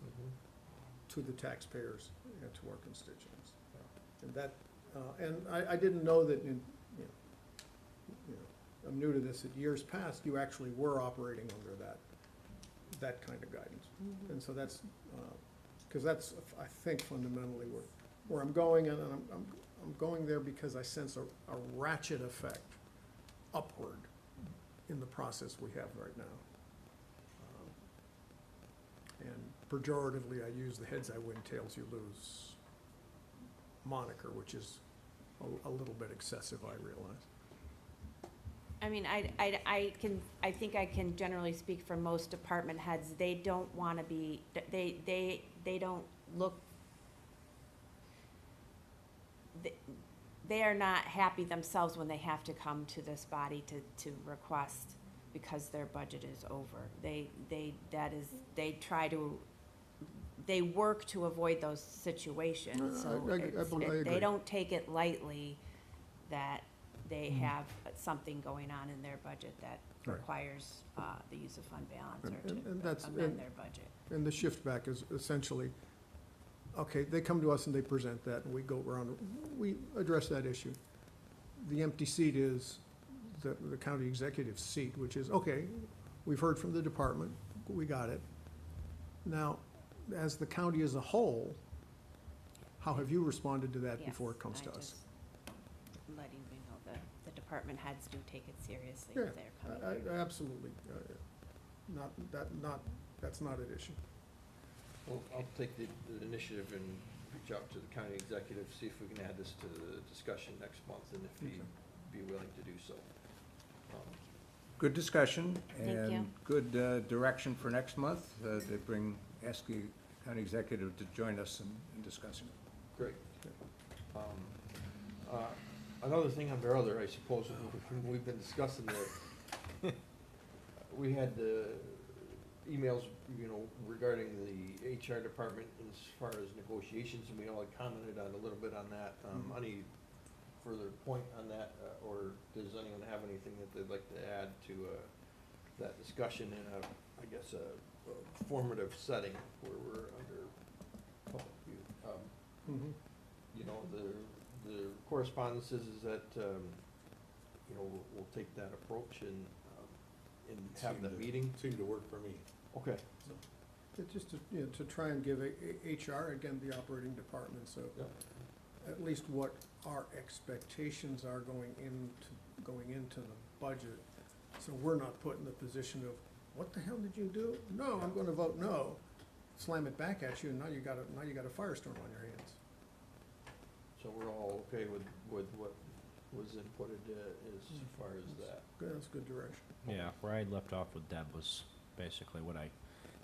to the taxpayers and to our constituents. And that, and I didn't know that in, you know, I'm new to this, in years past, you actually were operating under that kind of guidance. And so that's, because that's, I think, fundamentally where I'm going, and I'm going there because I sense a ratchet effect upward in the process we have right now. And pejoratively, I use the heads I win, tails you lose moniker, which is a little bit excessive, I realize. I mean, I think I can generally speak for most department heads. They don't wanna be, they don't look, they are not happy themselves when they have to come to this body to request because their budget is over. They work to avoid those situations, so they don't take it lightly that they have something going on in their budget that Right. requires, the use of fund balance or And that's- to amend their budget. And the shift back is essentially, okay, they come to us and they present that, and we go around, we address that issue. The empty seat is the county executive's seat, which is, okay, we've heard from the department, we got it. Now, as the county as a whole, how have you responded to that before it comes to us? Letting me know the department heads do take it seriously Yeah, if they're coming here. absolutely. That's not an issue. Well, I'll take the initiative and reach out to the county executive, see if we can add this to the discussion next month, and if he'd be willing to do so. Good discussion Thank you. and good direction for next month. They ask the county executive to join us in discussing it. Great. Another thing under other, I suppose, we've been discussing the, we had the emails, you know, regarding the HR department as far as negotiations, and we all had commented on a little bit on that. Any further point on that, or does anyone have anything that they'd like to add to that discussion in a, I guess, a formative setting where we're under public view? You know, the correspondence is that, you know, we'll take that approach and have that meeting. Seemed to work for me. Okay. It's just to try and give HR, again, the operating department, so at least what our expectations are going into the budget. So we're not put in the position of, what the hell did you do? No, I'm gonna vote no. Slam it back at you, and now you got a firestorm on your hands. So we're all okay with what was inputted as far as that? Good, that's a good direction. Yeah, where I left off with Deb was basically what I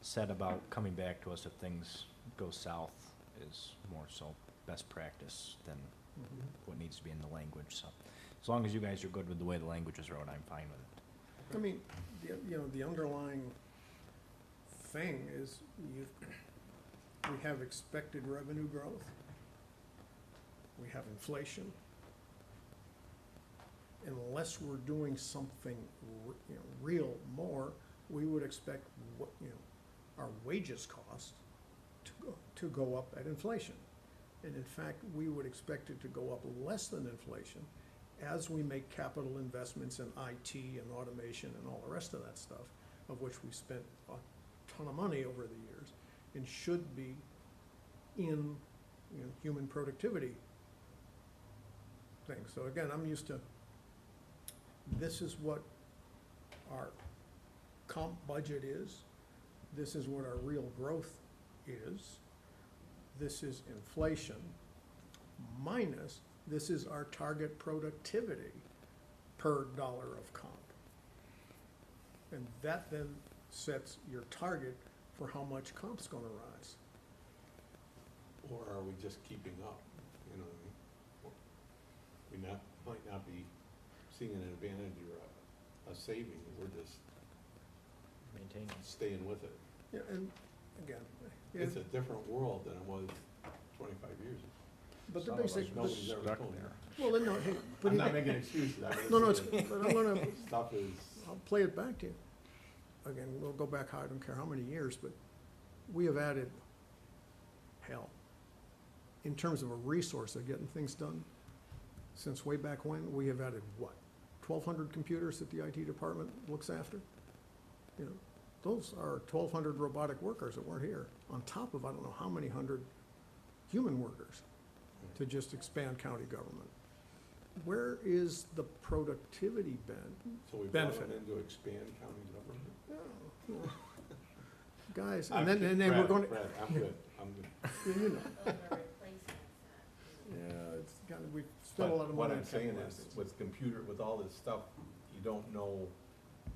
said about coming back to us if things go south is more so best practice than what needs to be in the language, so. As long as you guys are good with the way the language is wrote, I'm fine with it. I mean, the underlying thing is we have expected revenue growth. We have inflation. Unless we're doing something, real more, we would expect, our wages cost to go up at inflation. And in fact, we would expect it to go up less than inflation as we make capital investments in IT and automation and all the rest of that stuff, of which we spent a ton of money over the years, and should be in, human productivity things. So again, I'm used to, this is what our comp budget is. This is what our real growth is. This is inflation minus This is our target productivity per dollar of comp. And that then sets your target for how much comp's gonna rise. Or are we just keeping up, you know what I mean? Might not be seeing an advantage or a saving, we're just Maintaining. staying with it. Yeah, and again, It's a different world than it was 25 years ago. but the Some of us basic, Nobody's ever stuck told me. there. well, then, no, hey, but I'm not making excuses. no, no, it's, but I wanna, Stuff is, I'll play it back to you. Again, we'll go back, I don't care how many years, but we have added, hell, in terms of a resource of getting things done, since way back when, we have added what? 1,200 computers that the IT department looks after? You know, those are 1,200 robotic workers that weren't here, on top of I don't know how many hundred human workers to just expand county government. Where is the productivity so we brought benefit? them in to expand county government. Guys, I'm and then kidding, we're Brad, going to. Brad, I'm good, I'm good. You know. Yeah, it's kind of, we've spent a lot of What money. I'm saying is, with all this stuff, you don't know,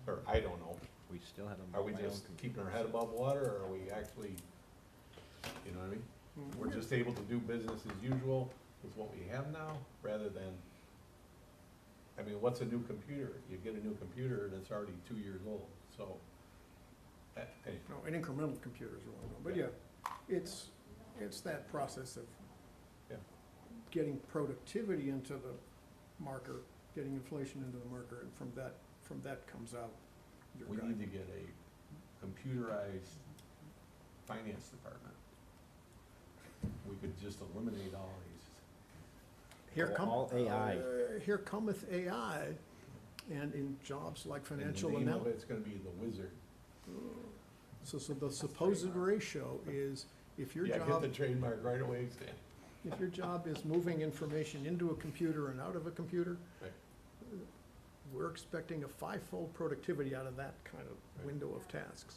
or I don't know, We still have are we just keeping our head above water, or are we actually, you know what I mean? Mm-hmm. We're just able to do business as usual with what we have now, rather than, I mean, what's a new computer? You get a new computer and it's already 2 years old, so, anyway. No, and incremental computers are one of them, but yeah, it's that process of Yeah. getting productivity into the marker, getting inflation into the marker, and from that comes out your We guide. need to get a computerized finance department. We could just eliminate all these. Here come, All AI. Here cometh AI, and in jobs like financial And the name of analysis. it's gonna be the wizard. So the supposed ratio is, if your Yeah, get job, the trademark right away, Stan. if your job is moving information into a computer and out of a computer, Right. we're expecting a five-fold productivity out of that kind of Right. window of tasks.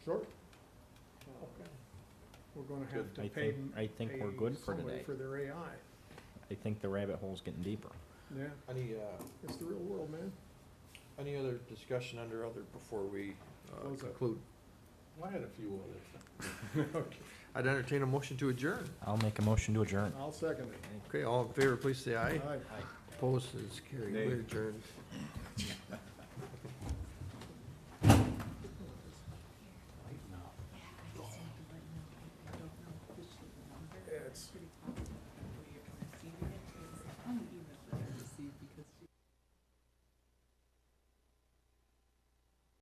Sure. Okay. We're gonna have to I pay. think we're pay good for somebody today. For their AI. I think the rabbit hole's getting deeper. Yeah, Any, it's the real world, man. any other discussion under other before we Close up. conclude? Well, I had a few others. I'd entertain a motion to adjourn. I'll make a motion to adjourn. I'll second it. Okay, all in favor, please say aye. Aye. Opposed is carried. Nay. We're adjourned.